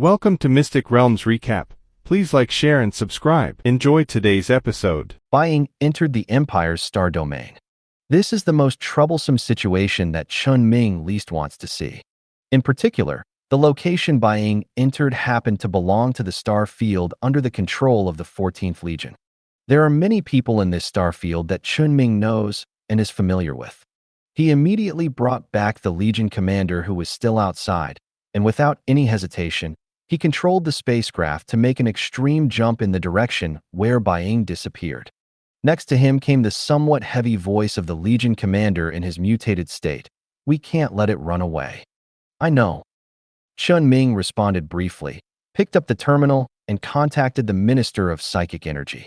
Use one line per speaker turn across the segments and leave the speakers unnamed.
Welcome to Mystic Realms Recap. Please like, share, and subscribe. Enjoy today's episode.
Bai entered the Empire's star domain. This is the most troublesome situation that Chen Ming least wants to see. In particular, the location Bai entered happened to belong to the star field under the control of the 14th Legion. There are many people in this star field that Chen Ming knows and is familiar with. He immediately brought back the Legion commander who was still outside, and without any hesitation, he controlled the spacecraft to make an extreme jump in the direction where Bai disappeared. Next to him came the somewhat heavy voice of the Legion commander in his mutated state. "We can't let it run away." "I know." Chen Ming responded briefly, picked up the terminal, and contacted the Minister of Psychic Energy.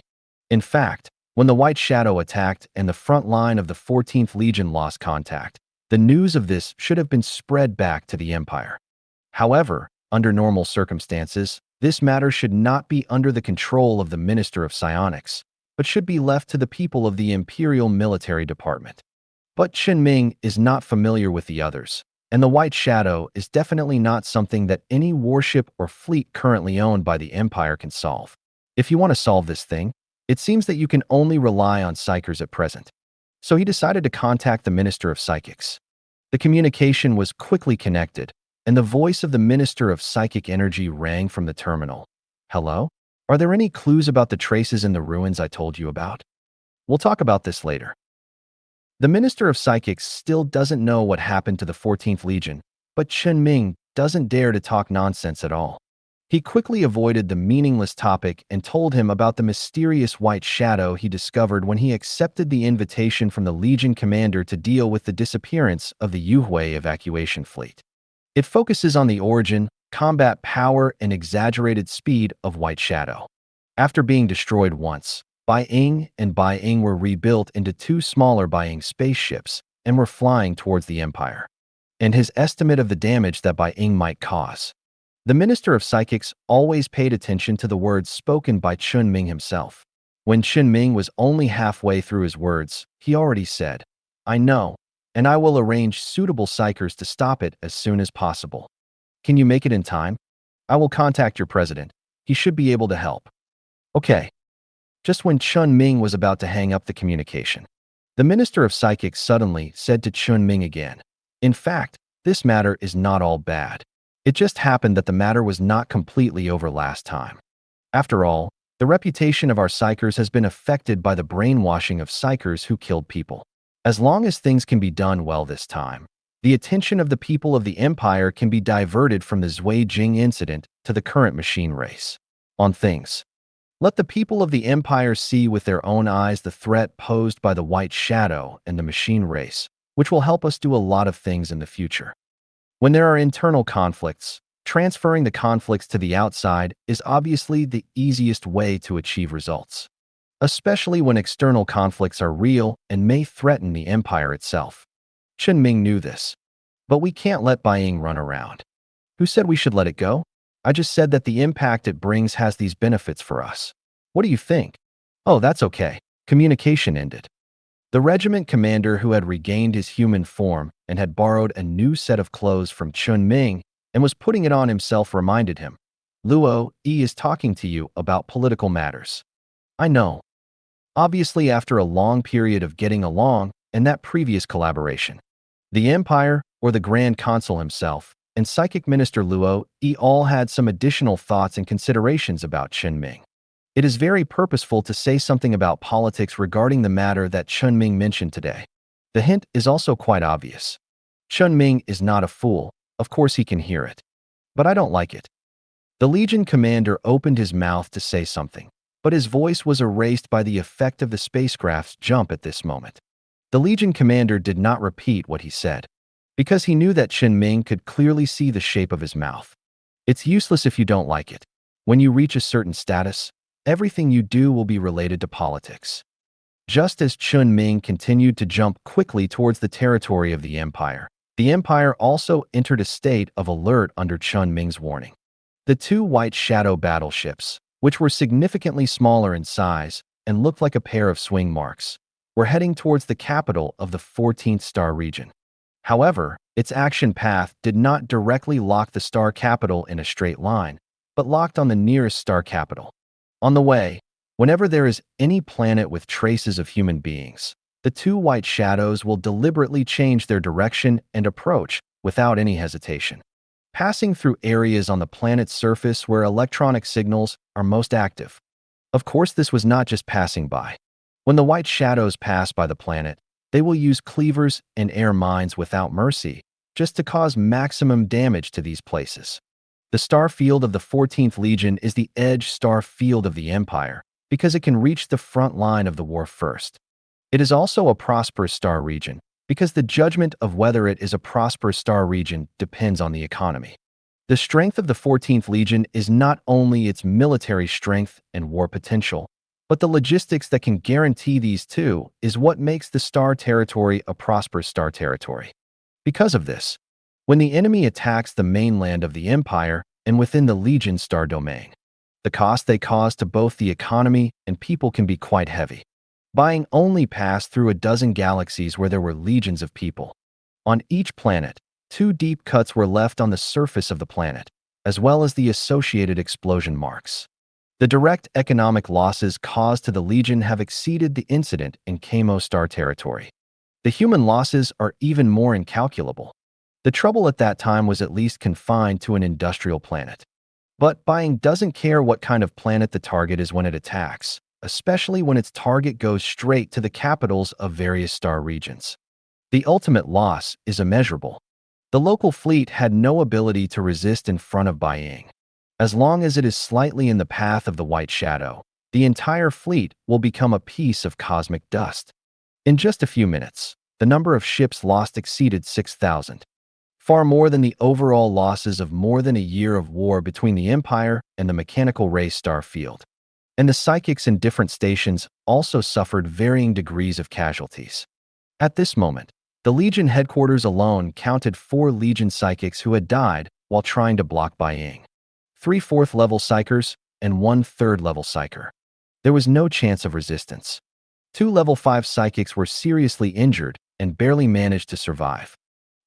In fact, when the White Shadow attacked and the front line of the 14th Legion lost contact, the news of this should have been spread back to the Empire. However, under normal circumstances, this matter should not be under the control of the Minister of Psionics, but should be left to the people of the Imperial Military Department. But Chen Ming is not familiar with the others, and the White Shadow is definitely not something that any warship or fleet currently owned by the Empire can solve. If you want to solve this thing, it seems that you can only rely on psychers at present. So he decided to contact the Minister of Psychics. The communication was quickly connected, and the voice of the Minister of Psychic Energy rang from the terminal. "Hello? Are there any clues about the traces in the ruins I told you about? We'll talk about this later." The Minister of Psychics still doesn't know what happened to the 14th Legion, but Chen Ming doesn't dare to talk nonsense at all. He quickly avoided the meaningless topic and told him about the mysterious White Shadow he discovered when he accepted the invitation from the Legion commander to deal with the disappearance of the Yuhui evacuation fleet. It focuses on the origin, combat power, and exaggerated speed of White Shadow. After being destroyed once, Bai and Bai were rebuilt into two smaller Bai spaceships and were flying towards the Empire. And his estimate of the damage that Bai might cause. The Minister of Psychics always paid attention to the words spoken by Chen Ming himself. When Chen Ming was only halfway through his words, he already said, "I know, and I will arrange suitable psychers to stop it as soon as possible. Can you make it in time? I will contact your president. He should be able to help." "Okay." Just when Chen Ming was about to hang up the communication, the Minister of Psychics suddenly said to Chen Ming again, "In fact, this matter is not all bad. It just happened that the matter was not completely over last time. After all, the reputation of our psychers has been affected by the brainwashing of psychers who killed people. As long as things can be done well this time, the attention of the people of the Empire can be diverted from the Zui Jing incident to the current machine race. On things. Let the people of the Empire see with their own eyes the threat posed by the White Shadow and the machine race, which will help us do a lot of things in the future. When there are internal conflicts, transferring the conflicts to the outside is obviously the easiest way to achieve results, especially when external conflicts are real and may threaten the Empire itself. Chen Ming knew this. But we can't let Bai run around. Who said we should let it go? I just said that the impact it brings has these benefits for us. What do you think? Oh, that's okay. Communication ended. The regiment commander, who had regained his human form and had borrowed a new set of clothes from Chen Ming and was putting it on himself, reminded him, "Luo Yi is talking to you about political matters." "I know." Obviously, after a long period of getting along and that previous collaboration, the Empire, or the Grand Consul himself, and Psychic Minister Luo Yi all had some additional thoughts and considerations about Chen Ming. It is very purposeful to say something about politics regarding the matter that Chen Ming mentioned today. The hint is also quite obvious. Chen Ming is not a fool. Of course he can hear it. But I don't like it. The Legion commander opened his mouth to say something, but his voice was erased by the effect of the spacecraft's jump at this moment. The Legion commander did not repeat what he said, because he knew that Chen Ming could clearly see the shape of his mouth. It's useless if you don't like it. When you reach a certain status, everything you do will be related to politics. Just as Chen Ming continued to jump quickly towards the territory of the Empire also entered a state of alert under Chen Ming's warning. The two White Shadow battleships, which were significantly smaller in size and looked like a pair of swing marks, were heading towards the capital of the 14th star region. However, its action path did not directly lock the star capital in a straight line, but locked on the nearest star capital. On the way, whenever there is any planet with traces of human beings, the two white shadows will deliberately change their direction and approach without any hesitation, passing through areas on the planet's surface where electronic signals are most active. Of course, this was not just passing by. When the white shadows pass by the planet, they will use cleavers and air mines without mercy, just to cause maximum damage to these places. The star field of the 14th Legion is the edge star field of the Empire, because it can reach the front line of the war first. It is also a prosperous star region, because the judgment of whether it is a prosperous star region depends on the economy. The strength of the 14th Legion is not only its military strength and war potential, but the logistics that can guarantee these two is what makes the star territory a prosperous star territory. Because of this, when the enemy attacks the mainland of the Empire and within the Legion star domain, the cost they cause to both the economy and people can be quite heavy. Buying only passed through a dozen galaxies where there were legions of people. On each planet, 2 deep cuts were left on the surface of the planet, as well as the associated explosion marks. The direct economic losses caused to the Legion have exceeded the incident in Kamo star territory. The human losses are even more incalculable. The trouble at that time was at least confined to an industrial planet. But Buying doesn't care what kind of planet the target is when it attacks, especially when its target goes straight to the capitals of various star regions. The ultimate loss is immeasurable. The local fleet had no ability to resist in front of Buying. As long as it is slightly in the path of the white shadow, the entire fleet will become a piece of cosmic dust. In just a few minutes, the number of ships lost exceeded 6,000. Far more than the overall losses of more than a year of war between the Empire and the mechanical race star field. And the psychics in different stations also suffered varying degrees of casualties. At this moment, the Legion headquarters alone counted 4 Legion psychics who had died while trying to block Buying. 3 4th-level psychers and 1 3rd-level psyker. There was no chance of resistance. 2 level 5 psychics were seriously injured and barely managed to survive.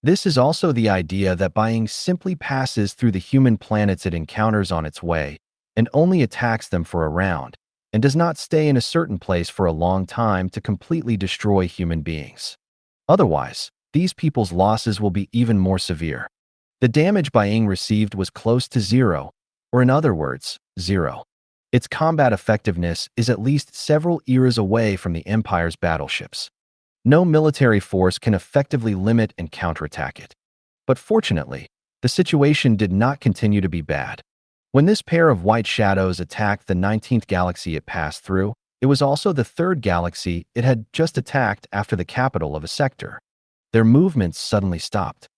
This is also the idea that Buying simply passes through the human planets it encounters on its way and only attacks them for a round, and does not stay in a certain place for a long time to completely destroy human beings. Otherwise, these people's losses will be even more severe. The damage Buying received was close to 0, or in other words, 0. Its combat effectiveness is at least several eras away from the Empire's battleships. No military force can effectively limit and counterattack it. But fortunately, the situation did not continue to be bad. When this pair of white shadows attacked the 19th galaxy it passed through, it was also the 3rd galaxy it had just attacked after the capital of a sector. Their movements suddenly stopped.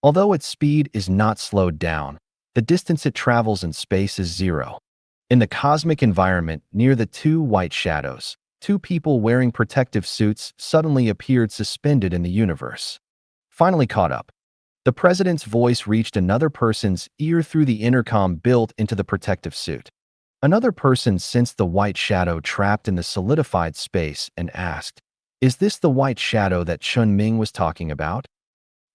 Although its speed is not slowed down, the distance it travels in space is 0. In the cosmic environment near the 2 white shadows, 2 people wearing protective suits suddenly appeared suspended in the universe. Finally caught up. The president's voice reached another person's ear through the intercom built into the protective suit. Another person sensed the white shadow trapped in the solidified space and asked, "Is this the white shadow that Chen Ming was talking about?"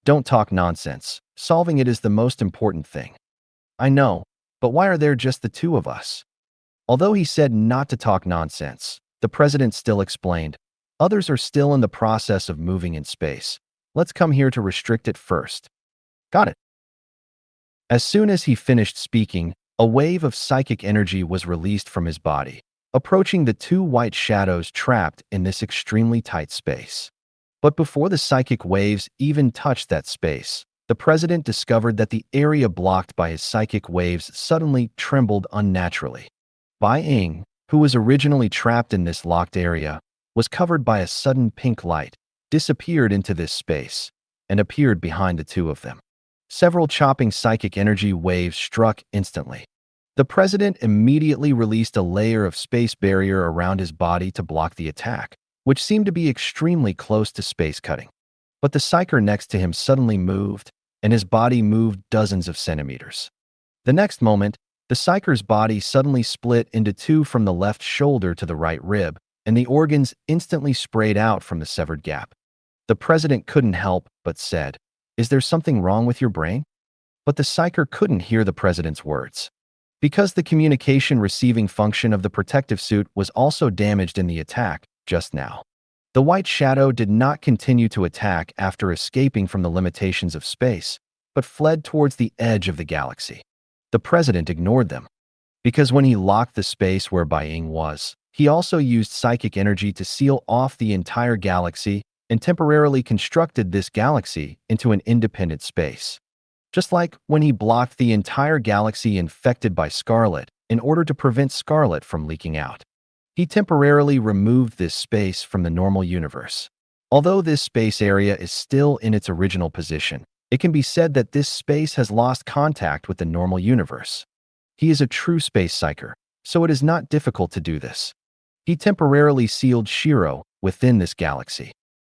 "Don't talk nonsense. Solving it is the most important thing." "I know, but why are there just the 2 of us?" Although he said not to talk nonsense, the president still explained, "Others are still in the process of moving in space. Let's come here to restrict it first." "Got it." As soon as he finished speaking, a wave of psychic energy was released from his body, approaching the 2 white shadows trapped in this extremely tight space. But before the psychic waves even touched that space, the president discovered that the area blocked by his psychic waves suddenly trembled unnaturally. Buying, who was originally trapped in this locked area, was covered by a sudden pink light, disappeared into this space, and appeared behind the 2 of them. Several chopping psychic energy waves struck instantly. The president immediately released a layer of space barrier around his body to block the attack, which seemed to be extremely close to space cutting. But the psyker next to him suddenly moved, and his body moved dozens of centimeters. The next moment, the psyker's body suddenly split into 2 from the left shoulder to the right rib, and the organs instantly sprayed out from the severed gap. The president couldn't help but said, "Is there something wrong with your brain?" But the psyker couldn't hear the president's words. Because the communication receiving function of the protective suit was also damaged in the attack just now. The White Shadow did not continue to attack after escaping from the limitations of space, but fled towards the edge of the galaxy. The president ignored them, because when he locked the space where Bai was, he also used psychic energy to seal off the entire galaxy and temporarily constructed this galaxy into an independent space. Just like when he blocked the entire galaxy infected by Scarlet in order to prevent Scarlet from leaking out. He temporarily removed this space from the normal universe. Although this space area is still in its original position, it can be said that this space has lost contact with the normal universe. He is a true space psyker, so it is not difficult to do this. He temporarily sealed Shiro within this galaxy.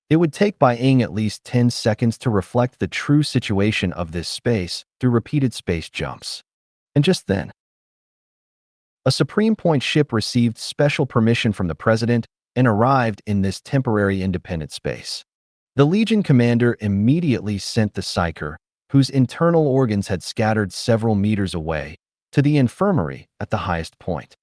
It would take Bai at least 10 seconds to reflect the true situation of this space through repeated space jumps. And just then, a Supreme Point ship received special permission from the president and arrived in this temporary independent space. The Legion commander immediately sent the psyker, whose internal organs had scattered several meters away, to the infirmary at the highest point.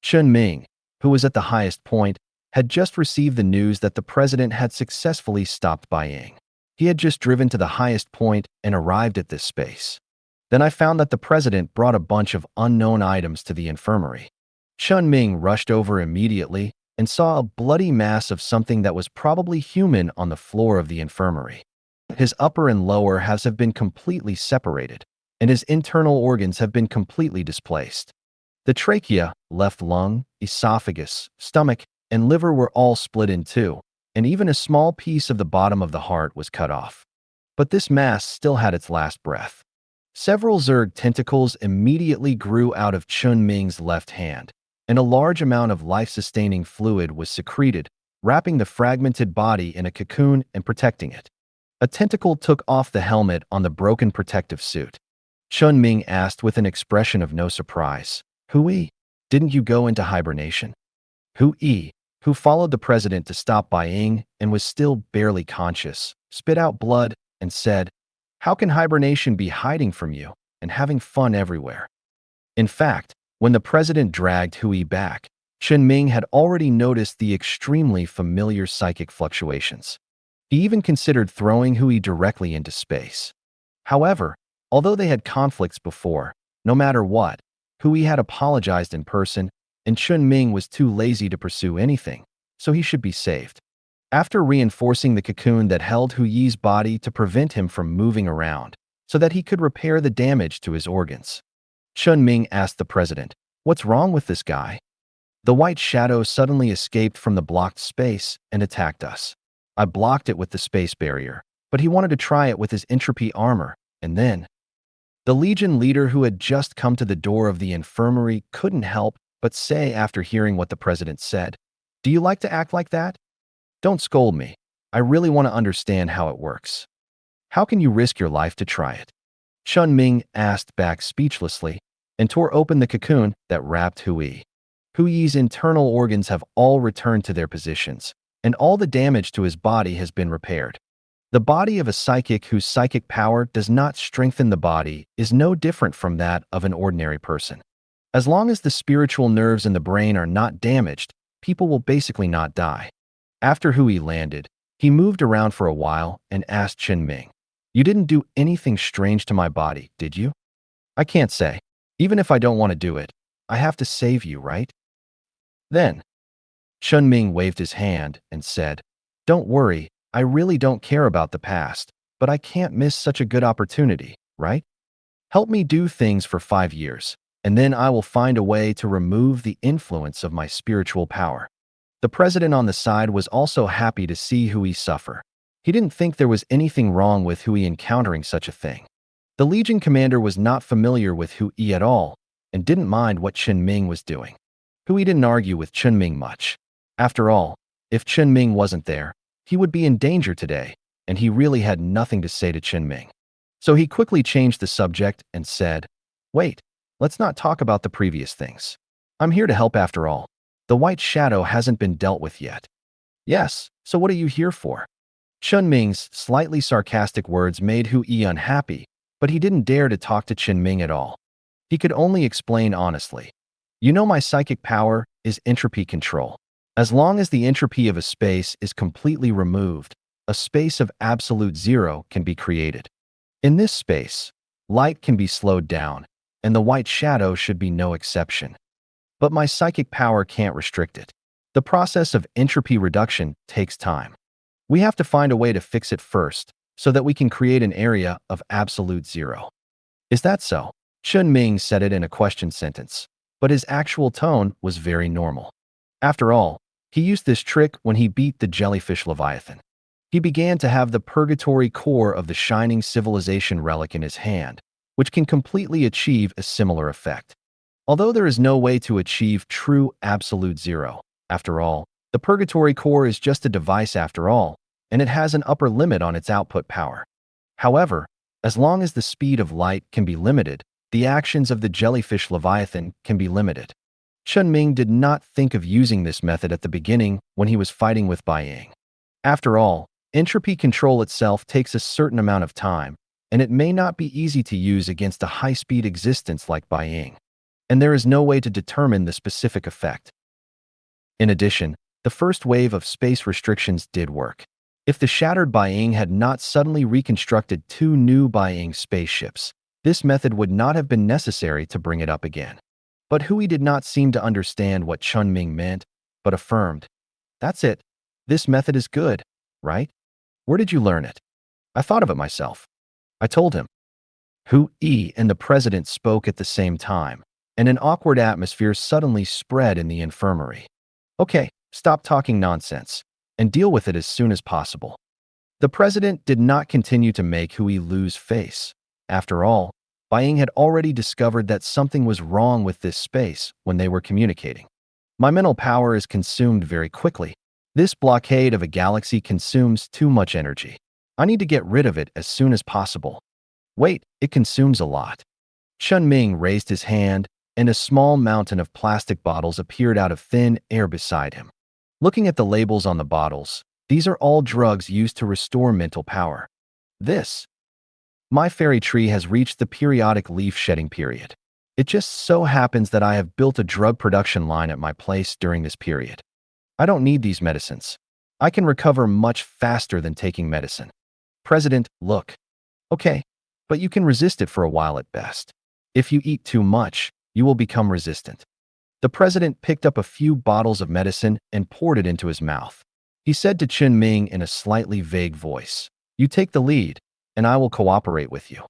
Chen Ming, who was at the highest point, had just received the news that the president had successfully stopped Bai. He had just driven to the highest point and arrived at this space. Then I found that the president brought a bunch of unknown items to the infirmary. Chen Ming rushed over immediately and saw a bloody mass of something that was probably human on the floor of the infirmary. His upper and lower halves have been completely separated, and his internal organs have been completely displaced. The trachea, left lung, esophagus, stomach, and liver were all split in two, and even a small piece of the bottom of the heart was cut off. But this mass still had its last breath. Several Zerg tentacles immediately grew out of Chen Ming's left hand, and a large amount of life-sustaining fluid was secreted, wrapping the fragmented body in a cocoon and protecting it. A tentacle took off the helmet on the broken protective suit. Chen Ming asked with an expression of no surprise, "Hui, didn't you go into hibernation?" Hui, who followed the president to stop Bai and was still barely conscious, spit out blood and said, "How can hibernation be hiding from you and having fun everywhere?" In fact, when the president dragged Hui back, Chen Ming had already noticed the extremely familiar psychic fluctuations. He even considered throwing Hui directly into space. However, although they had conflicts before, no matter what, Hui had apologized in person, and Chen Ming was too lazy to pursue anything, so he should be saved. After reinforcing the cocoon that held Hui's body to prevent him from moving around, so that he could repair the damage to his organs, Chen Ming asked the president, "What's wrong with this guy?" The White Shadow suddenly escaped from the blocked space and attacked us. I blocked it with the space barrier, but he wanted to try it with his entropy armor, and then the Legion leader who had just come to the door of the infirmary couldn't help but say after hearing what the president said, "Do you like to act like that? Don't scold me. I really want to understand how it works. How can you risk your life to try it?" Chen Ming asked back speechlessly and tore open the cocoon that wrapped Hui. Hui's internal organs have all returned to their positions, and all the damage to his body has been repaired. The body of a psychic whose psychic power does not strengthen the body is no different from that of an ordinary person. As long as the spiritual nerves in the brain are not damaged, people will basically not die. After Hui landed, he moved around for a while and asked Chen Ming, "You didn't do anything strange to my body, did you?" "I can't say. Even if I don't want to do it, I have to save you, right?" Then, Chen Ming waved his hand and said, "Don't worry, I really don't care about the past, but I can't miss such a good opportunity, right? Help me do things for 5 years, and then I will find a way to remove the influence of my spiritual power." The president on the side was also happy to see Hui suffer. He didn't think there was anything wrong with Hui encountering such a thing. The Legion commander was not familiar with Hui at all and didn't mind what Chen Ming was doing. Hui didn't argue with Chen Ming much. After all, if Chen Ming wasn't there, he would be in danger today, and he really had nothing to say to Chen Ming. So he quickly changed the subject and said, "Wait, let's not talk about the previous things. I'm here to help after all. The White Shadow hasn't been dealt with yet." "Yes, so what are you here for?" Chen Ming's slightly sarcastic words made Hui unhappy, but he didn't dare to talk to Chen Ming at all. He could only explain honestly. You know, my psychic power is entropy control. As long as the entropy of a space is completely removed, a space of absolute zero can be created. In this space, light can be slowed down, and the white shadow should be no exception. But my psychic power can't restrict it. The process of entropy reduction takes time. We have to find a way to fix it first, so that we can create an area of absolute zero. Is that so? Chen Ming said it in a question sentence, but his actual tone was very normal. After all, he used this trick when he beat the jellyfish Leviathan. He began to have the purgatory core of the shining civilization relic in his hand, which can completely achieve a similar effect. Although there is no way to achieve true absolute zero, after all, the purgatory core is just a device after all, and it has an upper limit on its output power. However, as long as the speed of light can be limited, the actions of the jellyfish Leviathan can be limited. Chen Ming did not think of using this method at the beginning when he was fighting with Bai Ying. After all, entropy control itself takes a certain amount of time, and it may not be easy to use against a high-speed existence like Bai Ying. And there is no way to determine the specific effect. In addition, the first wave of space restrictions did work. If the shattered Bai Ying had not suddenly reconstructed two new Bai Ying spaceships, this method would not have been necessary to bring it up again. But Hui did not seem to understand what Chen Ming meant, but affirmed, "That's it. This method is good, right? Where did you learn it?" "I thought of it myself," I told him. Hui and the president spoke at the same time, and an awkward atmosphere suddenly spread in the infirmary. "Okay, stop talking nonsense, and deal with it as soon as possible." The president did not continue to make Hui lose face. After all, Bai Ying had already discovered that something was wrong with this space when they were communicating. "My mental power is consumed very quickly. This blockade of a galaxy consumes too much energy. I need to get rid of it as soon as possible." "Wait, it consumes a lot." Chen Ming raised his hand, and a small mountain of plastic bottles appeared out of thin air beside him. Looking at the labels on the bottles, these are all drugs used to restore mental power. My fairy tree has reached the periodic leaf shedding period. It just so happens that I have built a drug production line at my place during this period. I don't need these medicines. I can recover much faster than taking medicine. President, look. Okay, but you can resist it for a while at best. If you eat too much, you will become resistant. The president picked up a few bottles of medicine and poured it into his mouth. He said to Chen Ming in a slightly vague voice, "You take the lead, and I will cooperate with you."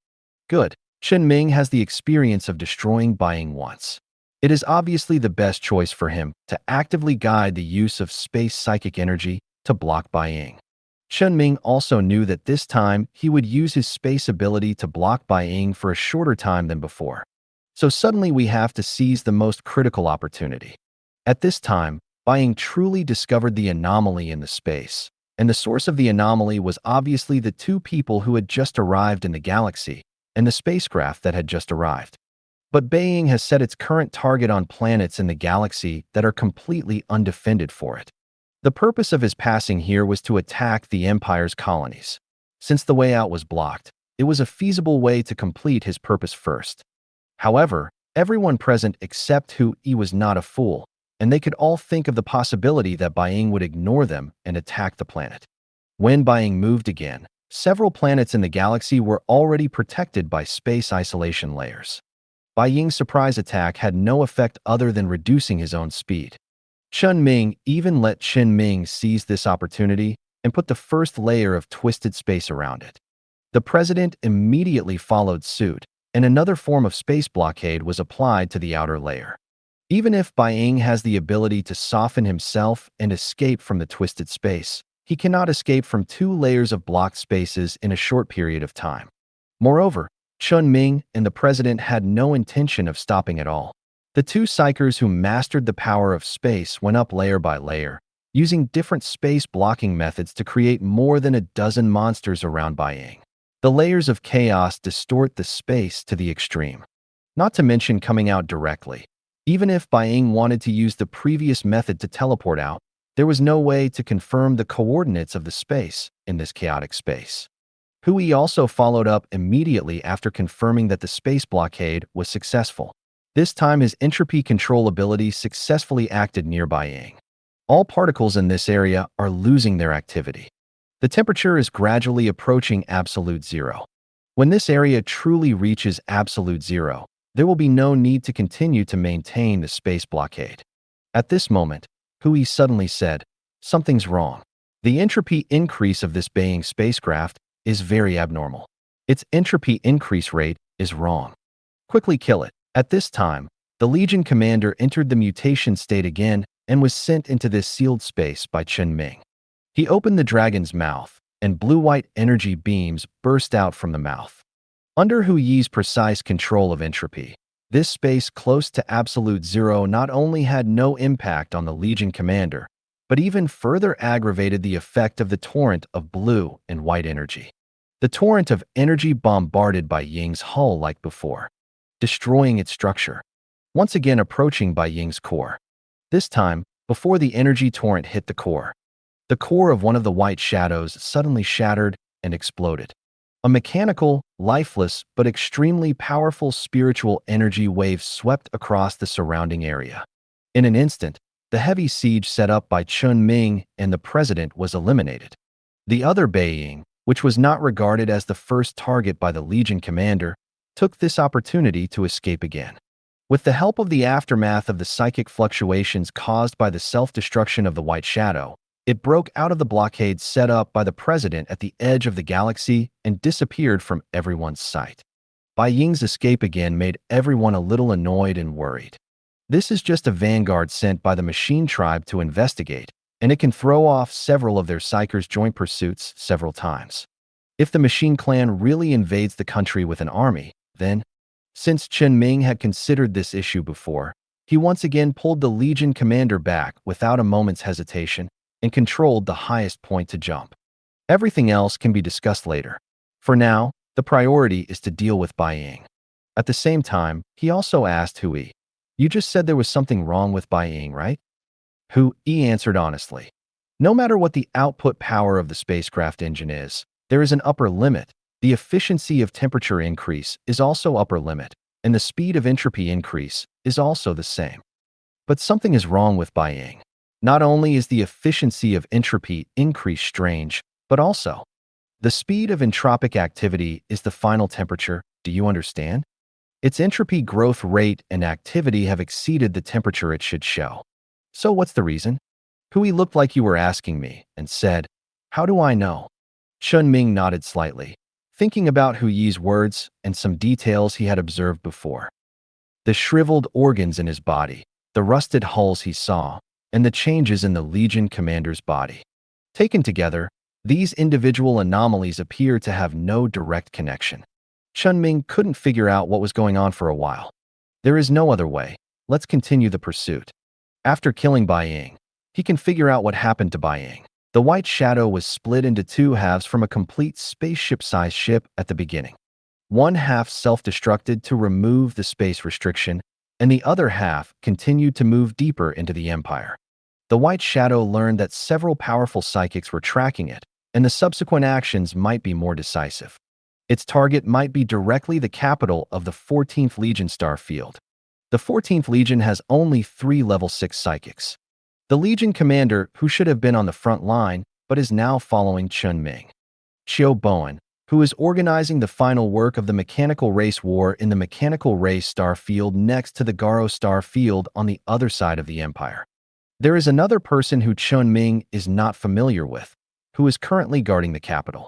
Good. Chen Ming has the experience of destroying Bai Ying once. It is obviously the best choice for him to actively guide the use of space psychic energy to block Bai Ying. Chen Ming also knew that this time he would use his space ability to block Bai Ying for a shorter time than before. So suddenly we have to seize the most critical opportunity. At this time, Bai Ying truly discovered the anomaly in the space, and the source of the anomaly was obviously the two people who had just arrived in the galaxy and the spacecraft that had just arrived. But Bai Ying has set its current target on planets in the galaxy that are completely undefended for it. The purpose of his passing here was to attack the Empire's colonies. Since the way out was blocked, it was a feasible way to complete his purpose first. However, everyone present except Hui was not a fool, and they could all think of the possibility that Bai Ying would ignore them and attack the planet. When Bai Ying moved again, several planets in the galaxy were already protected by space isolation layers. Bai Ying's surprise attack had no effect other than reducing his own speed. Chen Ming even let Chen Ming seize this opportunity and put the first layer of twisted space around it. The president immediately followed suit, and another form of space blockade was applied to the outer layer. Even if Bai Ying has the ability to soften himself and escape from the twisted space, he cannot escape from two layers of blocked spaces in a short period of time. Moreover, Chen Ming and the president had no intention of stopping at all. The two psychers who mastered the power of space went up layer by layer, using different space blocking methods to create more than a dozen monsters around Bai Ying. The layers of chaos distort the space to the extreme. Not to mention coming out directly. Even if Bai Ying wanted to use the previous method to teleport out, there was no way to confirm the coordinates of the space in this chaotic space. Hui also followed up immediately after confirming that the space blockade was successful. This time his entropy control ability successfully acted nearby Ying. All particles in this area are losing their activity. The temperature is gradually approaching absolute zero. When this area truly reaches absolute zero, there will be no need to continue to maintain the space blockade. At this moment, Hui suddenly said, "Something's wrong. The entropy increase of this Beiying spacecraft is very abnormal. Its entropy increase rate is wrong. Quickly kill it." At this time, the Legion commander entered the mutation state again and was sent into this sealed space by Chen Ming. He opened the dragon's mouth, and blue-white energy beams burst out from the mouth. Under Hu Yi's precise control of entropy, this space close to absolute zero not only had no impact on the Legion commander, but even further aggravated the effect of the torrent of blue and white energy. The torrent of energy bombarded by Ying's hull like before, destroying its structure, once again approaching by Ying's core. This time, before the energy torrent hit the core of one of the white shadows suddenly shattered and exploded. A mechanical, lifeless, but extremely powerful spiritual energy wave swept across the surrounding area. In an instant, the heavy siege set up by Chen Ming and the president was eliminated. The other Beiying, which was not regarded as the first target by the Legion commander, took this opportunity to escape again. With the help of the aftermath of the psychic fluctuations caused by the self-destruction of the White Shadow, it broke out of the blockade set up by the president at the edge of the galaxy and disappeared from everyone's sight. Bai Ying's escape again made everyone a little annoyed and worried. This is just a vanguard sent by the machine tribe to investigate, and it can throw off several of their psychers' joint pursuits several times. If the machine clan really invades the country with an army, then, since Chen Ming had considered this issue before, he once again pulled the Legion commander back without a moment's hesitation and controlled the highest point to jump. Everything else can be discussed later. For now, the priority is to deal with Bai Ying. At the same time, he also asked Hui, "You just said there was something wrong with Bai Ying, right?" Hui answered honestly. No matter what the output power of the spacecraft engine is, there is an upper limit. The efficiency of temperature increase is also upper limit, and the speed of entropy increase is also the same. But something is wrong with Bai Ying. Not only is the efficiency of entropy increase strange, but also the speed of entropic activity is the final temperature. Do you understand? Its entropy growth rate and activity have exceeded the temperature it should show. So what's the reason? Hui looked like you were asking me and said, "How do I know?" Chen Ming nodded slightly, thinking about Hu Yi's words and some details he had observed before. The shriveled organs in his body, the rusted hulls he saw, and the changes in the Legion commander's body. Taken together, these individual anomalies appear to have no direct connection. Chen Ming couldn't figure out what was going on for a while. There is no other way. Let's continue the pursuit. After killing Bai Ying, he can figure out what happened to Bai Ying. The White Shadow was split into two halves from a complete spaceship-sized ship at the beginning. One half self-destructed to remove the space restriction, and the other half continued to move deeper into the Empire. The White Shadow learned that several powerful psychics were tracking it, and the subsequent actions might be more decisive. Its target might be directly the capital of the 14th Legion star field. The 14th Legion has only 3 level 6 psychics. The Legion commander, who should have been on the front line, but is now following Chen Ming. Qiu Bowen, who is organizing the final work of the mechanical race war in the mechanical race star field next to the Garo star field on the other side of the Empire. There is another person who Chen Ming is not familiar with, who is currently guarding the capital.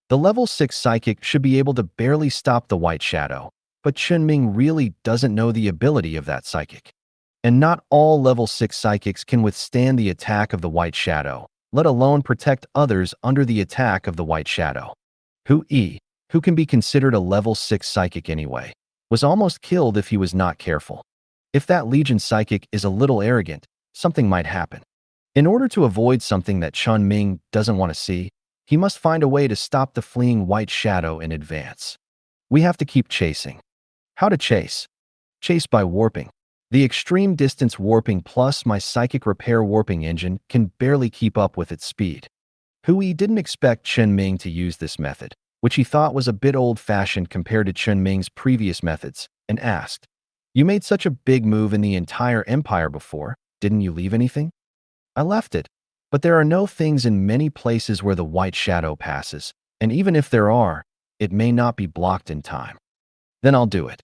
The level 6 psychic should be able to barely stop the White Shadow, but Chen Ming really doesn't know the ability of that psychic. And not all level 6 psychics can withstand the attack of the White Shadow, let alone protect others under the attack of the White Shadow. Hui, who can be considered a level 6 psychic anyway, was almost killed if he was not careful. If that Legion psychic is a little arrogant, something might happen. In order to avoid something that Chen Ming doesn't want to see, he must find a way to stop the fleeing White Shadow in advance. We have to keep chasing. How to chase? Chase by warping. The extreme distance warping plus my psychic repair warping engine can barely keep up with its speed. Hui didn't expect Chen Ming to use this method, which he thought was a bit old-fashioned compared to Chen Ming's previous methods, and asked, "You made such a big move in the entire empire before. Didn't you leave anything?" "I left it, but there are no things in many places where the white shadow passes, and even if there are, it may not be blocked in time." "Then I'll do it."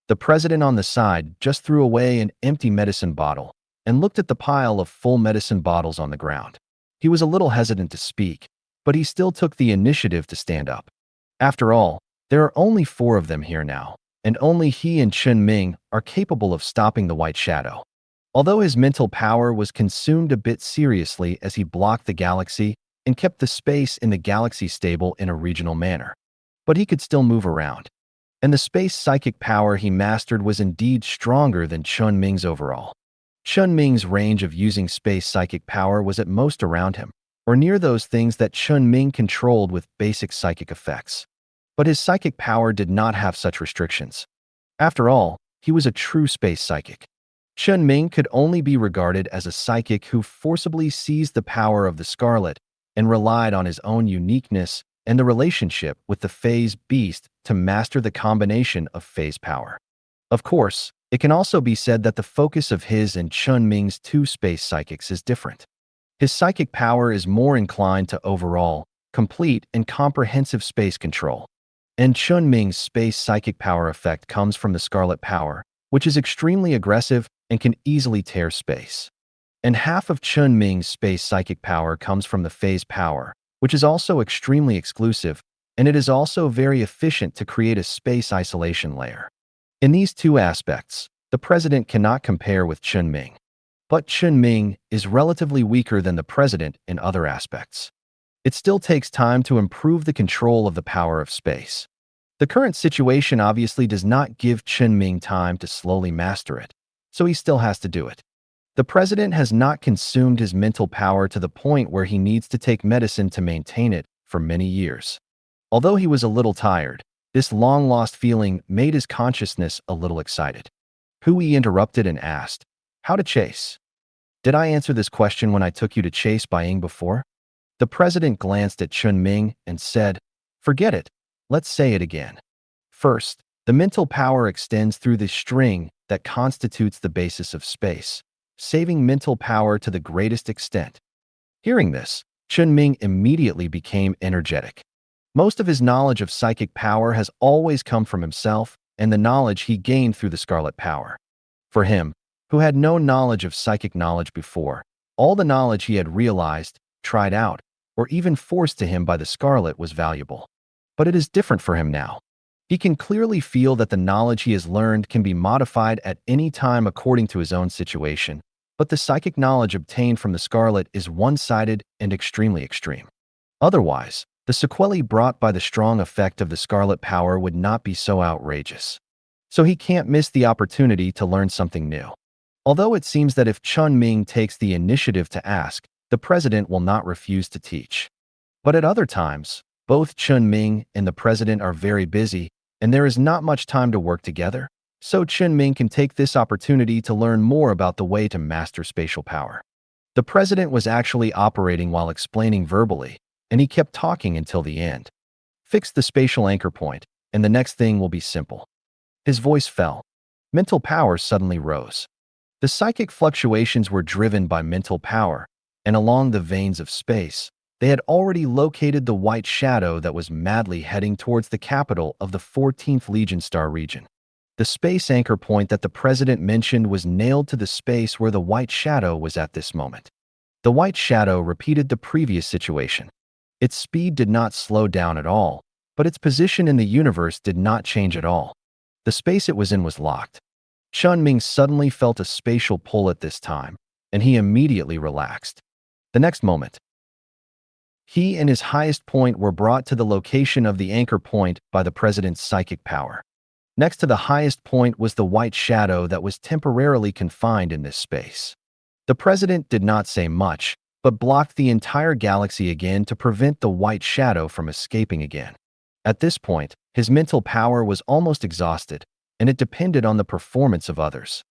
The president on the side just threw away an empty medicine bottle and looked at the pile of full medicine bottles on the ground. He was a little hesitant to speak, but he still took the initiative to stand up. After all, there are only 4 of them here now, and only he and Chen Ming are capable of stopping the white shadow. Although his mental power was consumed a bit seriously as he blocked the galaxy and kept the space in the galaxy stable in a regional manner, but he could still move around. And the space psychic power he mastered was indeed stronger than Chen Ming's overall. Chen Ming's range of using space psychic power was at most around him, or near those things that Chen Ming controlled with basic psychic effects. But his psychic power did not have such restrictions. After all, he was a true space psychic. Chen Ming could only be regarded as a psychic who forcibly seized the power of the Scarlet and relied on his own uniqueness and the relationship with the phase beast to master the combination of phase power. Of course, it can also be said that the focus of his and Chen Ming's 2 space psychics is different. His psychic power is more inclined to overall, complete, and comprehensive space control. And Chen Ming's space psychic power effect comes from the Scarlet power, which is extremely aggressive and can easily tear space. And half of Chen Ming's space psychic power comes from the phase power, which is also extremely exclusive, and it is also very efficient to create a space isolation layer. In these 2 aspects, the president cannot compare with Chen Ming. But Chen Ming is relatively weaker than the president in other aspects. It still takes time to improve the control of the power of space. The current situation obviously does not give Chen Ming time to slowly master it, so he still has to do it. The president has not consumed his mental power to the point where he needs to take medicine to maintain it for many years. Although he was a little tired, this long-lost feeling made his consciousness a little excited. Hui interrupted and asked, "How to chase?" "Did I answer this question when I took you to chase Baiying before?" The president glanced at Chen Ming and said, "Forget it. Let's say it again. First, the mental power extends through the string that constitutes the basis of space, saving mental power to the greatest extent." Hearing this, Chen Ming immediately became energetic. Most of his knowledge of psychic power has always come from himself and the knowledge he gained through the Scarlet power. For him, who had no knowledge of psychic knowledge before, all the knowledge he had realized, tried out, or even forced to him by the Scarlet was valuable. But it is different for him now. He can clearly feel that the knowledge he has learned can be modified at any time according to his own situation, but the psychic knowledge obtained from the Scarlet is one-sided and extremely extreme. Otherwise, the sequelae brought by the strong effect of the Scarlet power would not be so outrageous. So he can't miss the opportunity to learn something new. Although it seems that if Chen Ming takes the initiative to ask, the president will not refuse to teach. But at other times, both Chen Ming and the president are very busy, and there is not much time to work together, so Chen Ming can take this opportunity to learn more about the way to master spatial power. The president was actually operating while explaining verbally, and he kept talking until the end. "Fix the spatial anchor point, and the next thing will be simple." His voice fell. Mental power suddenly rose. The psychic fluctuations were driven by mental power, and along the veins of space, they had already located the white shadow that was madly heading towards the capital of the 14th Legion Star region. The space anchor point that the president mentioned was nailed to the space where the white shadow was at this moment. The white shadow repeated the previous situation. Its speed did not slow down at all, but its position in the universe did not change at all. The space it was in was locked. Chen Ming suddenly felt a spatial pull at this time, and he immediately relaxed. The next moment, he and his highest point were brought to the location of the anchor point by the president's psychic power. Next to the highest point was the white shadow that was temporarily confined in this space. The president did not say much, but blocked the entire galaxy again to prevent the white shadow from escaping again. At this point, his mental power was almost exhausted, and it depended on the performance of others.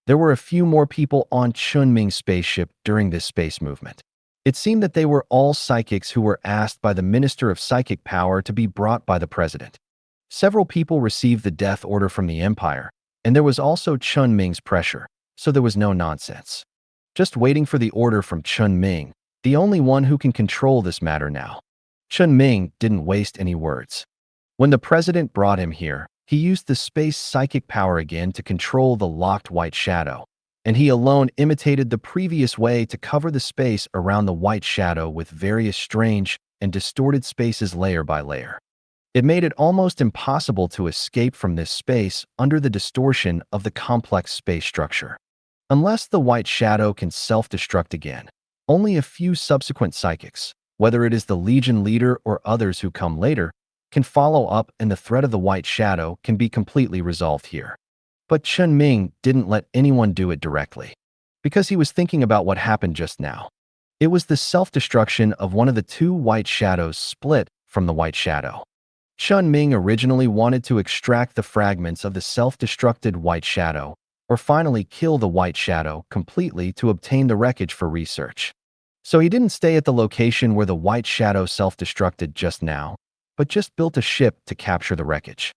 There were a few more people on Chen Ming's spaceship during this space movement. It seemed that they were all psychics who were asked by the Minister of Psychic Power to be brought by the president. Several people received the death order from the Empire, and there was also Chen Ming's pressure, so there was no nonsense. Just waiting for the order from Chen Ming, the only one who can control this matter now. Chen Ming didn't waste any words. When the president brought him here, he used the space psychic power again to control the locked white shadow, and he alone imitated the previous way to cover the space around the white shadow with various strange and distorted spaces layer by layer. It made it almost impossible to escape from this space under the distortion of the complex space structure. Unless the white shadow can self-destruct again, only a few subsequent psychics, whether it is the Legion leader or others who come later, can follow up, and the threat of the white shadow can be completely resolved here. But Chen Ming didn't let anyone do it directly, because he was thinking about what happened just now. It was the self-destruction of one of the two white shadows split from the white shadow. Chen Ming originally wanted to extract the fragments of the self-destructed white shadow, or finally kill the white shadow completely to obtain the wreckage for research. So he didn't stay at the location where the white shadow self-destructed just now, but just built a ship to capture the wreckage.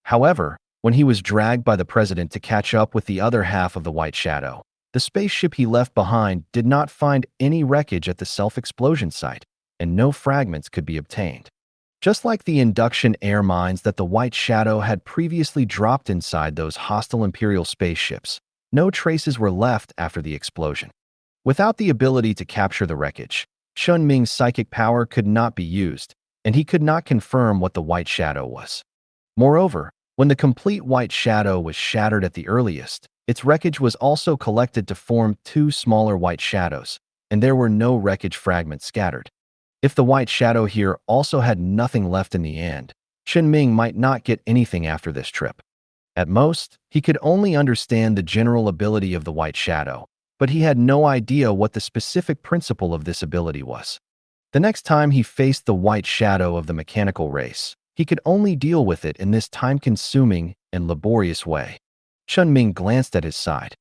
However, when he was dragged by the president to catch up with the other half of the white shadow, the spaceship he left behind did not find any wreckage at the self-explosion site, and no fragments could be obtained. Just like the induction air mines that the white shadow had previously dropped inside those hostile Imperial spaceships, no traces were left after the explosion. Without the ability to capture the wreckage, Chen Ming's psychic power could not be used, and he could not confirm what the white shadow was. Moreover, when the complete white shadow was shattered at the earliest, its wreckage was also collected to form two smaller white shadows, and there were no wreckage fragments scattered. If the white shadow here also had nothing left in the end, Chen Ming might not get anything after this trip. At most, he could only understand the general ability of the white shadow, but he had no idea what the specific principle of this ability was. The next time he faced the white shadow of the mechanical race, he could only deal with it in this time-consuming and laborious way. Chen Ming glanced at his side.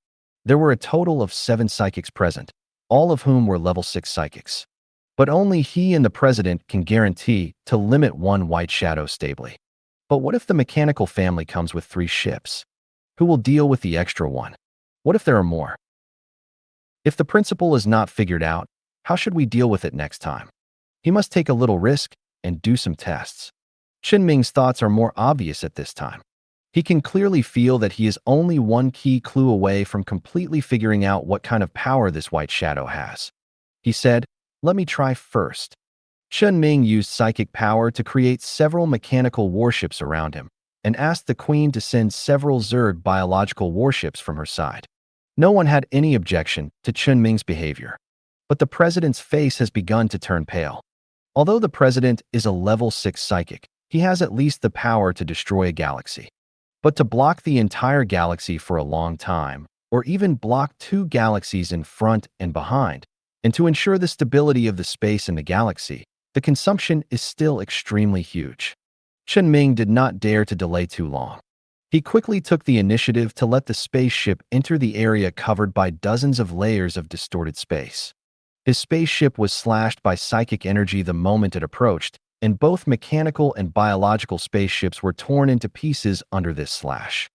There were a total of 7 psychics present, all of whom were level 6 psychics. But only he and the president can guarantee to limit one white shadow stably. But what if the mechanical family comes with 3 ships? Who will deal with the extra one? What if there are more? If the principle is not figured out, how should we deal with it next time? He must take a little risk and do some tests. Chen Ming's thoughts are more obvious at this time. He can clearly feel that he is only one key clue away from completely figuring out what kind of power this white shadow has. He said, "Let me try first." Chen Ming used psychic power to create several mechanical warships around him, and asked the queen to send several Zerg biological warships from her side. No one had any objection to Chen Ming's behavior, but the president's face has begun to turn pale. Although the president is a level 6 psychic, he has at least the power to destroy a galaxy. But to block the entire galaxy for a long time, or even block 2 galaxies in front and behind, and to ensure the stability of the space in the galaxy, the consumption is still extremely huge. Chen Ming did not dare to delay too long. He quickly took the initiative to let the spaceship enter the area covered by dozens of layers of distorted space. His spaceship was slashed by psychic energy the moment it approached, and both mechanical and biological spaceships were torn into pieces under this slash.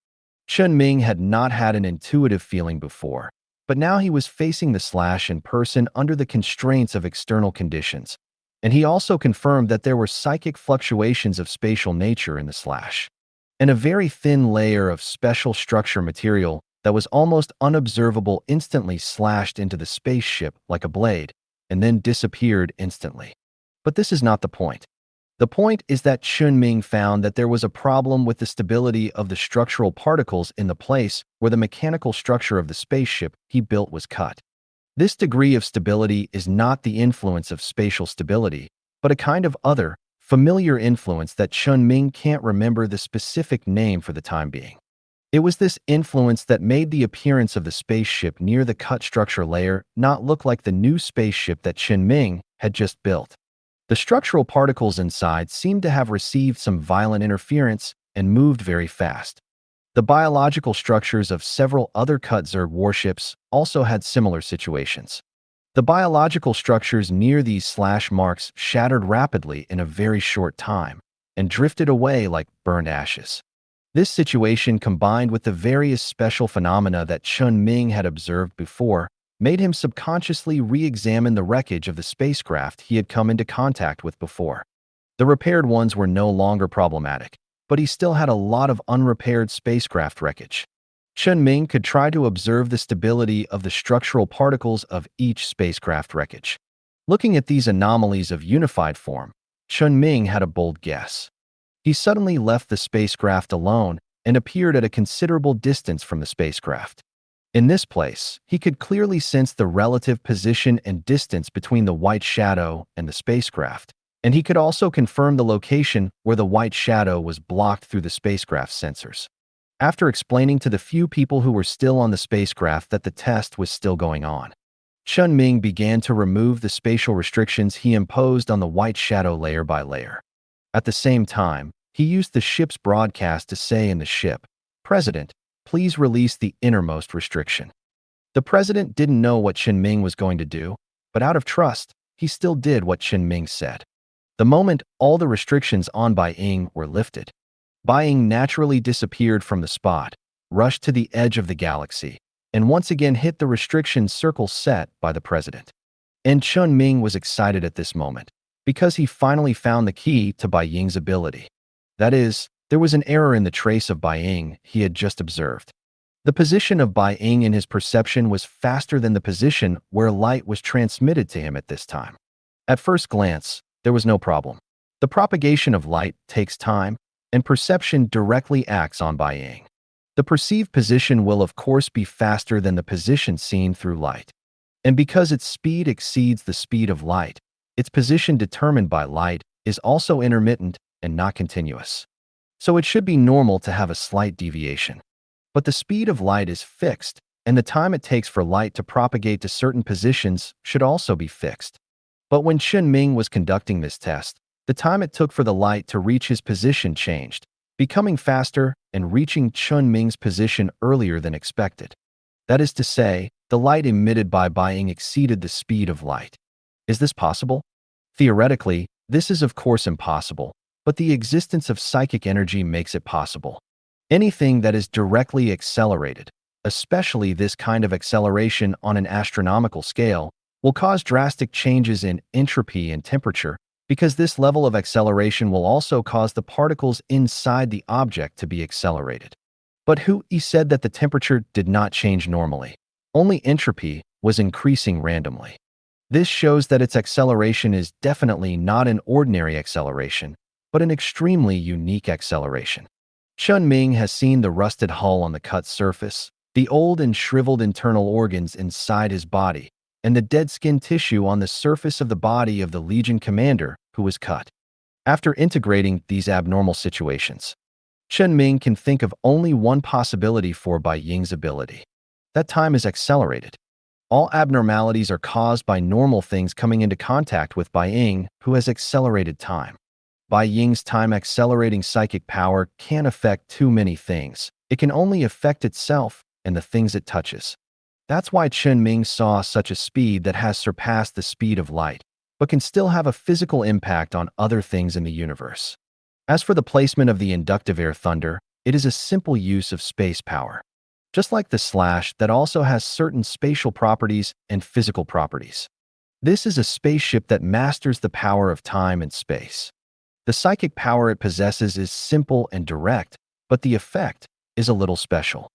Chen Ming had not had an intuitive feeling before, but now he was facing the slash in person under the constraints of external conditions, and he also confirmed that there were psychic fluctuations of spatial nature in the slash, and a very thin layer of special structure material that was almost unobservable instantly slashed into the spaceship like a blade, and then disappeared instantly. But this is not the point. The point is that Chen Ming found that there was a problem with the stability of the structural particles in the place where the mechanical structure of the spaceship he built was cut. This degree of stability is not the influence of spatial stability, but a kind of other, familiar influence that Chen Ming can't remember the specific name for the time being. It was this influence that made the appearance of the spaceship near the cut structure layer not look like the new spaceship that Chen Ming had just built. The structural particles inside seemed to have received some violent interference and moved very fast. The biological structures of several other cut Zerg warships also had similar situations. The biological structures near these slash marks shattered rapidly in a very short time and drifted away like burned ashes. This situation, combined with the various special phenomena that Chen Ming had observed before, made him subconsciously re-examine the wreckage of the spacecraft he had come into contact with before. The repaired ones were no longer problematic, but he still had a lot of unrepaired spacecraft wreckage. Chen Ming could try to observe the stability of the structural particles of each spacecraft wreckage. Looking at these anomalies of unified form, Chen Ming had a bold guess. He suddenly left the spacecraft alone and appeared at a considerable distance from the spacecraft. In this place, he could clearly sense the relative position and distance between the white shadow and the spacecraft, and he could also confirm the location where the white shadow was blocked through the spacecraft's sensors. After explaining to the few people who were still on the spacecraft that the test was still going on, Chen Ming began to remove the spatial restrictions he imposed on the white shadow layer by layer. At the same time, he used the ship's broadcast to say in the ship, "President, please release the innermost restriction." The president didn't know what Chen Ming was going to do, but out of trust, he still did what Chen Ming said. The moment all the restrictions on Bai Ying were lifted, Bai Ying naturally disappeared from the spot, rushed to the edge of the galaxy, and once again hit the restriction circle set by the president. And Chen Ming was excited at this moment, because he finally found the key to Bai Ying's ability. That is, there was an error in the trace of Bai Ying he had just observed. The position of Bai Ying in his perception was faster than the position where light was transmitted to him at this time. At first glance, there was no problem. The propagation of light takes time, and perception directly acts on Bai Ying. The perceived position will of course be faster than the position seen through light. And because its speed exceeds the speed of light, its position determined by light is also intermittent and not continuous. So it should be normal to have a slight deviation. But the speed of light is fixed, and the time it takes for light to propagate to certain positions should also be fixed. But when Chen Ming was conducting this test, the time it took for the light to reach his position changed, becoming faster and reaching Chen Ming's position earlier than expected. That is to say, the light emitted by Bai Ying exceeded the speed of light. Is this possible? Theoretically, this is of course impossible, but the existence of psychic energy makes it possible. Anything that is directly accelerated, especially this kind of acceleration on an astronomical scale, will cause drastic changes in entropy and temperature, because this level of acceleration will also cause the particles inside the object to be accelerated. But he said that the temperature did not change normally. Only entropy was increasing randomly. This shows that its acceleration is definitely not an ordinary acceleration, but an extremely unique acceleration. Chen Ming has seen the rusted hull on the cut surface, the old and shriveled internal organs inside his body, and the dead skin tissue on the surface of the body of the Legion commander who was cut. After integrating these abnormal situations, Chen Ming can think of only one possibility for Bai Ying's ability. That time is accelerated. All abnormalities are caused by normal things coming into contact with Bai Ying, who has accelerated time. Bai Ying's time-accelerating psychic power can't affect too many things. It can only affect itself and the things it touches. That's why Chen Ming saw such a speed that has surpassed the speed of light, but can still have a physical impact on other things in the universe. As for the placement of the inductive air thunder, it is a simple use of space power. Just like the slash that also has certain spatial properties and physical properties. This is a spaceship that masters the power of time and space. The psychic power it possesses is simple and direct, but the effect is a little special.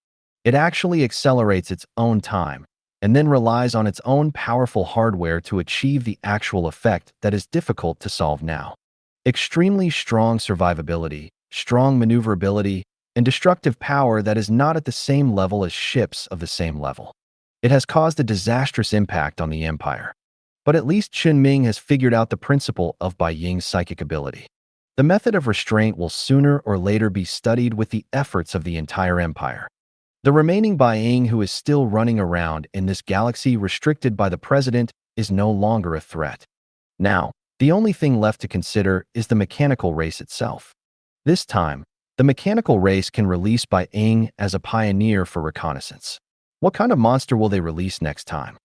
It actually accelerates its own time, and then relies on its own powerful hardware to achieve the actual effect that is difficult to solve now. Extremely strong survivability, strong maneuverability, and destructive power that is not at the same level as ships of the same level. It has caused a disastrous impact on the Empire. But at least Chen Ming has figured out the principle of Bai Ying's psychic ability. The method of restraint will sooner or later be studied with the efforts of the entire Empire. The remaining Bai Ying who is still running around in this galaxy restricted by the president is no longer a threat. Now, the only thing left to consider is the mechanical race itself. This time, the mechanical race can release Bai Ying as a pioneer for reconnaissance. What kind of monster will they release next time?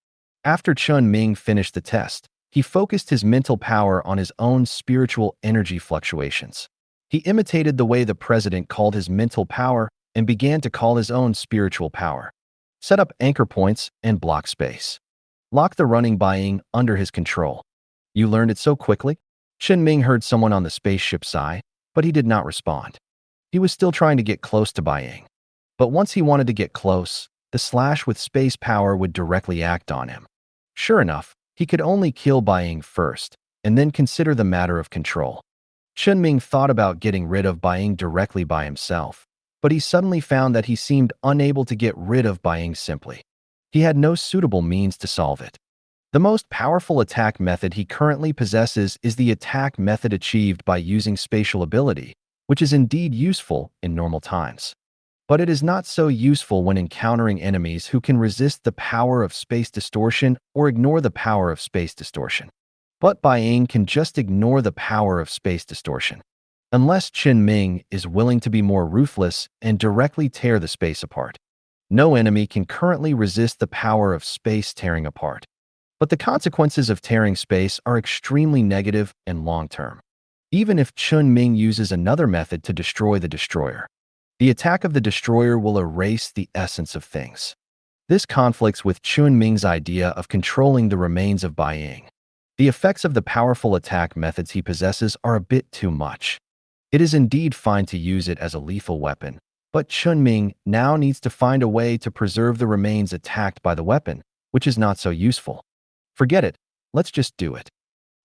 After Chen Ming finished the test, he focused his mental power on his own spiritual energy fluctuations. He imitated the way the president called his mental power and began to call his own spiritual power. Set up anchor points and block space. Lock the running Bai under his control. You learned it so quickly? Chen Ming heard someone on the spaceship sigh, but he did not respond. He was still trying to get close to Bai. But once he wanted to get close, the slash with space power would directly act on him. Sure enough, he could only kill Bai first, and then consider the matter of control. Chen Ming thought about getting rid of Bai directly by himself, but he suddenly found that he seemed unable to get rid of Bai simply. He had no suitable means to solve it. The most powerful attack method he currently possesses is the attack method achieved by using spatial ability, which is indeed useful in normal times. But it is not so useful when encountering enemies who can resist the power of space distortion or ignore the power of space distortion. But Bai can just ignore the power of space distortion. Unless Chen Ming is willing to be more ruthless and directly tear the space apart. No enemy can currently resist the power of space tearing apart. But the consequences of tearing space are extremely negative and long-term. Even if Chen Ming uses another method to destroy the destroyer, the attack of the destroyer will erase the essence of things. This conflicts with Chen Ming's idea of controlling the remains of Bai. The effects of the powerful attack methods he possesses are a bit too much. It is indeed fine to use it as a lethal weapon, but Chen Ming now needs to find a way to preserve the remains attacked by the weapon, which is not so useful. Forget it, let's just do it.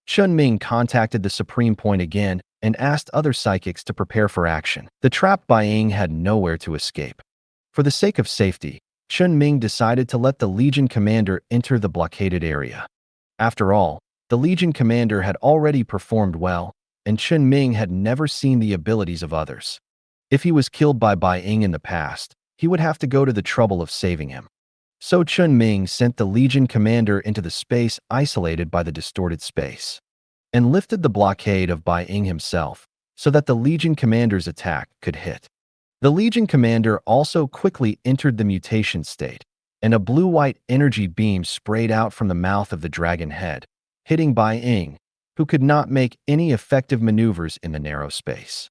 Chen Ming contacted the Supreme Point again and asked other psychics to prepare for action. The trapped Bai had nowhere to escape. For the sake of safety, Chen Ming decided to let the Legion commander enter the blockaded area. After all, the Legion commander had already performed well, and Chen Ming had never seen the abilities of others. If he was killed by Bai in the past, he would have to go to the trouble of saving him. So Chen Ming sent the Legion commander into the space isolated by the distorted space, and lifted the blockade of Bai himself so that the Legion commander's attack could hit. The Legion commander also quickly entered the mutation state, and a blue-white energy beam sprayed out from the mouth of the dragon head, hitting Bai, who could not make any effective maneuvers in the narrow space.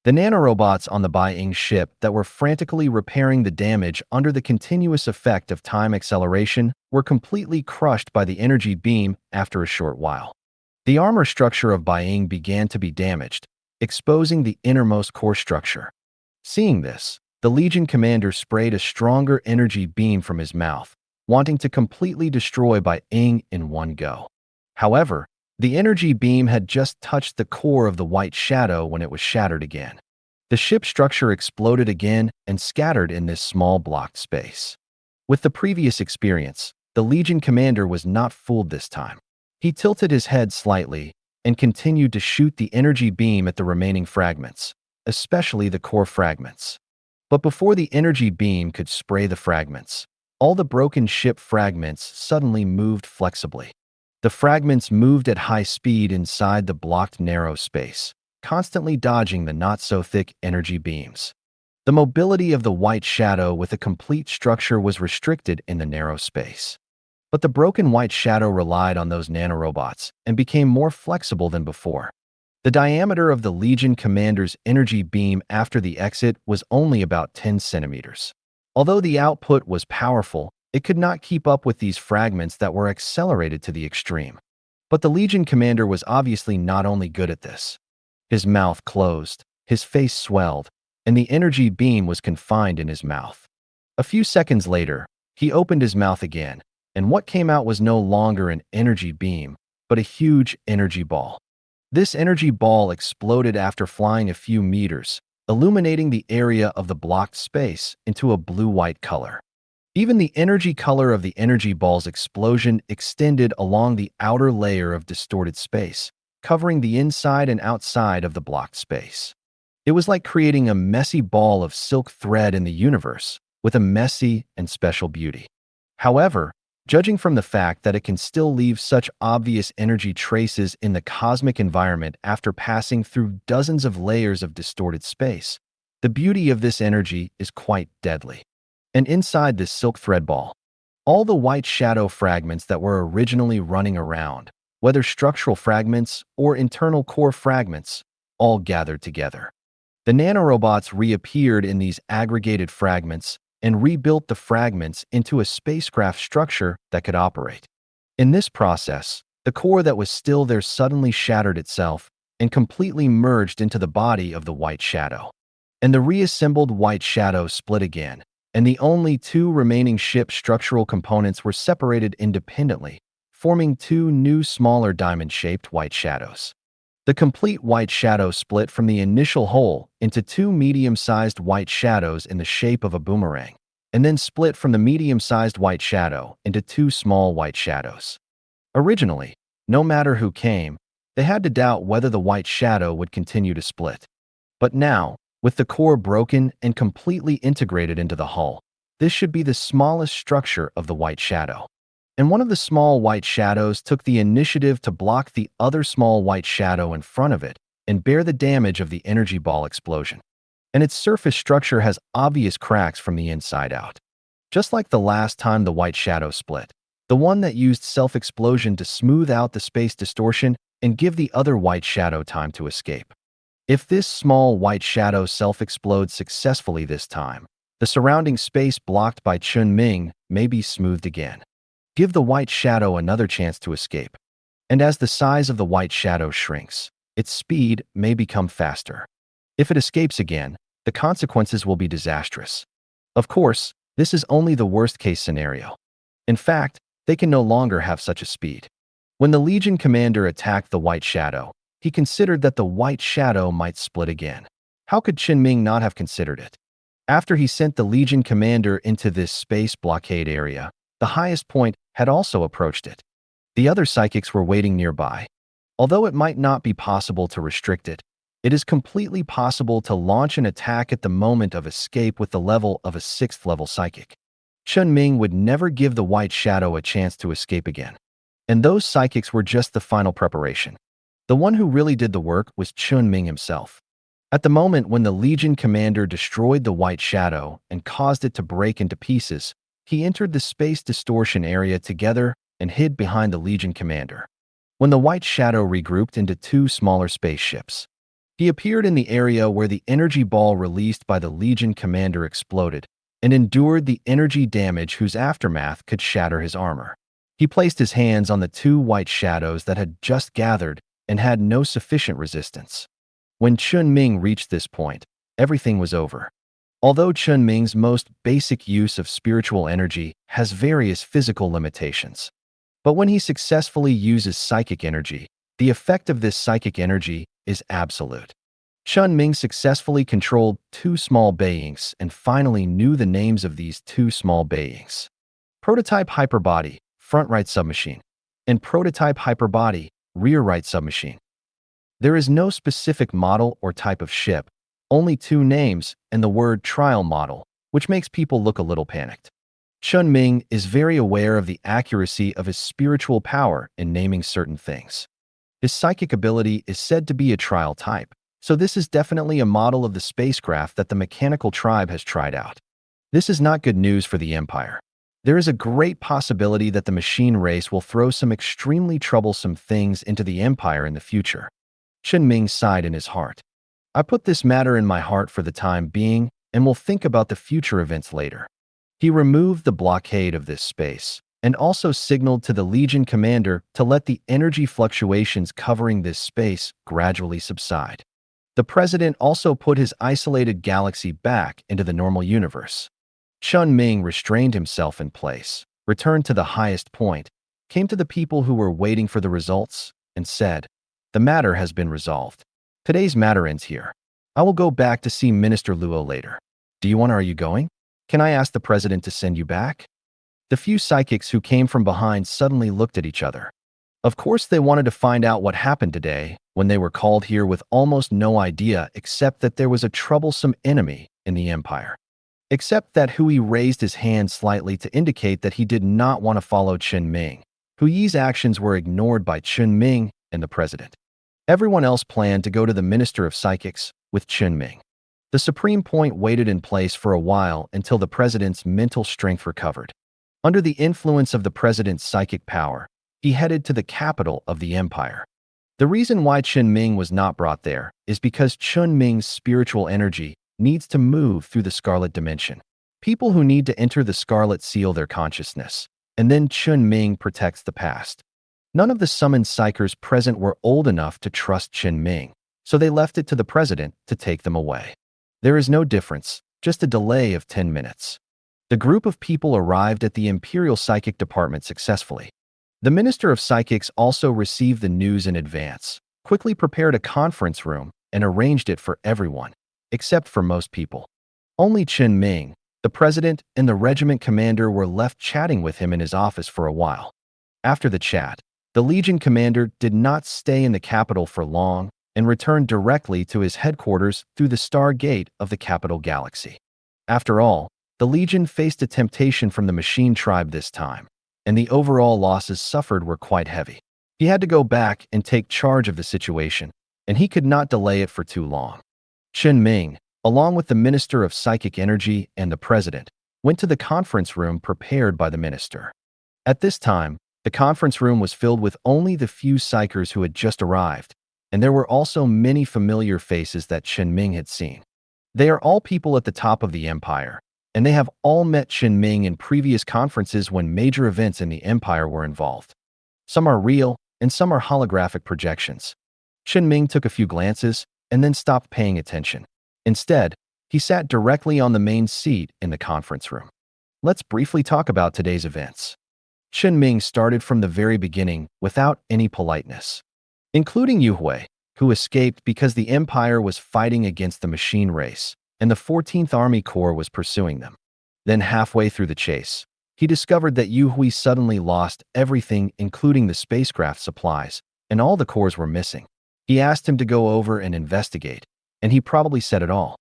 The nanorobots on the Bai ship that were frantically repairing the damage under the continuous effect of time acceleration were completely crushed by the energy beam after a short while. The armor structure of Bai began to be damaged, exposing the innermost core structure. Seeing this, the Legion commander sprayed a stronger energy beam from his mouth, wanting to completely destroy Bai in one go. However, the energy beam had just touched the core of the white shadow when it was shattered again. The ship structure exploded again and scattered in this small blocked space. With the previous experience, the Legion commander was not fooled this time. He tilted his head slightly and continued to shoot the energy beam at the remaining fragments, especially the core fragments. But before the energy beam could spray the fragments, all the broken ship fragments suddenly moved flexibly. The fragments moved at high speed inside the blocked narrow space, constantly dodging the not-so-thick energy beams. The mobility of the white shadow with a complete structure was restricted in the narrow space. But the broken white shadow relied on those nanorobots and became more flexible than before. The diameter of the Legion commander's energy beam after the exit was only about 10 centimeters. Although the output was powerful, it could not keep up with these fragments that were accelerated to the extreme. But the Legion commander was obviously not only good at this. His mouth closed, his face swelled, and the energy beam was confined in his mouth. A few seconds later, he opened his mouth again, and what came out was no longer an energy beam, but a huge energy ball. This energy ball exploded after flying a few meters, illuminating the area of the blocked space into a blue-white color. Even the energy color of the energy ball's explosion extended along the outer layer of distorted space, covering the inside and outside of the blocked space. It was like creating a messy ball of silk thread in the universe, with a messy and special beauty. However, judging from the fact that it can still leave such obvious energy traces in the cosmic environment after passing through dozens of layers of distorted space, the beauty of this energy is quite deadly. And inside this silk thread ball, All the white shadow fragments that were originally running around, whether structural fragments or internal core fragments, all gathered together. The nanorobots reappeared in these aggregated fragments and rebuilt the fragments into a spacecraft structure that could operate. In this process, the core that was still there suddenly shattered itself and completely merged into the body of the white shadow. And the reassembled white shadow split again, and the only two remaining ship structural components were separated independently, forming two new smaller diamond-shaped white shadows. The complete white shadow split from the initial whole into two medium-sized white shadows in the shape of a boomerang, and then split from the medium-sized white shadow into two small white shadows. Originally, no matter who came, they had to doubt whether the white shadow would continue to split. But now, with the core broken and completely integrated into the hull, this should be the smallest structure of the white shadow. And one of the small white shadows took the initiative to block the other small white shadow in front of it and bear the damage of the energy ball explosion. And its surface structure has obvious cracks from the inside out. Just like the last time the white shadow split, the one that used self-explosion to smooth out the space distortion and give the other white shadow time to escape. If this small white shadow self-explodes successfully this time, the surrounding space blocked by Chen Ming may be smoothed again. Give the white shadow another chance to escape. And as the size of the white shadow shrinks, its speed may become faster. If it escapes again, the consequences will be disastrous. Of course, this is only the worst-case scenario. In fact, they can no longer have such a speed. When the Legion commander attacked the white shadow, he considered that the white shadow might split again. How could Chen Ming not have considered it? After he sent the Legion commander into this space blockade area, the highest point had also approached it. The other psychics were waiting nearby. Although it might not be possible to restrict it, it is completely possible to launch an attack at the moment of escape with the level of a 6th-level psychic. Chen Ming would never give the white shadow a chance to escape again. And those psychics were just the final preparation. The one who really did the work was Chen Ming himself. At the moment when the Legion commander destroyed the white shadow and caused it to break into pieces, he entered the space distortion area together and hid behind the Legion commander. When the white shadow regrouped into two smaller spaceships, he appeared in the area where the energy ball released by the Legion commander exploded and endured the energy damage whose aftermath could shatter his armor. He placed his hands on the two white shadows that had just gathered and had no sufficient resistance. When Chen Ming reached this point, everything was over. Although Chen Ming's most basic use of spiritual energy has various physical limitations. But when he successfully uses psychic energy, the effect of this psychic energy is absolute. Chen Ming successfully controlled two small beings and finally knew the names of these two small beings. Prototype Hyperbody, front right submachine, and Prototype Hyperbody, rear right submachine. There is no specific model or type of ship, only two names and the word trial model, which makes people look a little panicked. Chen Ming is very aware of the accuracy of his spiritual power in naming certain things. His psychic ability is said to be a trial type, so this is definitely a model of the spacecraft that the mechanical tribe has tried out. This is not good news for the Empire. There is a great possibility that the machine race will throw some extremely troublesome things into the Empire in the future. Chen Ming sighed in his heart. I put this matter in my heart for the time being and will think about the future events later. He removed the blockade of this space and also signaled to the Legion commander to let the energy fluctuations covering this space gradually subside. The president also put his isolated galaxy back into the normal universe. Chen Ming restrained himself in place, returned to the highest point, came to the people who were waiting for the results, and said, "The matter has been resolved. Today's matter ends here. I will go back to see Minister Luo later. Are you going? Can I ask the president to send you back?" The few psychics who came from behind suddenly looked at each other. Of course, they wanted to find out what happened today when they were called here with almost no idea except that there was a troublesome enemy in the Empire. Except that Hui raised his hand slightly to indicate that he did not want to follow Chen Ming. Hui's actions were ignored by Chen Ming and the president. Everyone else planned to go to the Minister of Psychics with Chen Ming. The Supreme Point waited in place for a while until the president's mental strength recovered. Under the influence of the president's psychic power, he headed to the capital of the empire. The reason why Chen Ming was not brought there is because Chen Ming's spiritual energy needs to move through the Scarlet Dimension. People who need to enter the Scarlet seal their consciousness, and then Chen Ming protects the past. None of the summoned psychers present were old enough to trust Chen Ming, so they left it to the president to take them away. There is no difference, just a delay of 10 minutes. The group of people arrived at the Imperial Psychic Department successfully. The Minister of Psychics also received the news in advance, quickly prepared a conference room, and arranged it for everyone, except for most people. Only Chen Ming, the president, and the regiment commander were left chatting with him in his office for a while. After the chat, the Legion commander did not stay in the capital for long and returned directly to his headquarters through the Star Gate of the capital galaxy. After all, the Legion faced a temptation from the machine tribe this time, and the overall losses suffered were quite heavy. He had to go back and take charge of the situation, and he could not delay it for too long. Chen Ming, along with the Minister of Psychic Energy and the President, went to the conference room prepared by the minister. At this time, the conference room was filled with only the few psychers who had just arrived, and there were also many familiar faces that Chen Ming had seen. They are all people at the top of the empire, and they have all met Chen Ming in previous conferences when major events in the empire were involved. Some are real, and some are holographic projections. Chen Ming took a few glances and then stopped paying attention. Instead, he sat directly on the main seat in the conference room. Let's briefly talk about today's events. Chen Ming started from the very beginning without any politeness, including Yu Hui, who escaped because the empire was fighting against the machine race, and the 14th Army Corps was pursuing them. Then halfway through the chase, he discovered that Yu Hui suddenly lost everything including the spacecraft supplies, and all the cores were missing. He asked him to go over and investigate, and he probably said it all.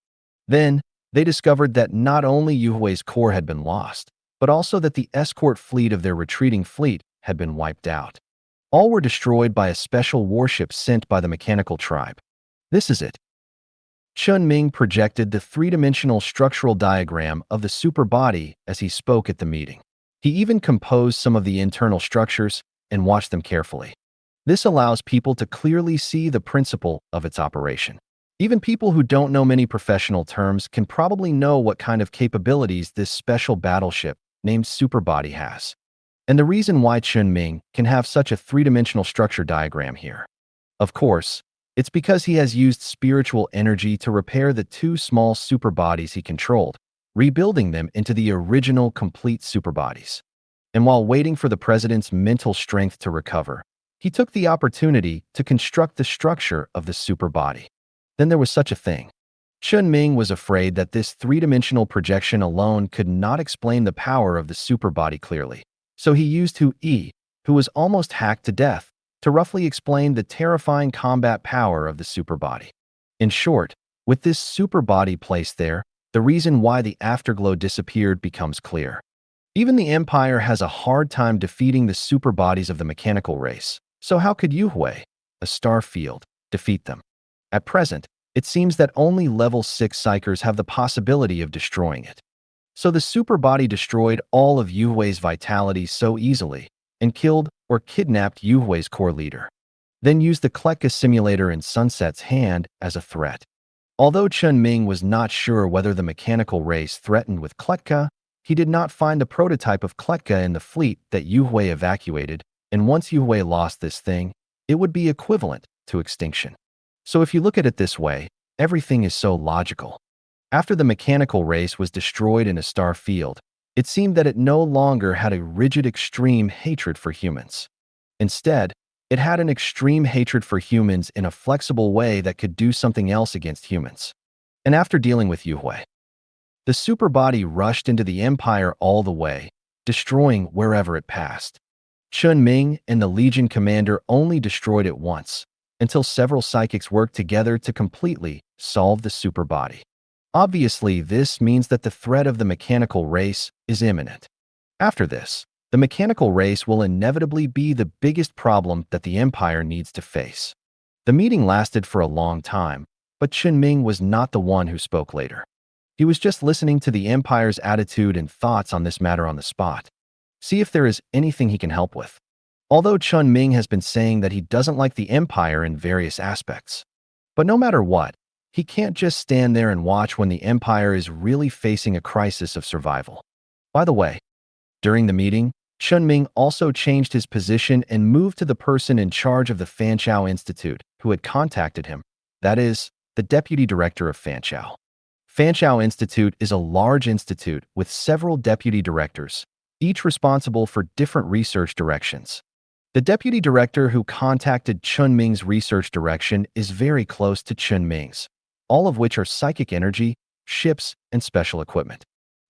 Then, they discovered that not only Yu Hui's core had been lost, but also that the escort fleet of their retreating fleet had been wiped out. All were destroyed by a special warship sent by the mechanical tribe. This is it. Chen Ming projected the three-dimensional structural diagram of the super body as he spoke at the meeting. He even composed some of the internal structures and watched them carefully. This allows people to clearly see the principle of its operation. Even people who don't know many professional terms can probably know what kind of capabilities this special battleship named Superbody has. And the reason why Chen Ming can have such a three-dimensional structure diagram here. Of course, it's because he has used spiritual energy to repair the two small superbodies he controlled, rebuilding them into the original complete superbodies. And while waiting for the president's mental strength to recover, he took the opportunity to construct the structure of the superbody. Then there was such a thing. Chen Ming was afraid that this three-dimensional projection alone could not explain the power of the superbody clearly. So he used Hu Yi, who was almost hacked to death, to roughly explain the terrifying combat power of the superbody. In short, with this superbody placed there, the reason why the afterglow disappeared becomes clear. Even the Empire has a hard time defeating the superbodies of the mechanical race, so how could Yu Hui, a star field, defeat them? At present, it seems that only level 6 psychers have the possibility of destroying it. So the superbody destroyed all of Yu Hui's vitality so easily, and killed or kidnapped Yu Hui's core leader. Then used the Kletka simulator in Sunset's hand as a threat. Although Chen Ming was not sure whether the mechanical race threatened with Kletka, he did not find the prototype of Kletka in the fleet that Yu Hui evacuated, and once Yu Hui lost this thing, it would be equivalent to extinction. So if you look at it this way, everything is so logical. After the mechanical race was destroyed in a star field, it seemed that it no longer had a rigid extreme hatred for humans. Instead, it had an extreme hatred for humans in a flexible way that could do something else against humans. And after dealing with Yu Hui, the superbody rushed into the Empire all the way, destroying wherever it passed. Chen Ming and the Legion commander only destroyed it once, until several psychics worked together to completely solve the superbody. Obviously, this means that the threat of the mechanical race is imminent. After this, the mechanical race will inevitably be the biggest problem that the Empire needs to face. The meeting lasted for a long time, but Chen Ming was not the one who spoke later. He was just listening to the Empire's attitude and thoughts on this matter on the spot. See if there is anything he can help with. Although Chen Ming has been saying that he doesn't like the Empire in various aspects. But no matter what, he can't just stand there and watch when the Empire is really facing a crisis of survival. By the way, during the meeting, Chen Ming also changed his position and moved to the person in charge of the Fanchao Institute who had contacted him, that is, the deputy director of Fanchao. Fanchao Institute is a large institute with several deputy directors, each responsible for different research directions. The deputy director who contacted Chen Ming's research direction is very close to Chen Ming's, all of which are psychic energy, ships, and special equipment.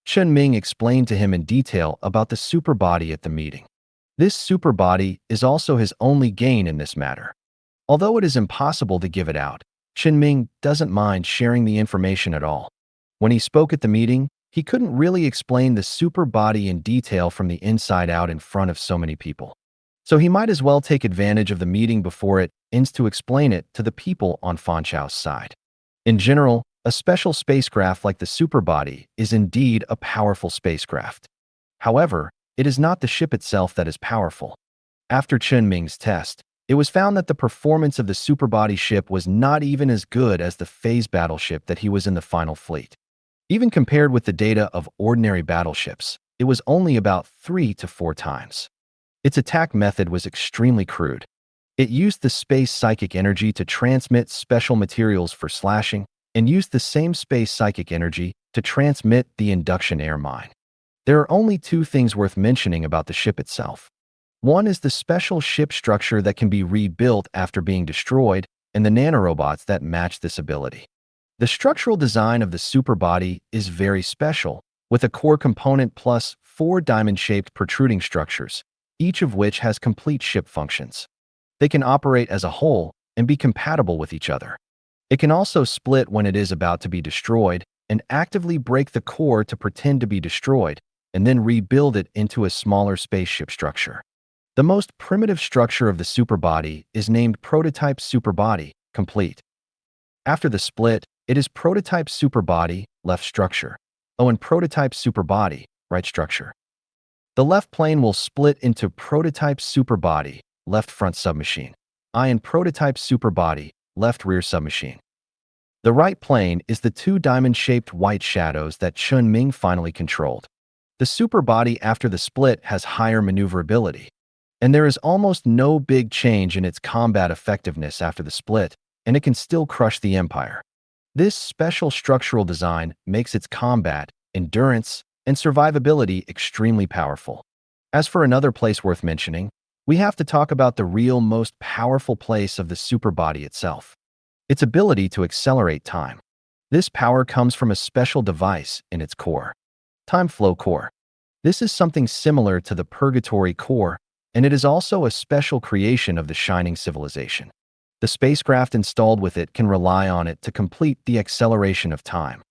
Chen Ming explained to him in detail about the super body at the meeting. This super body is also his only gain in this matter. Although it is impossible to give it out, Chen Ming doesn't mind sharing the information at all. When he spoke at the meeting, he couldn't really explain the super body in detail from the inside out in front of so many people. So he might as well take advantage of the meeting before it ends to explain it to the people on Fanchao's side. In general, a special spacecraft like the superbody is indeed a powerful spacecraft. However, it is not the ship itself that is powerful. After Chen Ming's test, it was found that the performance of the superbody ship was not even as good as the phase battleship that he was in the final fleet. Even compared with the data of ordinary battleships, it was only about 3 to 4 times. Its attack method was extremely crude. It used the space psychic energy to transmit special materials for slashing, and used the same space psychic energy to transmit the induction air mine. There are only 2 things worth mentioning about the ship itself. One is the special ship structure that can be rebuilt after being destroyed, and the nanorobots that match this ability. The structural design of the superbody is very special, with a core component plus 4 diamond-shaped protruding structures, each of which has complete ship functions. They can operate as a whole and be compatible with each other. It can also split when it is about to be destroyed and actively break the core to pretend to be destroyed, and then rebuild it into a smaller spaceship structure. The most primitive structure of the superbody is named Prototype Superbody, Complete. After the split, it is Prototype Superbody, Left Structure. And Prototype Superbody, Right Structure. The left plane will split into Prototype Superbody, Left Front Submachine, and Prototype Superbody, Left Rear Submachine. The right plane is the 2 diamond-shaped white shadows that Chen Ming finally controlled. The superbody after the split has higher maneuverability, and there is almost no big change in its combat effectiveness after the split, and it can still crush the Empire. This special structural design makes its combat, endurance, and survivability extremely powerful. As for another place worth mentioning, we have to talk about the real most powerful place of the superbody itself. Its ability to accelerate time. This power comes from a special device in its core. Time Flow Core. This is something similar to the Purgatory Core, and it is also a special creation of the Shining Civilization. The spacecraft installed with it can rely on it to complete the acceleration of time.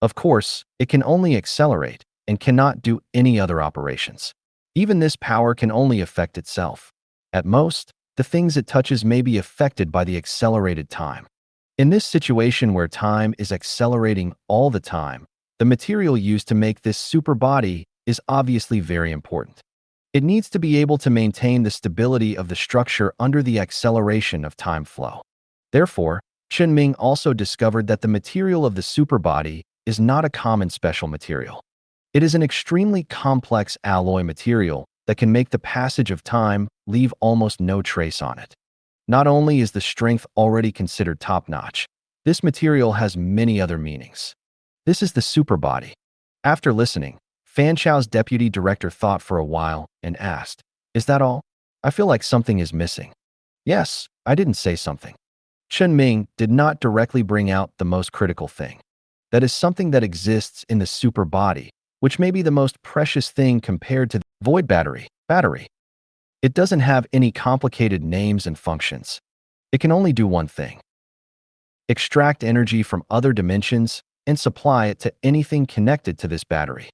Of course, it can only accelerate and cannot do any other operations. Even this power can only affect itself. At most, the things it touches may be affected by the accelerated time. In this situation where time is accelerating all the time, the material used to make this superbody is obviously very important. It needs to be able to maintain the stability of the structure under the acceleration of time flow. Therefore, Chen Ming also discovered that the material of the superbody is not a common special material. It is an extremely complex alloy material that can make the passage of time leave almost no trace on it. Not only is the strength already considered top-notch, this material has many other meanings. This is the superbody. After listening, Fanchao's deputy director thought for a while and asked, "Is that all? I feel like something is missing." "Yes, I didn't say something." Chen Ming did not directly bring out the most critical thing. That is something that exists in the superbody, which may be the most precious thing compared to the void battery. It doesn't have any complicated names and functions. It can only do one thing: extract energy from other dimensions and supply it to anything connected to this battery.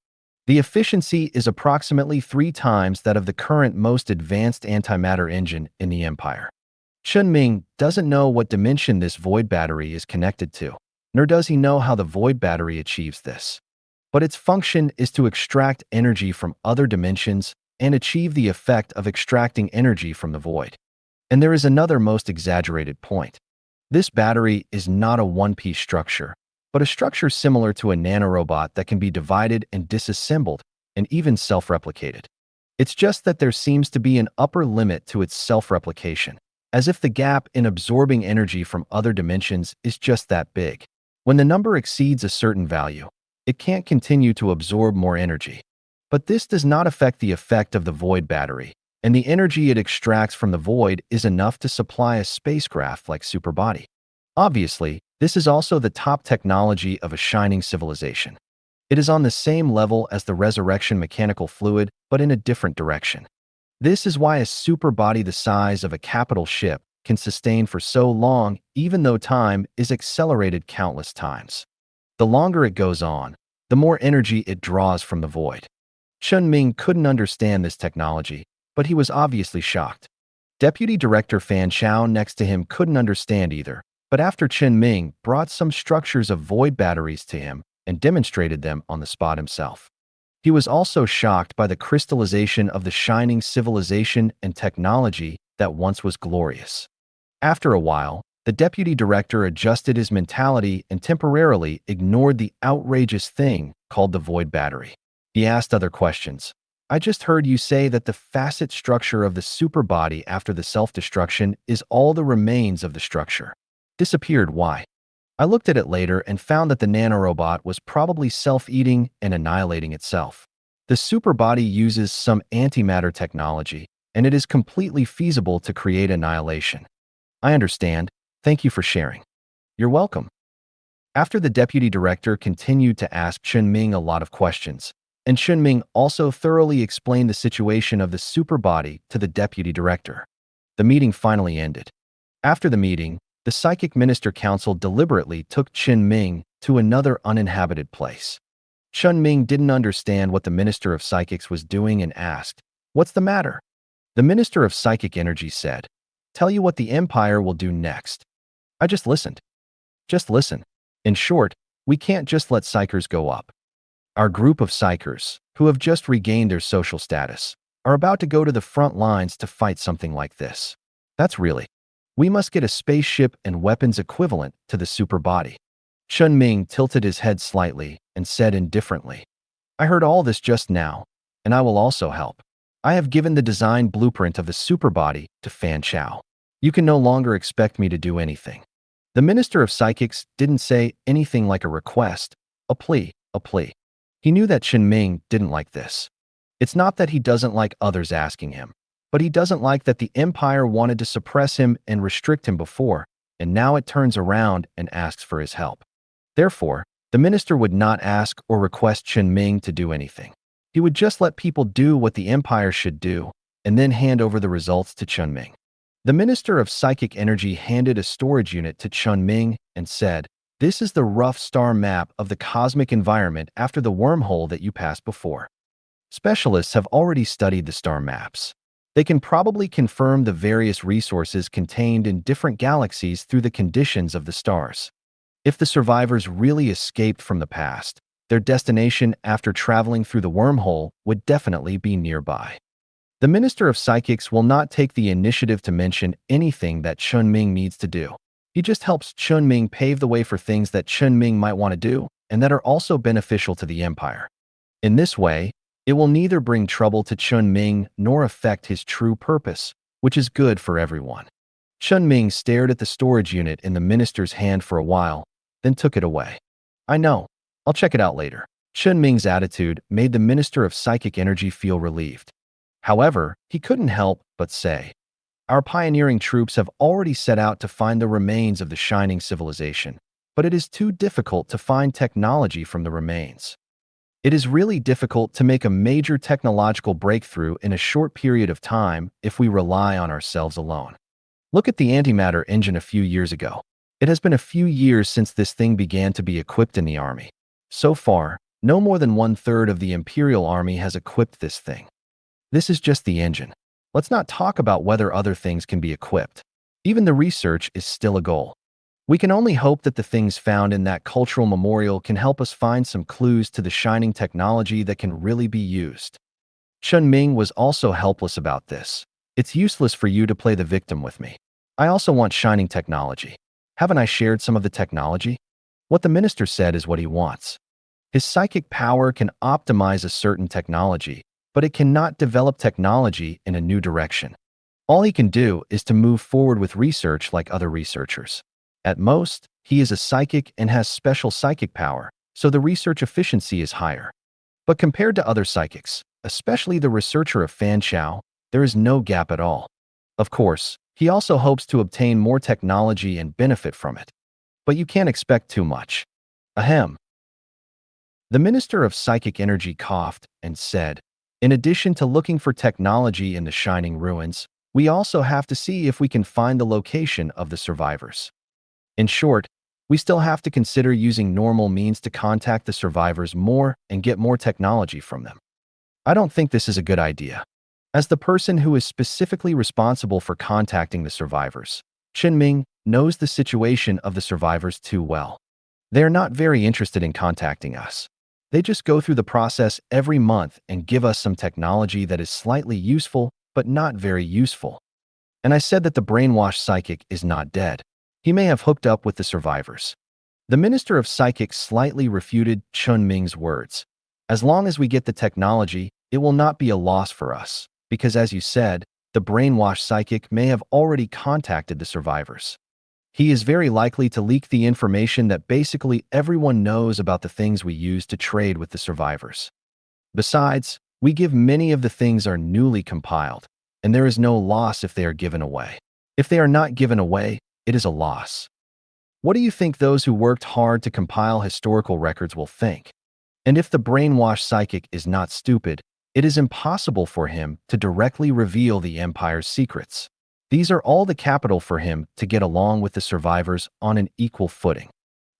The efficiency is approximately 3 times that of the current most advanced antimatter engine in the Empire. Chen Ming doesn't know what dimension this void battery is connected to, nor does he know how the void battery achieves this. But its function is to extract energy from other dimensions and achieve the effect of extracting energy from the void. And there is another most exaggerated point. This battery is not a one-piece structure, but a structure similar to a nanorobot that can be divided and disassembled and even self-replicated. It's just that there seems to be an upper limit to its self-replication, as if the gap in absorbing energy from other dimensions is just that big. When the number exceeds a certain value, it can't continue to absorb more energy. But this does not affect the effect of the void battery, and the energy it extracts from the void is enough to supply a spacecraft like Superbody. Obviously, this is also the top technology of a shining civilization. It is on the same level as the resurrection mechanical fluid, but in a different direction. This is why a superbody the size of a capital ship can sustain for so long, even though time is accelerated countless times. The longer it goes on, the more energy it draws from the void. Chen Ming couldn't understand this technology, but he was obviously shocked. Deputy Director Fan Chao next to him couldn't understand either, but after Chen Ming brought some structures of void batteries to him and demonstrated them on the spot himself. He was also shocked by the crystallization of the shining civilization and technology that once was glorious. After a while, the deputy director adjusted his mentality and temporarily ignored the outrageous thing called the void battery. He asked other questions. I just heard you say that the facet structure of the superbody after the self-destruction is all the remains of the structure. Disappeared, why? I looked at it later and found that the nanorobot was probably self-eating and annihilating itself. The superbody uses some antimatter technology, and it is completely feasible to create annihilation. I understand. Thank you for sharing. You're welcome. After the deputy director continued to ask Chen Ming a lot of questions, and Chen Ming also thoroughly explained the situation of the superbody to the deputy director, the meeting finally ended. After the meeting, the Psychic Minister Council deliberately took Chen Ming to another uninhabited place. Chen Ming didn't understand what the Minister of Psychics was doing and asked, "What's the matter?" The Minister of Psychic Energy said, "Tell you what the Empire will do next." I just listened. Just listen. In short, we can't just let psychers go up. Our group of psychers, who have just regained their social status, are about to go to the front lines to fight something like this. That's really. We must get a spaceship and weapons equivalent to the superbody. Chen Ming tilted his head slightly and said indifferently, I heard all this just now, and I will also help. I have given the design blueprint of the superbody to Fan Chao. You can no longer expect me to do anything. The Minister of Psychics didn't say anything like a request, a plea. He knew that Chen Ming didn't like this. It's not that he doesn't like others asking him, but he doesn't like that the Empire wanted to suppress him and restrict him before, and now it turns around and asks for his help. Therefore, the minister would not ask or request Chen Ming to do anything. He would just let people do what the Empire should do, and then hand over the results to Chen Ming. The Minister of Psychic Energy handed a storage unit to Chen Ming and said, "This is the rough star map of the cosmic environment after the wormhole that you passed before. Specialists have already studied the star maps. They can probably confirm the various resources contained in different galaxies through the conditions of the stars. If the survivors really escaped from the past, their destination after traveling through the wormhole would definitely be nearby." The Minister of Psychics will not take the initiative to mention anything that Chen Ming needs to do. He just helps Chen Ming pave the way for things that Chen Ming might want to do and that are also beneficial to the Empire. In this way, it will neither bring trouble to Chen Ming nor affect his true purpose, which is good for everyone. Chen Ming stared at the storage unit in the minister's hand for a while, then took it away. I know. I'll check it out later. Chen Ming's attitude made the Minister of Psychic Energy feel relieved. However, he couldn't help but say, our pioneering troops have already set out to find the remains of the shining civilization, but it is too difficult to find technology from the remains. It is really difficult to make a major technological breakthrough in a short period of time if we rely on ourselves alone. Look at the antimatter engine a few years ago. It has been a few years since this thing began to be equipped in the army. So far, no more than 1/3 of the Imperial Army has equipped this thing. This is just the engine. Let's not talk about whether other things can be equipped. Even the research is still a goal. We can only hope that the things found in that cultural memorial can help us find some clues to the shining technology that can really be used. Chen Ming was also helpless about this. It's useless for you to play the victim with me. I also want shining technology. Haven't I shared some of the technology? What the minister said is what he wants. His psychic power can optimize a certain technology, but it cannot develop technology in a new direction. All he can do is to move forward with research like other researchers. At most, he is a psychic and has special psychic power, so the research efficiency is higher. But compared to other psychics, especially the researcher of Fan Chao, there is no gap at all. Of course, he also hopes to obtain more technology and benefit from it. But you can't expect too much. Ahem. The Minister of Psychic Energy coughed and said, in addition to looking for technology in the Shining Ruins, we also have to see if we can find the location of the survivors. In short, we still have to consider using normal means to contact the survivors more and get more technology from them. I don't think this is a good idea. As the person who is specifically responsible for contacting the survivors, Chen Ming knows the situation of the survivors too well. They are not very interested in contacting us. They just go through the process every month and give us some technology that is slightly useful, but not very useful. And I said that the brainwashed psychic is not dead. He may have hooked up with the survivors. The Minister of Psychic slightly refuted Chen Ming's words. As long as we get the technology, it will not be a loss for us, because as you said, the brainwashed psychic may have already contacted the survivors. He is very likely to leak the information that basically everyone knows about the things we use to trade with the survivors. Besides, we give many of the things are newly compiled, and there is no loss if they are given away. If they are not given away, it is a loss. What do you think those who worked hard to compile historical records will think? And if the brainwashed psychic is not stupid, it is impossible for him to directly reveal the Empire's secrets. These are all the capital for him to get along with the survivors on an equal footing.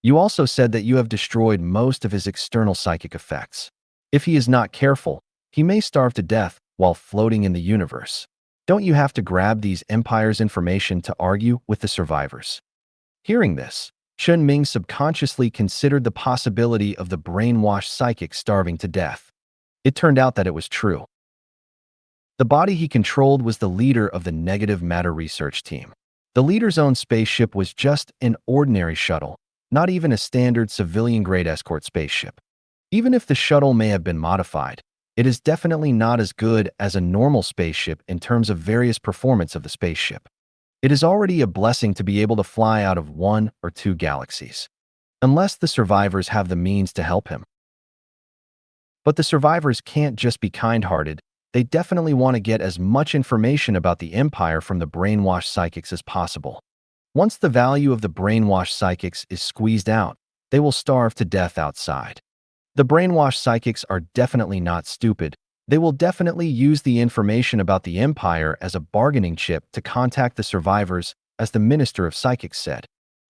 You also said that you have destroyed most of his external psychic effects. If he is not careful, he may starve to death while floating in the universe. Don't you have to grab these Empire's information to argue with the survivors? Hearing this, Chen Ming subconsciously considered the possibility of the brainwashed psychic starving to death. It turned out that it was true. The body he controlled was the leader of the negative matter research team. The leader's own spaceship was just an ordinary shuttle, not even a standard civilian-grade escort spaceship. Even if the shuttle may have been modified, it is definitely not as good as a normal spaceship in terms of various performance of the spaceship. It is already a blessing to be able to fly out of 1 or 2 galaxies, unless the survivors have the means to help him. But the survivors can't just be kind-hearted. They definitely want to get as much information about the Empire from the brainwashed psychics as possible. Once the value of the brainwashed psychics is squeezed out, they will starve to death outside. The brainwashed psychics are definitely not stupid. They will definitely use the information about the Empire as a bargaining chip to contact the survivors, as the Minister of Psychics said.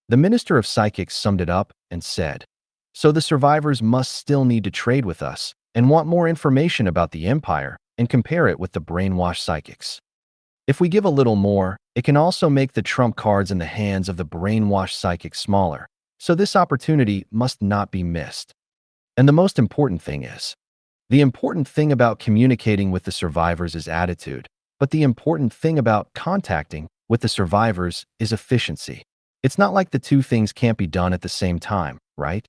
The Minister of Psychics summed it up and said, so the survivors must still need to trade with us and want more information about the Empire and compare it with the brainwashed psychics. If we give a little more, it can also make the trump cards in the hands of the brainwashed psychics smaller, so this opportunity must not be missed. And the most important thing is, the important thing about communicating with the survivors is attitude, but the important thing about contacting with the survivors is efficiency. It's not like the two things can't be done at the same time, right?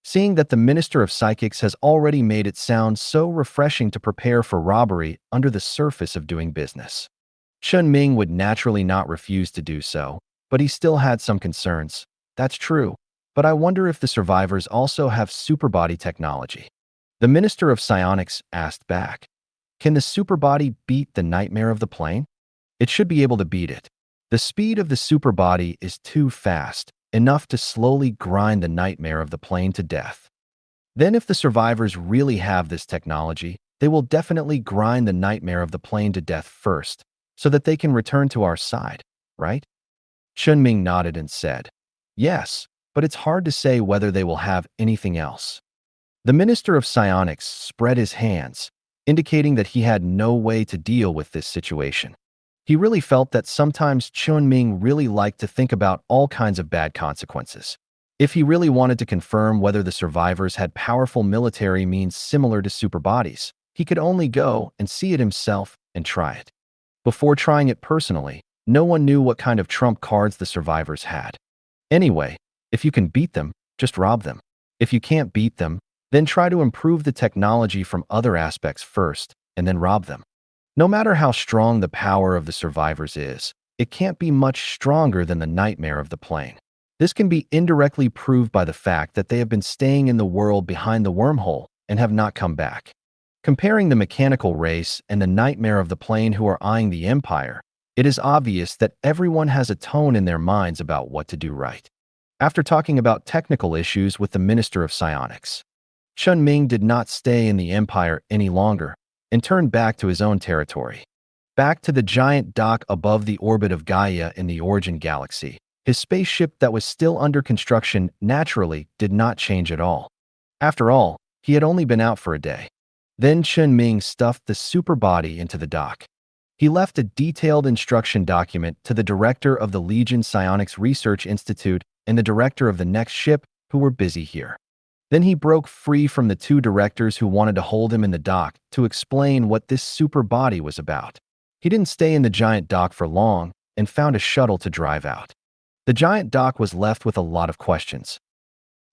Seeing that the Minister of Psychics has already made it sound so refreshing to prepare for robbery under the surface of doing business. Chen Ming would naturally not refuse to do so, but he still had some concerns. That's true, but I wonder if the survivors also have superbody technology. The Minister of Psionics asked back, can the superbody beat the nightmare of the plane? It should be able to beat it. The speed of the superbody is too fast, enough to slowly grind the nightmare of the plane to death. Then if the survivors really have this technology, they will definitely grind the nightmare of the plane to death first, so that they can return to our side, right? Chen Ming nodded and said, yes, but it's hard to say whether they will have anything else. The Minister of Psionics spread his hands, indicating that he had no way to deal with this situation. He really felt that sometimes Chen Ming really liked to think about all kinds of bad consequences. If he really wanted to confirm whether the survivors had powerful military means similar to superbodies, He could only go and see it himself and try it. Before trying it personally, no one knew what kind of trump cards the survivors had. Anyway, if you can beat them, just rob them. If you can't beat them, then try to improve the technology from other aspects first, and then rob them. No matter how strong the power of the survivors is, it can't be much stronger than the nightmare of the plane. This can be indirectly proved by the fact that they have been staying in the world behind the wormhole and have not come back. Comparing the mechanical race and the nightmare of the plane who are eyeing the Empire, it is obvious that everyone has a tone in their minds about what to do right. After talking about technical issues with the Minister of Psionics, Chen Ming did not stay in the Empire any longer and turned back to his own territory. Back to the giant dock above the orbit of Gaia in the Origin Galaxy, his spaceship that was still under construction naturally did not change at all. After all, he had only been out for a day. Then Chen Ming stuffed the super body into the dock. He left a detailed instruction document to the director of the Legion Psionics Research Institute and the director of the next ship who were busy here. Then he broke free from the two directors who wanted to hold him in the dock to explain what this super body was about. He didn't stay in the giant dock for long and found a shuttle to drive out. The giant dock was left with a lot of questions.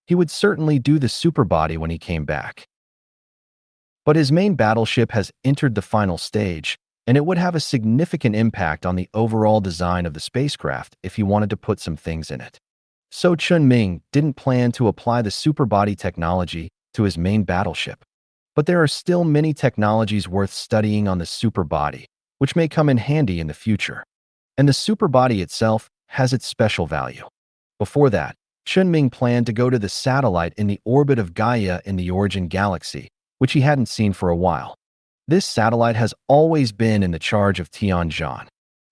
He would certainly do the super body when he came back. But his main battleship has entered the final stage, and it would have a significant impact on the overall design of the spacecraft if he wanted to put some things in it. So Chen Ming didn't plan to apply the super body technology to his main battleship. But there are still many technologies worth studying on the super body, which may come in handy in the future. And the super body itself has its special value. Before that, Chen Ming planned to go to the satellite in the orbit of Gaia in the Origin Galaxy, which he hadn't seen for a while. This satellite has always been in the charge of Tianzhan.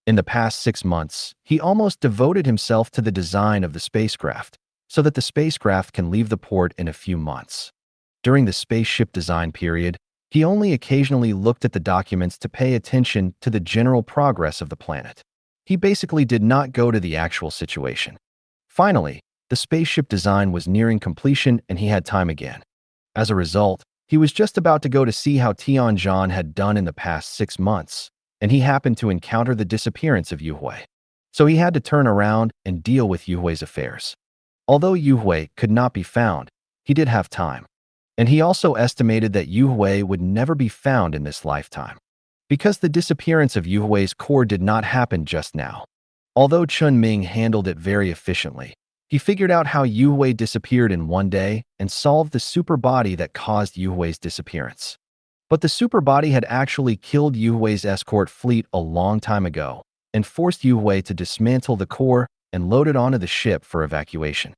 In the past 6 months, he almost devoted himself to the design of the spacecraft, so that the spacecraft can leave the port in a few months. During the spaceship design period, he only occasionally looked at the documents to pay attention to the general progress of the planet. He basically did not go to the actual situation. Finally, the spaceship design was nearing completion and he had time again. As a result, he was just about to go to see how Tianzhan had done in the past 6 months, and he happened to encounter the disappearance of Yu Hui. So he had to turn around and deal with Yu Hui's affairs. Although Yu Hui could not be found, he did have time. And he also estimated that Yu Hui would never be found in this lifetime. Because the disappearance of Yu Hui's core did not happen just now. Although Chen Ming handled it very efficiently, he figured out how Yu Hui disappeared in one day and solved the super body that caused Yu Hui's disappearance. But the super body had actually killed Yu Hui's escort fleet a long time ago and forced Yu Hui to dismantle the core and load it onto the ship for evacuation.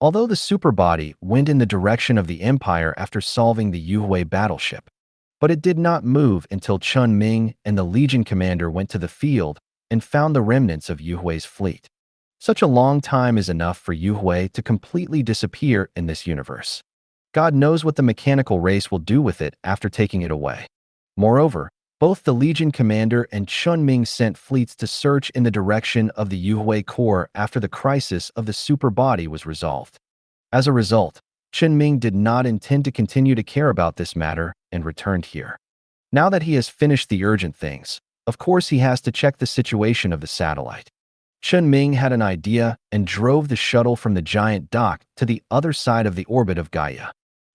Although the super body went in the direction of the Empire after solving the Yu Hui battleship, but it did not move until Chen Ming and the Legion commander went to the field and found the remnants of Yu Hui's fleet. Such a long time is enough for Yu Hui to completely disappear in this universe. God knows what the mechanical race will do with it after taking it away. Moreover, both the Legion commander and Chen Ming sent fleets to search in the direction of the Yu Hui core after the crisis of the super body was resolved. As a result, Chen Ming did not intend to continue to care about this matter and returned here. Now that he has finished the urgent things, of course he has to check the situation of the satellite. Chen Ming had an idea and drove the shuttle from the giant dock to the other side of the orbit of Gaia.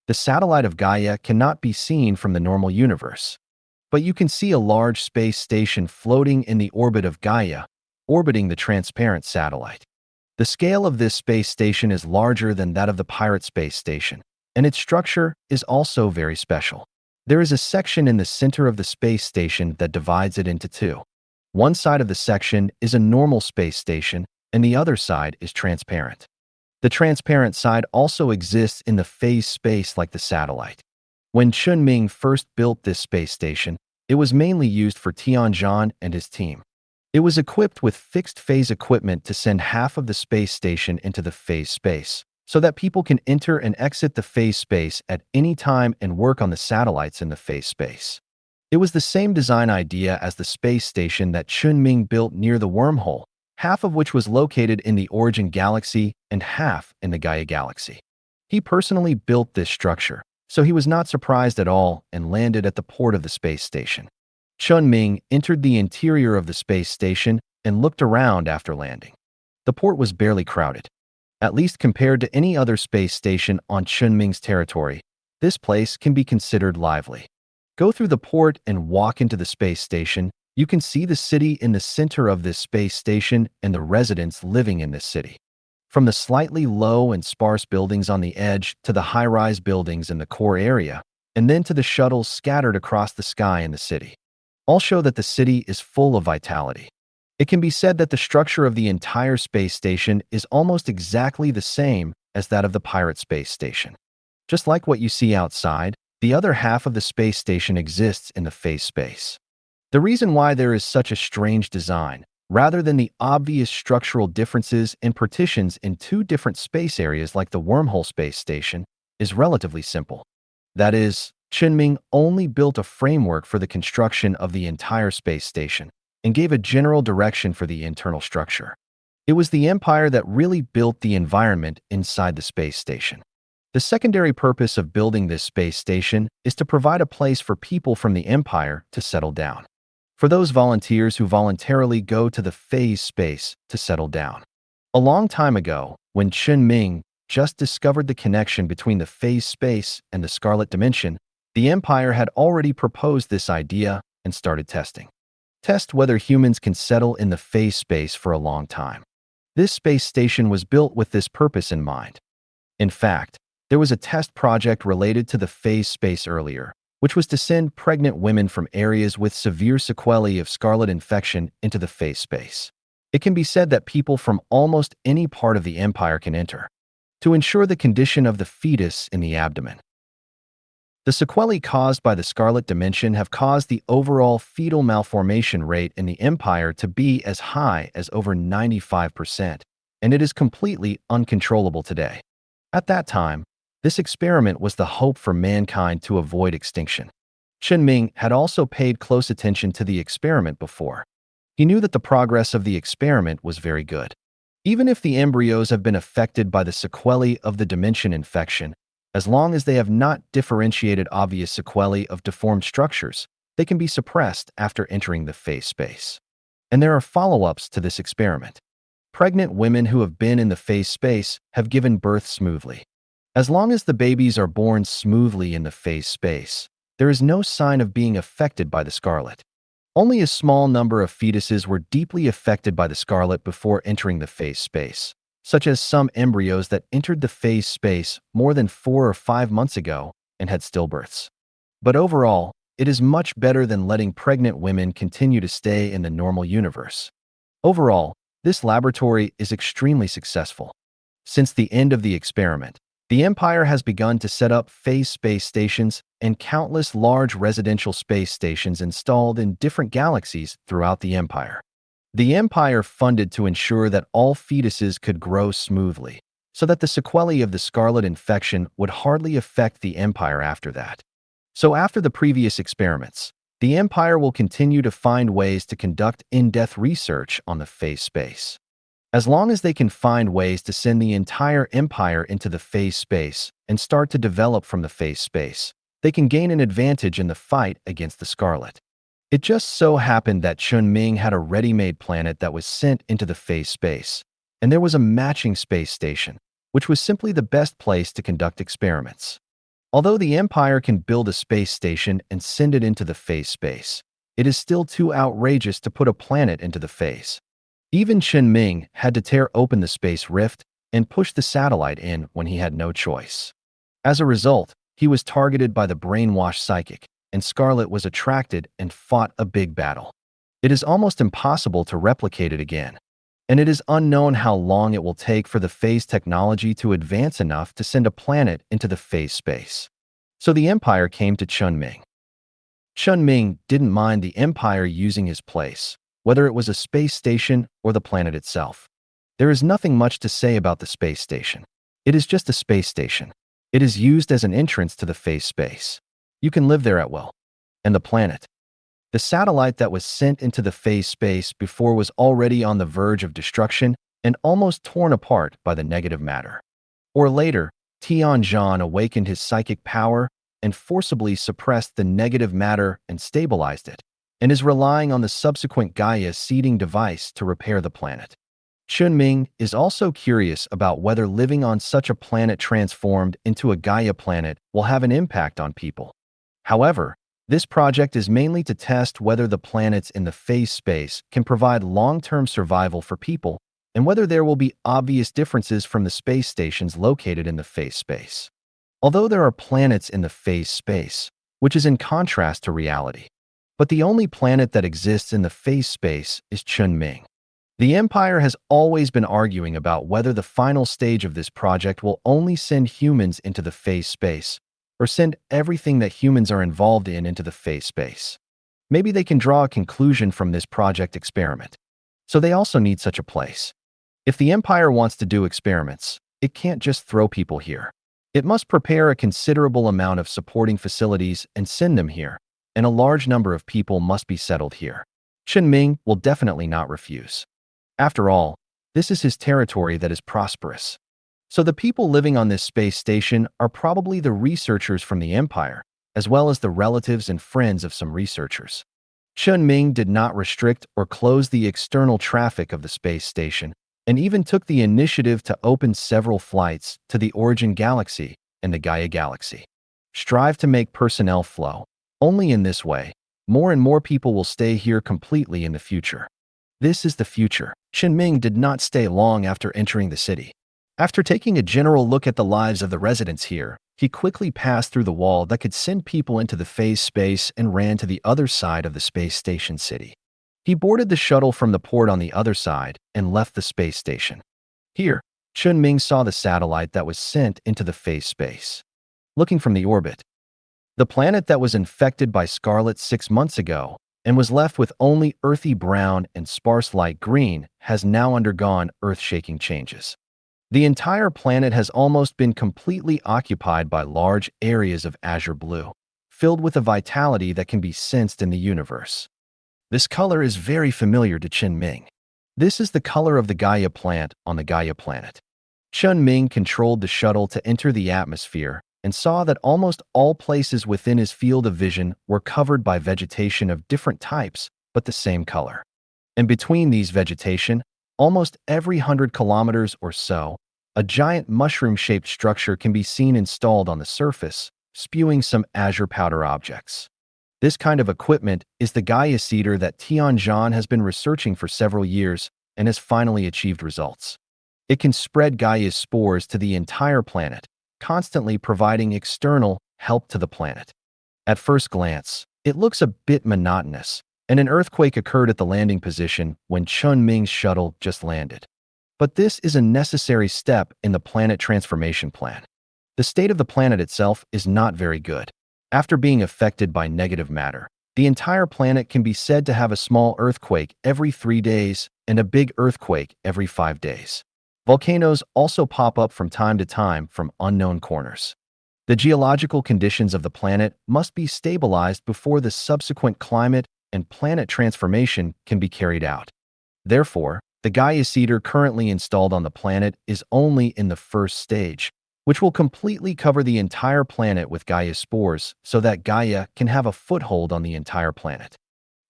The satellite of Gaia cannot be seen from the normal universe, but you can see a large space station floating in the orbit of Gaia, orbiting the transparent satellite. The scale of this space station is larger than that of the Pirate space station, and its structure is also very special. There is a section in the center of the space station that divides it into two. One side of the section is a normal space station, and the other side is transparent. The transparent side also exists in the phase space like the satellite. When Chen Ming first built this space station, it was mainly used for Tianzhan and his team. It was equipped with fixed-phase equipment to send half of the space station into the phase space, so that people can enter and exit the phase space at any time and work on the satellites in the phase space. It was the same design idea as the space station that Chen Ming built near the wormhole, half of which was located in the Origin Galaxy and half in the Gaia Galaxy. He personally built this structure, So he was not surprised at all and landed at the port of the space station. Chen Ming entered the interior of the space station and looked around after landing. The port was barely crowded. At least compared to any other space station on Chen Ming's territory, this place can be considered lively. Go through the port and walk into the space station. You can see the city in the center of this space station and the residents living in this city. From the slightly low and sparse buildings on the edge to the high-rise buildings in the core area, and then to the shuttles scattered across the sky in the city, all show that the city is full of vitality. It can be said that the structure of the entire space station is almost exactly the same as that of the pirate space station. Just like what you see outside, the other half of the space station exists in the phase space. The reason why there is such a strange design, rather than the obvious structural differences and partitions in two different space areas like the wormhole space station, is relatively simple. That is, Chen Ming only built a framework for the construction of the entire space station and gave a general direction for the internal structure. It was the Empire that really built the environment inside the space station. The secondary purpose of building this space station is to provide a place for people from the Empire to settle down. For those volunteers who voluntarily go to the phase space to settle down. A long time ago, when Chen Ming just discovered the connection between the phase space and the Scarlet Dimension, the Empire had already proposed this idea and started testing. Test whether humans can settle in the phase space for a long time. This space station was built with this purpose in mind. In fact, there was a test project related to the phase space earlier, which was to send pregnant women from areas with severe sequelae of scarlet infection into the phase space. It can be said that people from almost any part of the Empire can enter, to ensure the condition of the fetus in the abdomen. The sequelae caused by the Scarlet Dimension have caused the overall fetal malformation rate in the Empire to be as high as over 95%, and it is completely uncontrollable today. At that time, this experiment was the hope for mankind to avoid extinction. Chen Ming had also paid close attention to the experiment before. He knew that the progress of the experiment was very good. Even if the embryos have been affected by the sequelae of the dimension infection, as long as they have not differentiated obvious sequelae of deformed structures, they can be suppressed after entering the phase space. And there are follow-ups to this experiment. Pregnant women who have been in the phase space have given birth smoothly. As long as the babies are born smoothly in the phase space, there is no sign of being affected by the scarlet. Only a small number of fetuses were deeply affected by the scarlet before entering the phase space, such as some embryos that entered the phase space more than 4 or 5 months ago and had stillbirths. But overall, it is much better than letting pregnant women continue to stay in the normal universe. Overall, this laboratory is extremely successful. Since the end of the experiment, the Empire has begun to set up phase space stations and countless large residential space stations installed in different galaxies throughout the Empire. The Empire funded to ensure that all fetuses could grow smoothly, so that the sequelae of the scarlet infection would hardly affect the Empire after that. So after the previous experiments, the Empire will continue to find ways to conduct in-depth research on the phase space. As long as they can find ways to send the entire Empire into the phase space and start to develop from the phase space, they can gain an advantage in the fight against the Scarlet. It just so happened that Chen Ming had a ready-made planet that was sent into the phase space, and there was a matching space station, which was simply the best place to conduct experiments. Although the Empire can build a space station and send it into the phase space, it is still too outrageous to put a planet into the phase. Even Chen Ming had to tear open the space rift and push the satellite in when he had no choice. As a result, he was targeted by the brainwashed psychic, and Scarlet was attracted and fought a big battle. It is almost impossible to replicate it again, and it is unknown how long it will take for the phase technology to advance enough to send a planet into the phase space. So the Empire came to Chen Ming. Chen Ming didn't mind the Empire using his place, whether it was a space station or the planet itself. There is nothing much to say about the space station. It is just a space station. It is used as an entrance to the phase space. You can live there at will. And the planet. The satellite that was sent into the phase space before was already on the verge of destruction and almost torn apart by the negative matter. Or later, Tianzhan awakened his psychic power and forcibly suppressed the negative matter and stabilized it, and is relying on the subsequent Gaia seeding device to repair the planet. Chen Ming is also curious about whether living on such a planet transformed into a Gaia planet will have an impact on people. However, this project is mainly to test whether the planets in the phase space can provide long-term survival for people and whether there will be obvious differences from the space stations located in the phase space. Although there are planets in the phase space, which is in contrast to reality, but the only planet that exists in the phase space is Chen Ming. The Empire has always been arguing about whether the final stage of this project will only send humans into the phase space or send everything that humans are involved in into the phase space. Maybe they can draw a conclusion from this project experiment. So they also need such a place. If the Empire wants to do experiments, it can't just throw people here. It must prepare a considerable amount of supporting facilities and send them here, and a large number of people must be settled here. Chen Ming will definitely not refuse. After all, this is his territory that is prosperous. So the people living on this space station are probably the researchers from the Empire, as well as the relatives and friends of some researchers. Chen Ming did not restrict or close the external traffic of the space station, and even took the initiative to open several flights to the Origin Galaxy and the Gaia Galaxy. Strive to make personnel flow. Only in this way, more and more people will stay here completely in the future. This is the future. Chen Ming did not stay long after entering the city. After taking a general look at the lives of the residents here, he quickly passed through the wall that could send people into the phase space and ran to the other side of the space station city. He boarded the shuttle from the port on the other side and left the space station. Here, Chen Ming saw the satellite that was sent into the phase space. Looking from the orbit, the planet that was infected by scarlet 6 months ago and was left with only earthy brown and sparse light green has now undergone earth-shaking changes. The entire planet has almost been completely occupied by large areas of azure blue, filled with a vitality that can be sensed in the universe. This color is very familiar to Chen Ming. This is the color of the Gaia plant on the Gaia planet. Chen Ming controlled the shuttle to enter the atmosphere and saw that almost all places within his field of vision were covered by vegetation of different types, but the same color. And between these vegetation, almost every 100 kilometers or so, a giant mushroom-shaped structure can be seen installed on the surface, spewing some azure powder objects. This kind of equipment is the Gaia seeder that Tianzhan has been researching for several years and has finally achieved results. It can spread Gaia's spores to the entire planet, constantly providing external help to the planet. At first glance, it looks a bit monotonous, and an earthquake occurred at the landing position when Chen Ming's shuttle just landed. But this is a necessary step in the planet transformation plan. The state of the planet itself is not very good. After being affected by negative matter, the entire planet can be said to have a small earthquake every 3 days and a big earthquake every 5 days. Volcanoes also pop up from time to time from unknown corners. The geological conditions of the planet must be stabilized before the subsequent climate and planet transformation can be carried out. Therefore, the Gaia seeder currently installed on the planet is only in the first stage, which will completely cover the entire planet with Gaia spores so that Gaia can have a foothold on the entire planet.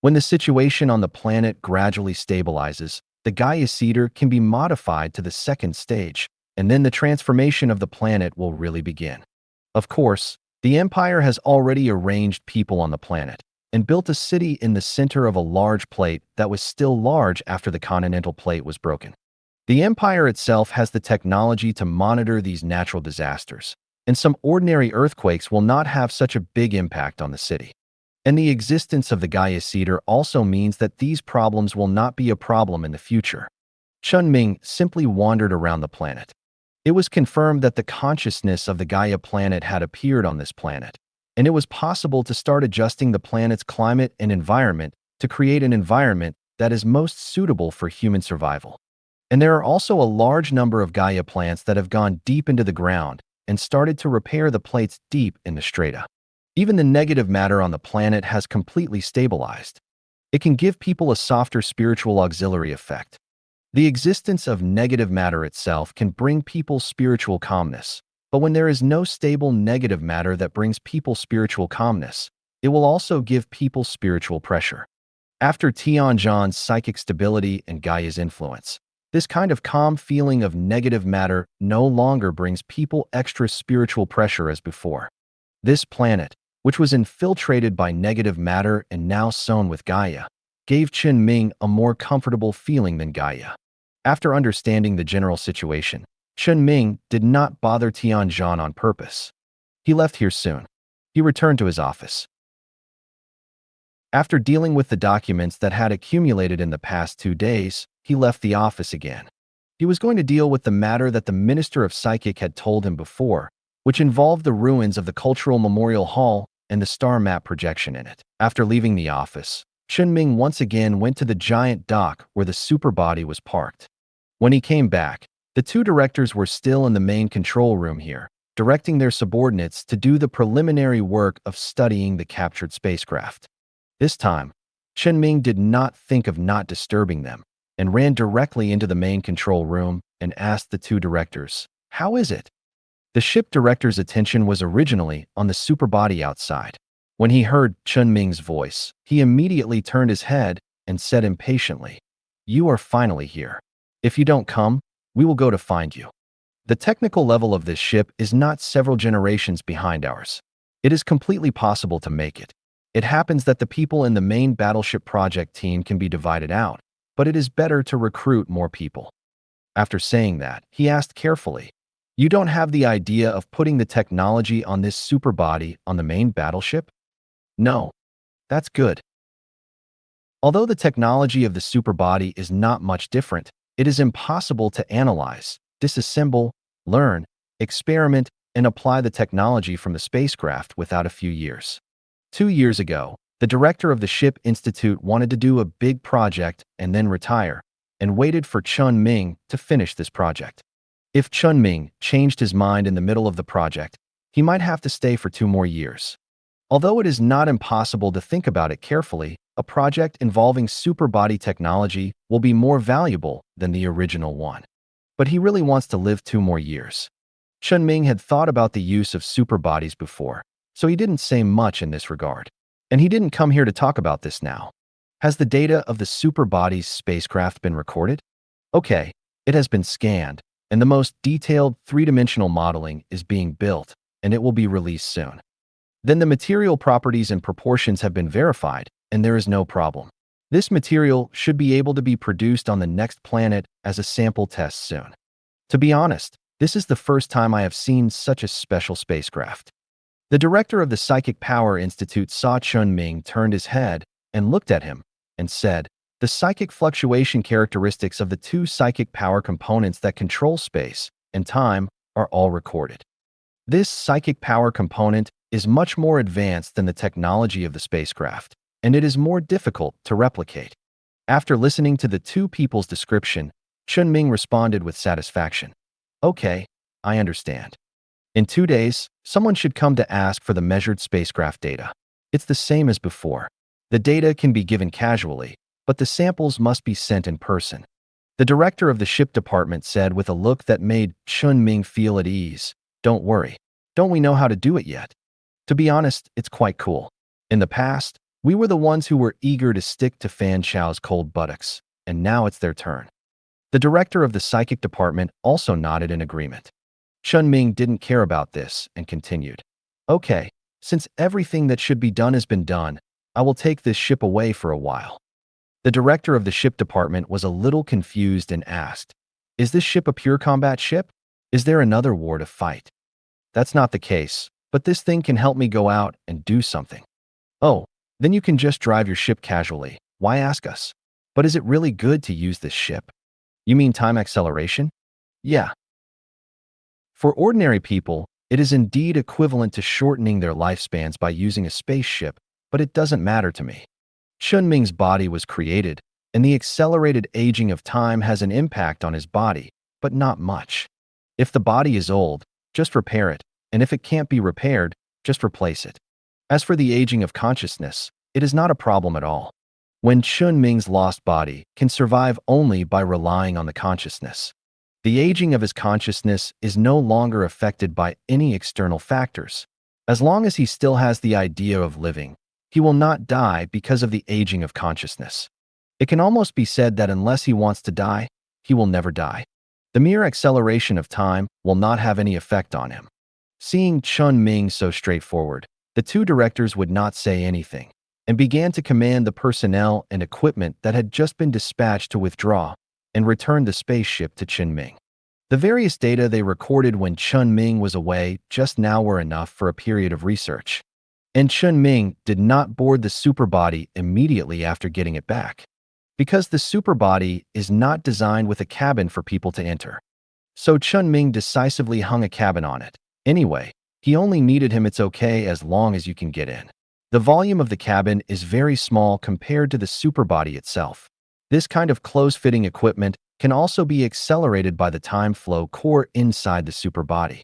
When the situation on the planet gradually stabilizes, the Gaia seeder can be modified to the second stage, and then the transformation of the planet will really begin. Of course, the Empire has already arranged people on the planet and built a city in the center of a large plate that was still large after the continental plate was broken. The Empire itself has the technology to monitor these natural disasters, and some ordinary earthquakes will not have such a big impact on the city. And the existence of the Gaia seeder also means that these problems will not be a problem in the future. Chen Ming simply wandered around the planet. It was confirmed that the consciousness of the Gaia planet had appeared on this planet, and it was possible to start adjusting the planet's climate and environment to create an environment that is most suitable for human survival. And there are also a large number of Gaia plants that have gone deep into the ground and started to repair the plates deep in the strata. Even the negative matter on the planet has completely stabilized. It can give people a softer spiritual auxiliary effect. The existence of negative matter itself can bring people spiritual calmness, But when there is no stable negative matter that brings people spiritual calmness, it will also give people spiritual pressure. After Tianjin's psychic stability and Gaia's influence, this kind of calm feeling of negative matter no longer brings people extra spiritual pressure as before. This planet, which was infiltrated by negative matter and now sown with Gaia, gave Chen Ming a more comfortable feeling than Gaia. After understanding the general situation, Chen Ming did not bother Tianjin on purpose. He left here soon. He returned to his office. After dealing with the documents that had accumulated in the past 2 days, he left the office again. He was going to deal with the matter that the Minister of Psychic had told him before, which involved the ruins of the Cultural Memorial Hall and the star map projection in it. After leaving the office, Chen Ming once again went to the giant dock where the superbody was parked. When he came back, the 2 directors were still in the main control room here, directing their subordinates to do the preliminary work of studying the captured spacecraft. This time, Chen Ming did not think of not disturbing them and ran directly into the main control room and asked the 2 directors, "How is it?" The ship director's attention was originally on the superbody outside. When he heard Chen Ming's voice, he immediately turned his head and said impatiently, "You are finally here. If you don't come, we will go to find you." The technical level of this ship is not several generations behind ours. It is completely possible to make it. It happens that the people in the main battleship project team can be divided out, but it is better to recruit more people. After saying that, he asked carefully, "You don't have the idea of putting the technology on this superbody on the main battleship?" "No." "That's good." Although the technology of the superbody is not much different, it is impossible to analyze, disassemble, learn, experiment, and apply the technology from the spacecraft without a few years. 2 years ago, the director of the Ship Institute wanted to do a big project and then retire, and waited for Chen Ming to finish this project. If Chen Ming changed his mind in the middle of the project, he might have to stay for 2 more years. Although it is not impossible to think about it carefully, a project involving superbody technology will be more valuable than the original one. But he really wants to live 2 more years. Chen Ming had thought about the use of superbodies before, so he didn't say much in this regard. And he didn't come here to talk about this now. Has the data of the superbody's spacecraft been recorded? Okay, it has been scanned, and the most detailed 3-dimensional modeling is being built, and it will be released soon. Then the material properties and proportions have been verified, and there is no problem. This material should be able to be produced on the next planet as a sample test soon. To be honest, this is the first time I have seen such a special spacecraft. The director of the Psychic Power Institute saw Chen Ming turned his head and looked at him and said, "The psychic fluctuation characteristics of the 2 psychic power components that control space and time are all recorded. This psychic power component is much more advanced than the technology of the spacecraft, and it is more difficult to replicate." After listening to the 2 people's description, Chen Ming responded with satisfaction, "Okay, I understand. In 2 days, someone should come to ask for the measured spacecraft data. It's the same as before. The data can be given casually, but the samples must be sent in person." The director of the ship department said with a look that made Chen Ming feel at ease, "Don't worry. Don't we know how to do it yet? To be honest, it's quite cool. In the past, we were the ones who were eager to stick to Fan Chao's cold buttocks, and now it's their turn." The director of the psychic department also nodded in agreement. Chen Ming didn't care about this and continued, "Okay, since everything that should be done has been done, I will take this ship away for a while." The director of the ship department was a little confused and asked, "Is this ship a pure combat ship? Is there another war to fight?" "That's not the case, but this thing can help me go out and do something." "Oh, then you can just drive your ship casually. Why ask us? But is it really good to use this ship?" "You mean time acceleration?" "Yeah. For ordinary people, it is indeed equivalent to shortening their lifespans by using a spaceship, but it doesn't matter to me. Chen Ming's body was created, and the accelerated aging of time has an impact on his body, but not much. If the body is old, just repair it, and if it can't be repaired, just replace it. As for the aging of consciousness, it is not a problem at all. When Chen Ming's lost body can survive only by relying on the consciousness. The aging of his consciousness is no longer affected by any external factors. As long as he still has the idea of living, he will not die because of the aging of consciousness. It can almost be said that unless he wants to die, he will never die. The mere acceleration of time will not have any effect on him. Seeing Chen Ming so straightforward, the two directors would not say anything and began to command the personnel and equipment that had just been dispatched to withdraw and return the spaceship to Chen Ming. The various data they recorded when Chen Ming was away just now were enough for a period of research. And Chen Ming did not board the superbody immediately after getting it back, because the superbody is not designed with a cabin for people to enter. So Chen Ming decisively hung a cabin on it. Anyway, he only needed him. It's okay as long as you can get in. The volume of the cabin is very small compared to the superbody itself. This kind of close-fitting equipment can also be accelerated by the time flow core inside the superbody.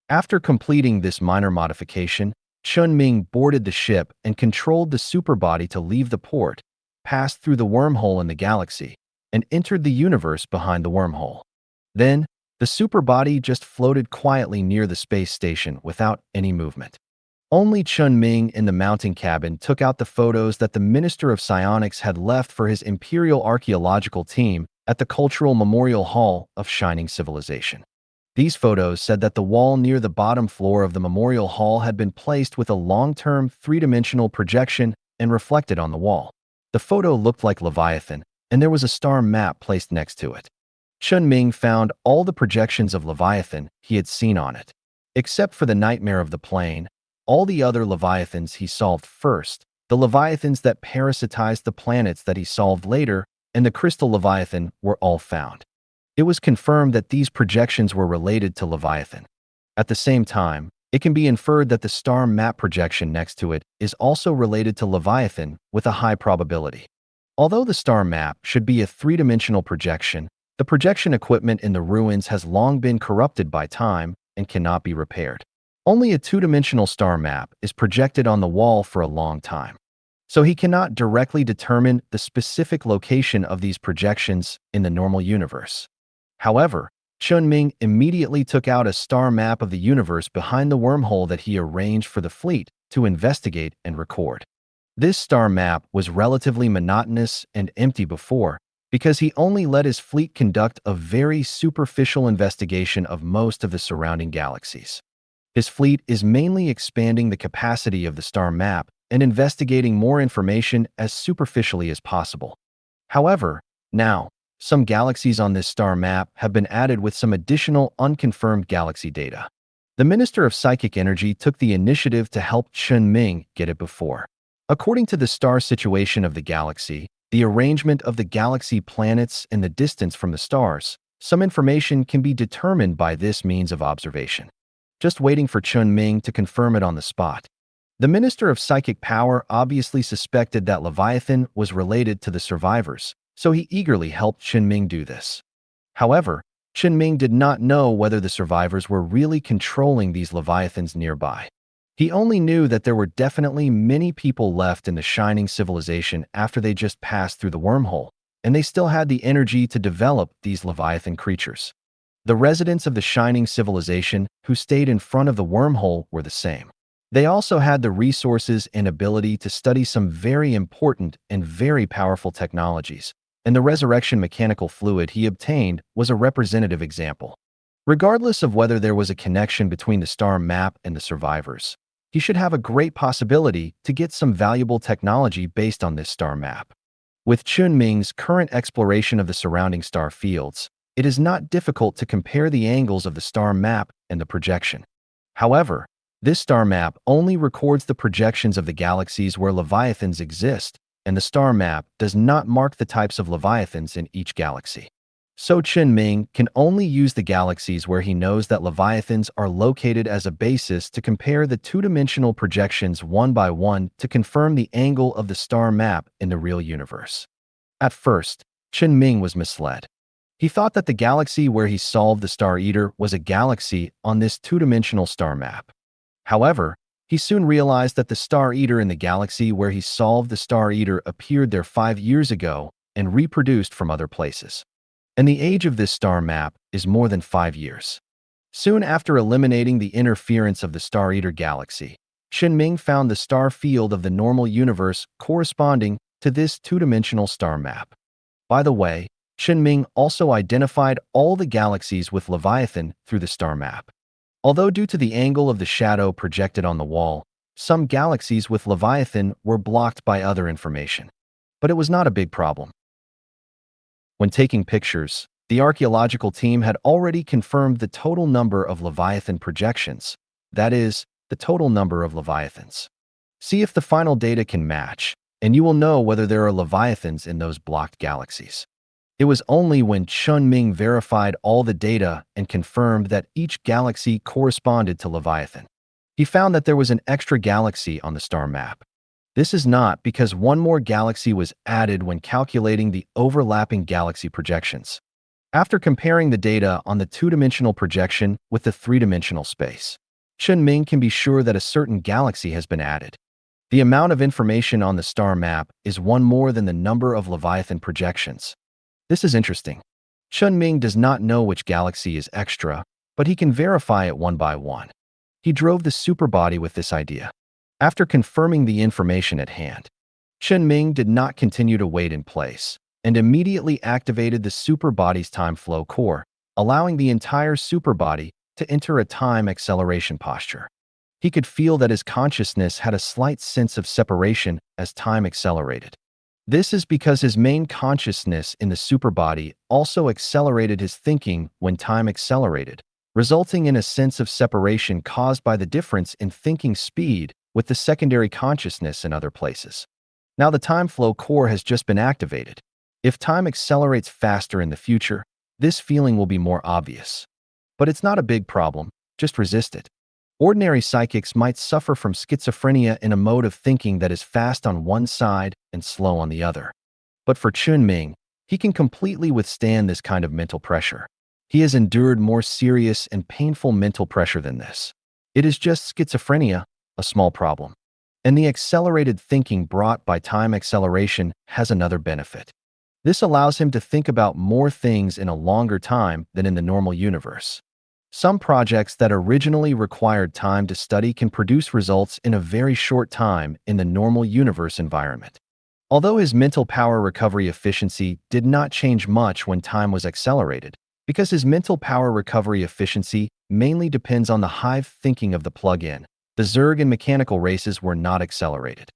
After completing this minor modification, Chen Ming boarded the ship and controlled the superbody to leave the port, passed through the wormhole in the galaxy, and entered the universe behind the wormhole. Then, the superbody just floated quietly near the space station without any movement. Only Chen Ming in the mounting cabin took out the photos that the Minister of Psionics had left for his Imperial Archaeological team at the Cultural Memorial Hall of Shining Civilization. These photos said that the wall near the bottom floor of the Memorial Hall had been placed with a long-term three-dimensional projection and reflected on the wall. The photo looked like Leviathan, and there was a star map placed next to it. Chen Ming found all the projections of Leviathan he had seen on it. Except for the nightmare of the plane, all the other Leviathans he solved first, the Leviathans that parasitized the planets that he solved later, and the crystal Leviathan were all found. It was confirmed that these projections were related to Leviathan. At the same time, it can be inferred that the star map projection next to it is also related to Leviathan with a high probability. Although the star map should be a three-dimensional projection, the projection equipment in the ruins has long been corrupted by time and cannot be repaired. Only a two-dimensional star map is projected on the wall for a long time. So he cannot directly determine the specific location of these projections in the normal universe. However, Chen Ming immediately took out a star map of the universe behind the wormhole that he arranged for the fleet to investigate and record. This star map was relatively monotonous and empty before, because he only let his fleet conduct a very superficial investigation of most of the surrounding galaxies. His fleet is mainly expanding the capacity of the star map and investigating more information as superficially as possible. However, now, some galaxies on this star map have been added with some additional unconfirmed galaxy data. The Minister of Psychic Energy took the initiative to help Chen Ming get it before. According to the star situation of the galaxy, the arrangement of the galaxy planets and the distance from the stars, some information can be determined by this means of observation. Just waiting for Chen Ming to confirm it on the spot. The Minister of Psychic Power obviously suspected that Leviathan was related to the survivors, so he eagerly helped Chen Ming do this. However, Chen Ming did not know whether the survivors were really controlling these Leviathans nearby. He only knew that there were definitely many people left in the Shining Civilization after they just passed through the wormhole, and they still had the energy to develop these Leviathan creatures. The residents of the Shining Civilization who stayed in front of the wormhole were the same. They also had the resources and ability to study some very important and very powerful technologies, and the resurrection mechanical fluid he obtained was a representative example. Regardless of whether there was a connection between the star map and the survivors, he should have a great possibility to get some valuable technology based on this star map. With Chen Ming's current exploration of the surrounding star fields, it is not difficult to compare the angles of the star map and the projection. However, this star map only records the projections of the galaxies where Leviathans exist, and the star map does not mark the types of Leviathans in each galaxy. So Chen Ming can only use the galaxies where he knows that Leviathans are located as a basis to compare the two-dimensional projections one by one to confirm the angle of the star map in the real universe. At first, Chen Ming was misled. He thought that the galaxy where he solved the Star Eater was a galaxy on this two-dimensional star map. However, he soon realized that the Star Eater in the galaxy where he solved the Star Eater appeared there 5 years ago and reproduced from other places. and the age of this star map is more than 5 years. Soon after eliminating the interference of the Star Eater galaxy, Chen Ming found the star field of the normal universe corresponding to this two-dimensional star map. By the way, Chen Ming also identified all the galaxies with Leviathan through the star map. Although due to the angle of the shadow projected on the wall, some galaxies with Leviathan were blocked by other information. But it was not a big problem. When taking pictures, the archaeological team had already confirmed the total number of Leviathan projections, that is, the total number of Leviathans. See if the final data can match, and you will know whether there are Leviathans in those blocked galaxies. It was only when Chen Ming verified all the data and confirmed that each galaxy corresponded to Leviathan. He found that there was an extra galaxy on the star map. This is not because one more galaxy was added when calculating the overlapping galaxy projections. After comparing the data on the two-dimensional projection with the three-dimensional space, Chen Ming can be sure that a certain galaxy has been added. The amount of information on the star map is one more than the number of Leviathan projections. This is interesting. Chen Ming does not know which galaxy is extra, but he can verify it one by one. He drove the superbody with this idea. After confirming the information at hand, Chen Ming did not continue to wait in place and immediately activated the superbody's time flow core, allowing the entire superbody to enter a time acceleration posture. He could feel that his consciousness had a slight sense of separation as time accelerated. This is because his main consciousness in the superbody also accelerated his thinking when time accelerated, resulting in a sense of separation caused by the difference in thinking speed with the secondary consciousness in other places. Now the time flow core has just been activated. If time accelerates faster in the future, this feeling will be more obvious. But it's not a big problem, just resist it. Ordinary psychics might suffer from schizophrenia in a mode of thinking that is fast on one side and slow on the other. But for Chen Ming, he can completely withstand this kind of mental pressure. He has endured more serious and painful mental pressure than this. It is just schizophrenia, a small problem. And the accelerated thinking brought by time acceleration has another benefit. This allows him to think about more things in a longer time than in the normal universe. Some projects that originally required time to study can produce results in a very short time in the normal universe environment. Although his mental power recovery efficiency did not change much when time was accelerated, because his mental power recovery efficiency mainly depends on the hive thinking of the plug-in, the Zerg and mechanical races were not accelerated.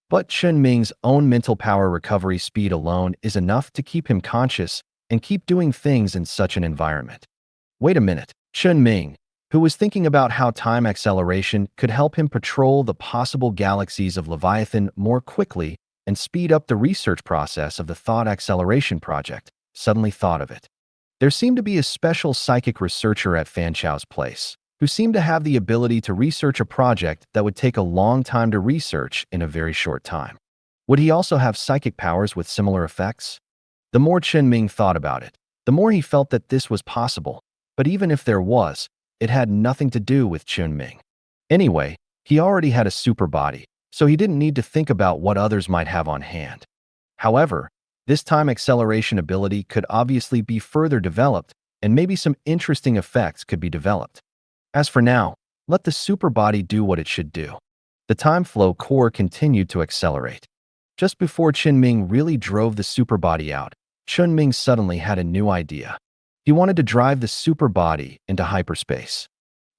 But Chen Ming's own mental power recovery speed alone is enough to keep him conscious and keep doing things in such an environment. Wait a minute. Chen Ming, who was thinking about how time acceleration could help him patrol the possible galaxies of Leviathan more quickly and speed up the research process of the Thought Acceleration Project, suddenly thought of it. There seemed to be a special psychic researcher at Fan Chao's place, who seemed to have the ability to research a project that would take a long time to research in a very short time. Would he also have psychic powers with similar effects? The more Chen Ming thought about it, the more he felt that this was possible. But even if there was, it had nothing to do with Chen Ming. Anyway, he already had a super body, so he didn't need to think about what others might have on hand. However, this time acceleration ability could obviously be further developed, and maybe some interesting effects could be developed. As for now, let the super body do what it should do. The time flow core continued to accelerate. Just before Chen Ming really drove the super body out, Chen Ming suddenly had a new idea. He wanted to drive the super body into hyperspace.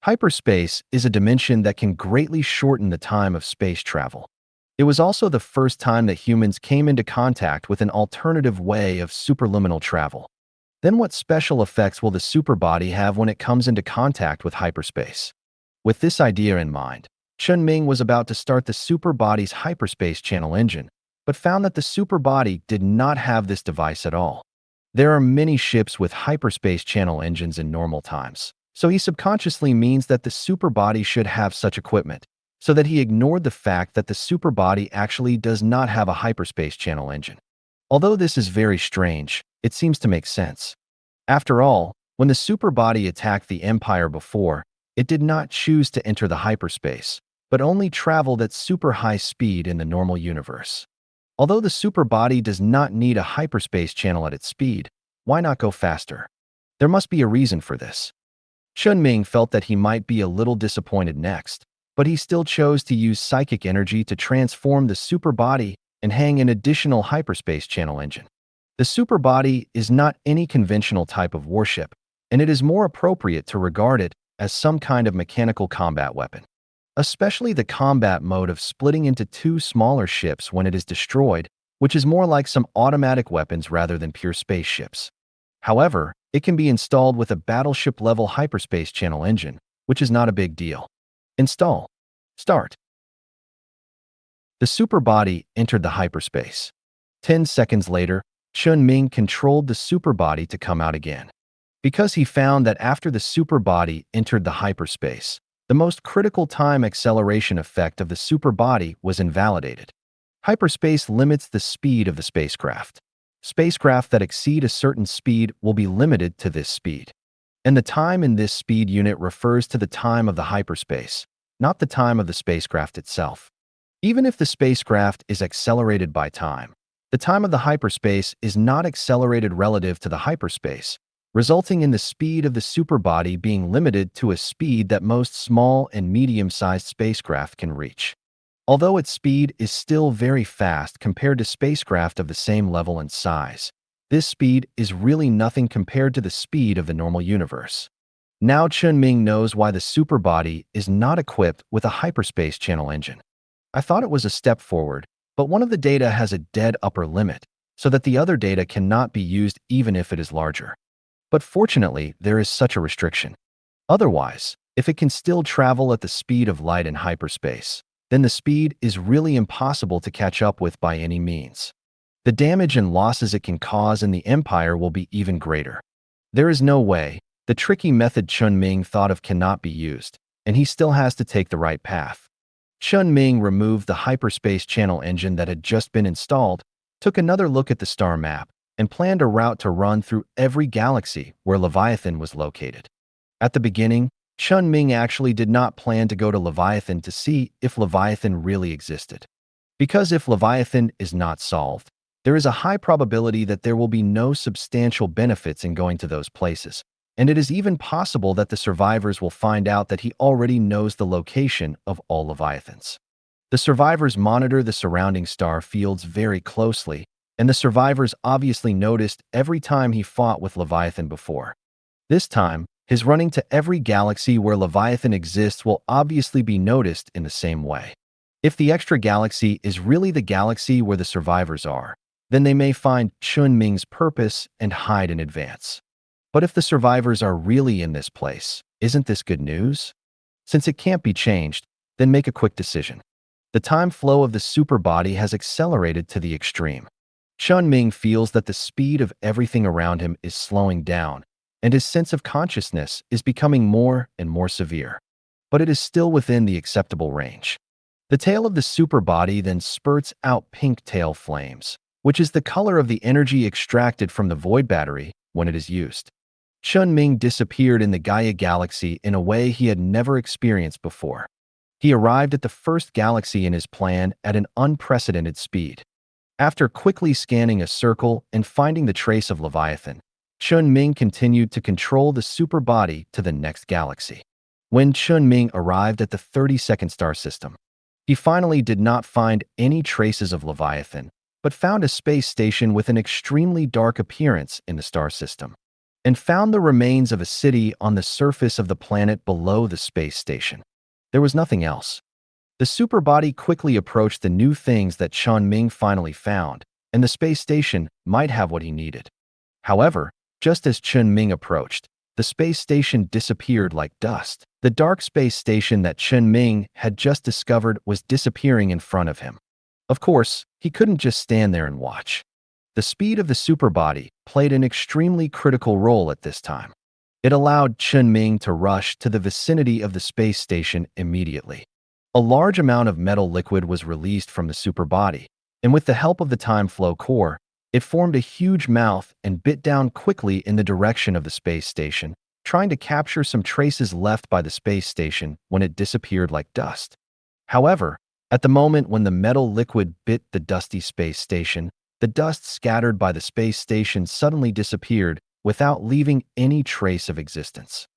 Hyperspace is a dimension that can greatly shorten the time of space travel. It was also the first time that humans came into contact with an alternative way of superluminal travel. Then what special effects will the super body have when it comes into contact with hyperspace? With this idea in mind, Chen Ming was about to start the super body's hyperspace channel engine, but found that the super body did not have this device at all. There are many ships with hyperspace channel engines in normal times, so he subconsciously means that the super body should have such equipment, so that he ignored the fact that the super body actually does not have a hyperspace channel engine. Although this is very strange, it seems to make sense. After all, when the super body attacked the Empire before, it did not choose to enter the hyperspace, but only traveled at super high speed in the normal universe. Although the super body does not need a hyperspace channel at its speed, why not go faster? There must be a reason for this. Chen Ming felt that he might be a little disappointed next, but he still chose to use psychic energy to transform the super body and hang an additional hyperspace channel engine. The super body is not any conventional type of warship, and it is more appropriate to regard it as some kind of mechanical combat weapon, especially the combat mode of splitting into two smaller ships when it is destroyed, which is more like some automatic weapons rather than pure spaceships. However, it can be installed with a battleship-level hyperspace channel engine, which is not a big deal. Install. Start. The super body entered the hyperspace. 10 seconds later, Chen Ming controlled the super body to come out again. Because he found that after the super body entered the hyperspace, the most critical time acceleration effect of the super body was invalidated. Hyperspace limits the speed of the spacecraft. Spacecraft that exceed a certain speed will be limited to this speed. And the time in this speed unit refers to the time of the hyperspace, not the time of the spacecraft itself. Even if the spacecraft is accelerated by time, the time of the hyperspace is not accelerated relative to the hyperspace, resulting in the speed of the superbody being limited to a speed that most small and medium-sized spacecraft can reach. Although its speed is still very fast compared to spacecraft of the same level and size, this speed is really nothing compared to the speed of the normal universe. Now Chen Ming knows why the superbody is not equipped with a hyperspace channel engine. I thought it was a step forward, but one of the data has a dead upper limit, so that the other data cannot be used even if it is larger. But fortunately, there is such a restriction. Otherwise, if it can still travel at the speed of light in hyperspace, then the speed is really impossible to catch up with by any means. The damage and losses it can cause in the Empire will be even greater. There is no way. The tricky method Chen Ming thought of cannot be used, and he still has to take the right path. Chen Ming removed the hyperspace channel engine that had just been installed, took another look at the star map, and planned a route to run through every galaxy where Leviathan was located. At the beginning, Chen Ming actually did not plan to go to Leviathan to see if Leviathan really existed. Because if Leviathan is not solved, there is a high probability that there will be no substantial benefits in going to those places, and it is even possible that the survivors will find out that he already knows the location of all Leviathans. The survivors monitor the surrounding star fields very closely, and the survivors obviously noticed every time he fought with Leviathan before. This time, his running to every galaxy where Leviathan exists will obviously be noticed in the same way. If the extra galaxy is really the galaxy where the survivors are, then they may find Chen Ming's purpose and hide in advance. But if the survivors are really in this place, isn't this good news? Since it can't be changed, then make a quick decision. The time flow of the superbody has accelerated to the extreme. Chen Ming feels that the speed of everything around him is slowing down, and his sense of consciousness is becoming more and more severe. But it is still within the acceptable range. The tail of the superbody then spurts out pink tail flames, which is the color of the energy extracted from the void battery when it is used. Chen Ming disappeared in the Gaia galaxy in a way he had never experienced before. He arrived at the first galaxy in his plan at an unprecedented speed. After quickly scanning a circle and finding the trace of Leviathan, Chen Ming continued to control the superbody to the next galaxy. When Chen Ming arrived at the 32nd star system, he finally did not find any traces of Leviathan, but found a space station with an extremely dark appearance in the star system, and found the remains of a city on the surface of the planet below the space station. There was nothing else. The superbody quickly approached the new things that Chen Ming finally found, and the space station might have what he needed. However, just as Chen Ming approached, the space station disappeared like dust. The dark space station that Chen Ming had just discovered was disappearing in front of him. Of course, he couldn't just stand there and watch. The speed of the superbody played an extremely critical role at this time. It allowed Chen Ming to rush to the vicinity of the space station immediately. A large amount of metal liquid was released from the superbody, and with the help of the time flow core, it formed a huge mouth and bit down quickly in the direction of the space station, trying to capture some traces left by the space station when it disappeared like dust. However, at the moment when the metal liquid bit the dusty space station, The dust scattered by the space station suddenly disappeared without leaving any trace of existence.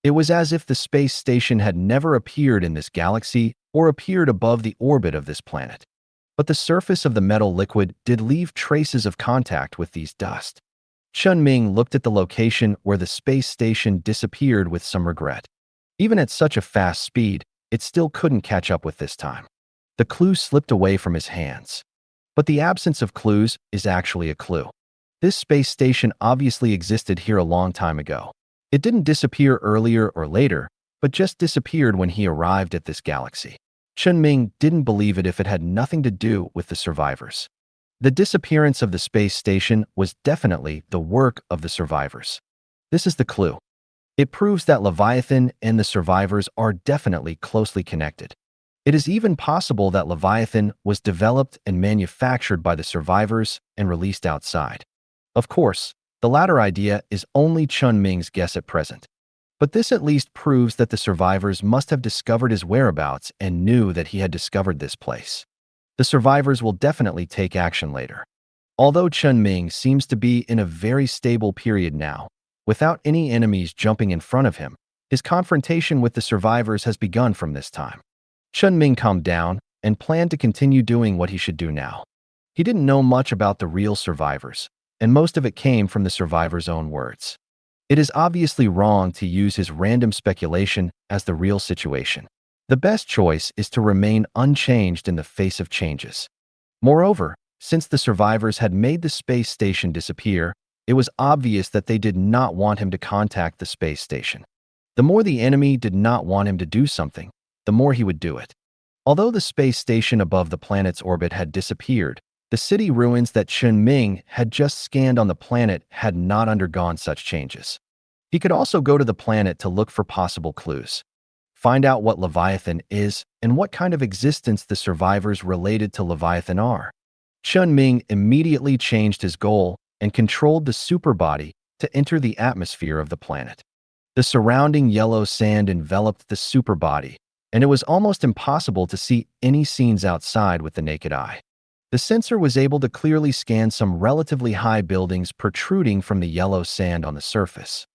It was as if the space station had never appeared in this galaxy or appeared above the orbit of this planet. But the surface of the metal liquid did leave traces of contact with these dust. Chen Ming looked at the location where the space station disappeared with some regret. Even at such a fast speed, it still couldn't catch up with this time. The clue slipped away from his hands. But the absence of clues is actually a clue. This space station obviously existed here a long time ago. It didn't disappear earlier or later, but just disappeared when he arrived at this galaxy. Chen Ming didn't believe it if it had nothing to do with the survivors. The disappearance of the space station was definitely the work of the survivors. This is the clue. It proves that Leviathan and the survivors are definitely closely connected. It is even possible that Leviathan was developed and manufactured by the survivors and released outside. Of course, the latter idea is only Chen Ming's guess at present. But this at least proves that the survivors must have discovered his whereabouts and knew that he had discovered this place. The survivors will definitely take action later. Although Chen Ming seems to be in a very stable period now, without any enemies jumping in front of him, his confrontation with the survivors has begun from this time. Chen Ming calmed down and planned to continue doing what he should do now. He didn't know much about the real survivors, and most of it came from the survivors' own words. It is obviously wrong to use his random speculation as the real situation. The best choice is to remain unchanged in the face of changes. Moreover, since the survivors had made the space station disappear, it was obvious that they did not want him to contact the space station. The more the enemy did not want him to do something, the more he would do it. Although the space station above the planet's orbit had disappeared, the city ruins that Chen Ming had just scanned on the planet had not undergone such changes. He could also go to the planet to look for possible clues. Find out what Leviathan is and what kind of existence the survivors related to Leviathan are. Chen Ming immediately changed his goal and controlled the superbody to enter the atmosphere of the planet. The surrounding yellow sand enveloped the superbody, and it was almost impossible to see any scenes outside with the naked eye. The sensor was able to clearly scan some relatively high buildings protruding from the yellow sand on the surface.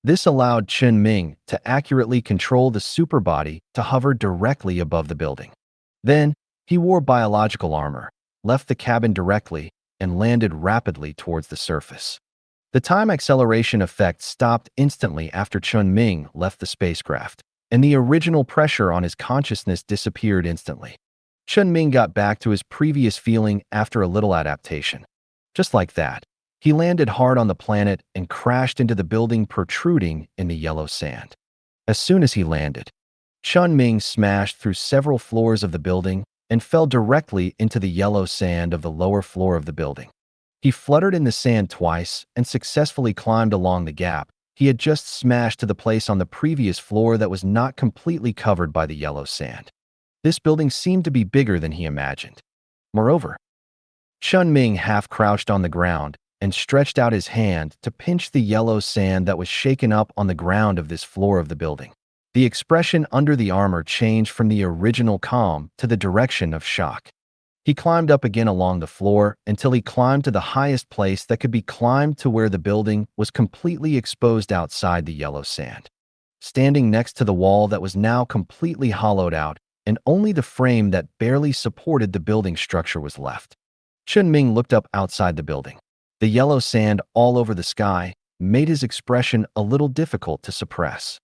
This allowed Chen Ming to accurately control the superbody to hover directly above the building. Then, he wore biological armor, left the cabin directly, and landed rapidly towards the surface. The time acceleration effect stopped instantly after Chen Ming left the spacecraft, and the original pressure on his consciousness disappeared instantly. Chen Ming got back to his previous feeling after a little adaptation. Just like that, he landed hard on the planet and crashed into the building protruding in the yellow sand. As soon as he landed, Chen Ming smashed through several floors of the building and fell directly into the yellow sand of the lower floor of the building. He fluttered in the sand twice and successfully climbed along the gap he had just smashed to the place on the previous floor that was not completely covered by the yellow sand. This building seemed to be bigger than he imagined. Moreover, Chen Ming half crouched on the ground and stretched out his hand to pinch the yellow sand that was shaken up on the ground of this floor of the building. The expression under the armor changed from the original calm to the direction of shock. He climbed up again along the floor until he climbed to the highest place that could be climbed to where the building was completely exposed outside the yellow sand. Standing next to the wall that was now completely hollowed out, and only the frame that barely supported the building structure was left. Chen Ming looked up outside the building. The yellow sand all over the sky made his expression a little difficult to suppress.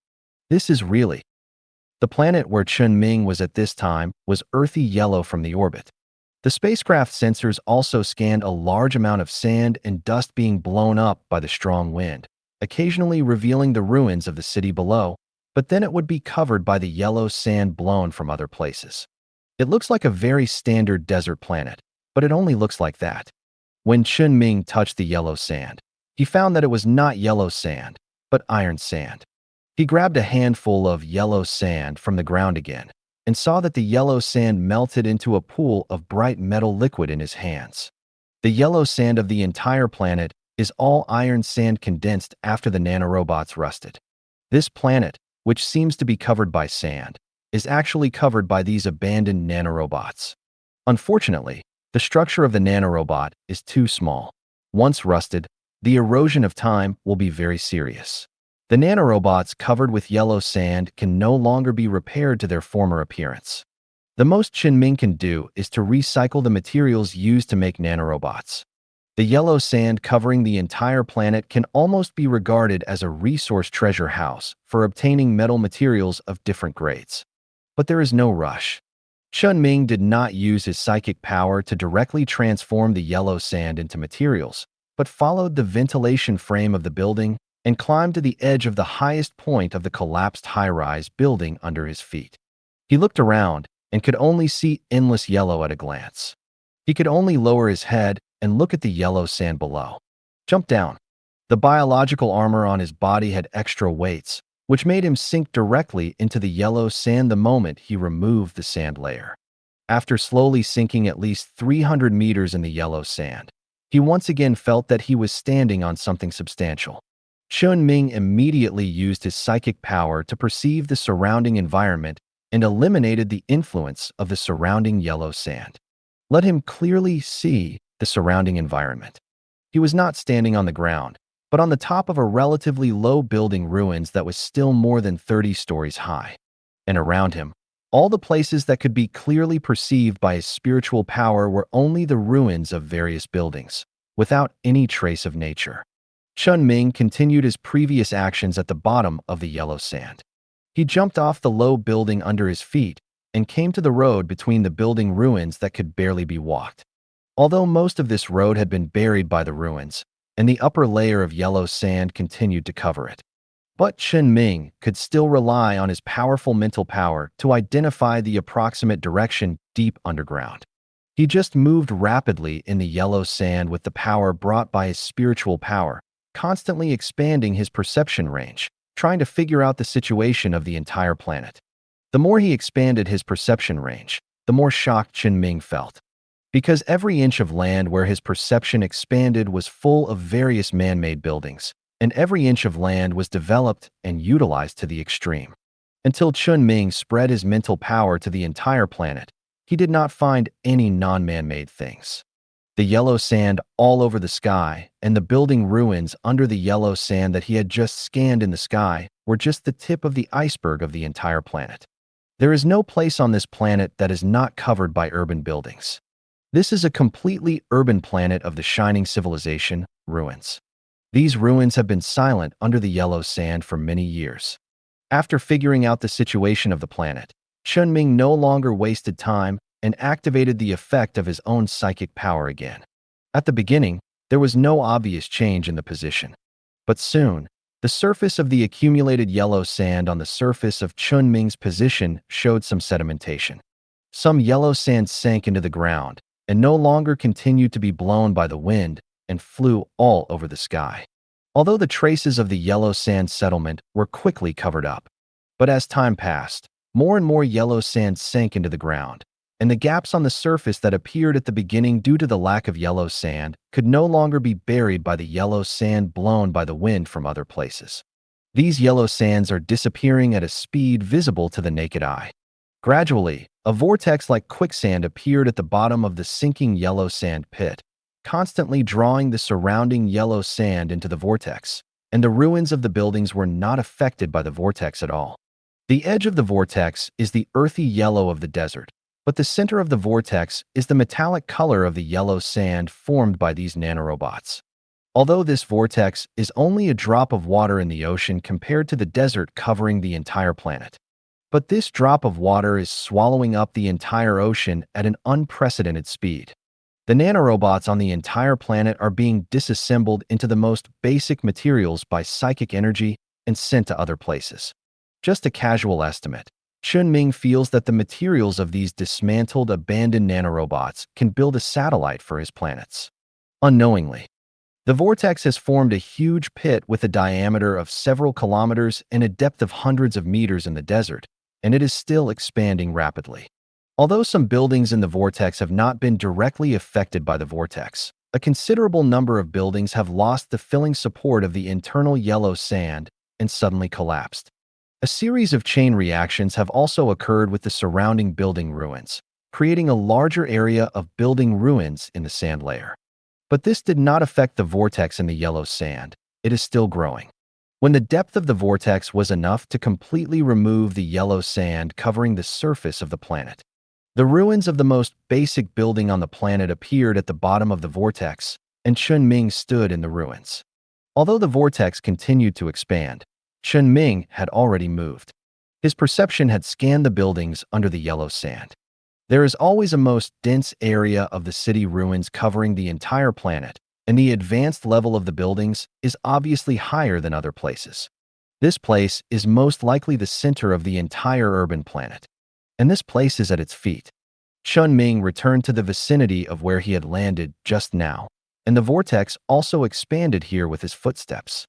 This is really. The planet where Chen Ming was at this time was earthy yellow from the orbit. The spacecraft sensors also scanned a large amount of sand and dust being blown up by the strong wind, occasionally revealing the ruins of the city below, but then it would be covered by the yellow sand blown from other places. It looks like a very standard desert planet, but it only looks like that. When Chen Ming touched the yellow sand, he found that it was not yellow sand, but iron sand. He grabbed a handful of yellow sand from the ground again and saw that the yellow sand melted into a pool of bright metal liquid in his hands. The yellow sand of the entire planet is all iron sand condensed after the nanorobots rusted. This planet, which seems to be covered by sand, is actually covered by these abandoned nanorobots. Unfortunately, The structure of the nanorobot is too small. Once rusted, the erosion of time will be very serious. The nanorobots covered with yellow sand can no longer be repaired to their former appearance. The most Chen Ming can do is to recycle the materials used to make nanorobots. The yellow sand covering the entire planet can almost be regarded as a resource treasure house for obtaining metal materials of different grades. But there is no rush. Chen Ming did not use his psychic power to directly transform the yellow sand into materials, but followed the ventilation frame of the building and climbed to the edge of the highest point of the collapsed high-rise building under his feet. He looked around and could only see endless yellow at a glance. He could only lower his head and look at the yellow sand below. Jump down. The biological armor on his body had extra weights, which made him sink directly into the yellow sand the moment he removed the sand layer. After slowly sinking at least 300 meters in the yellow sand, he once again felt that he was standing on something substantial. Chen Ming immediately used his psychic power to perceive the surrounding environment and eliminated the influence of the surrounding yellow sand. Let him clearly see the surrounding environment. He was not standing on the ground, but on the top of a relatively low building ruins that was still more than 30 stories high. And around him, all the places that could be clearly perceived by his spiritual power were only the ruins of various buildings, without any trace of nature. Chen Ming continued his previous actions at the bottom of the yellow sand. He jumped off the low building under his feet and came to the road between the building ruins that could barely be walked. Although most of this road had been buried by the ruins, and the upper layer of yellow sand continued to cover it. But Chen Ming could still rely on his powerful mental power to identify the approximate direction deep underground. He just moved rapidly in the yellow sand with the power brought by his spiritual power, constantly expanding his perception range, trying to figure out the situation of the entire planet. The more he expanded his perception range, the more shocked Chen Ming felt. Because every inch of land where his perception expanded was full of various man-made buildings, and every inch of land was developed and utilized to the extreme. Until Chen Ming spread his mental power to the entire planet, he did not find any non-man-made things. The yellow sand all over the sky and the building ruins under the yellow sand that he had just scanned in the sky were just the tip of the iceberg of the entire planet. There is no place on this planet that is not covered by urban buildings. This is a completely urban planet of the shining civilization, ruins. These ruins have been silent under the yellow sand for many years. After figuring out the situation of the planet, Chen Ming no longer wasted time and activated the effect of his own psychic power again. At the beginning, there was no obvious change in the position. But soon, the surface of the accumulated yellow sand on the surface of Chen Ming's position showed some sedimentation. Some yellow sand sank into the ground and no longer continued to be blown by the wind and flew all over the sky. Although the traces of the yellow sand settlement were quickly covered up. But as time passed, more and more yellow sand sank into the ground, and the gaps on the surface that appeared at the beginning due to the lack of yellow sand could no longer be buried by the yellow sand blown by the wind from other places. These yellow sands are disappearing at a speed visible to the naked eye. Gradually, a vortex like quicksand appeared at the bottom of the sinking yellow sand pit, constantly drawing the surrounding yellow sand into the vortex, and the ruins of the buildings were not affected by the vortex at all. The edge of the vortex is the earthy yellow of the desert, but the center of the vortex is the metallic color of the yellow sand formed by these nanorobots. Although this vortex is only a drop of water in the ocean compared to the desert covering the entire planet. But this drop of water is swallowing up the entire ocean at an unprecedented speed. The nanorobots on the entire planet are being disassembled into the most basic materials by psychic energy and sent to other places. Just a casual estimate, Chen Ming feels that the materials of these dismantled, abandoned nanorobots can build a satellite for his planets. Unknowingly, the vortex has formed a huge pit with a diameter of several kilometers and a depth of hundreds of meters in the desert, and it is still expanding rapidly. Although some buildings in the vortex have not been directly affected by the vortex, a considerable number of buildings have lost the filling support of the internal yellow sand and suddenly collapsed. A series of chain reactions have also occurred with the surrounding building ruins, creating a larger area of building ruins in the sand layer. But this did not affect the vortex in the yellow sand. It is still growing. When the depth of the vortex was enough to completely remove the yellow sand covering the surface of the planet, the ruins of the most basic building on the planet appeared at the bottom of the vortex, and Chen Ming stood in the ruins. Although the vortex continued to expand, Chen Ming had already moved. His perception had scanned the buildings under the yellow sand. There is always a most dense area of the city ruins covering the entire planet, and the advanced level of the buildings is obviously higher than other places. This place is most likely the center of the entire urban planet, and this place is at its feet. Chen Ming returned to the vicinity of where he had landed just now, and the vortex also expanded here with his footsteps.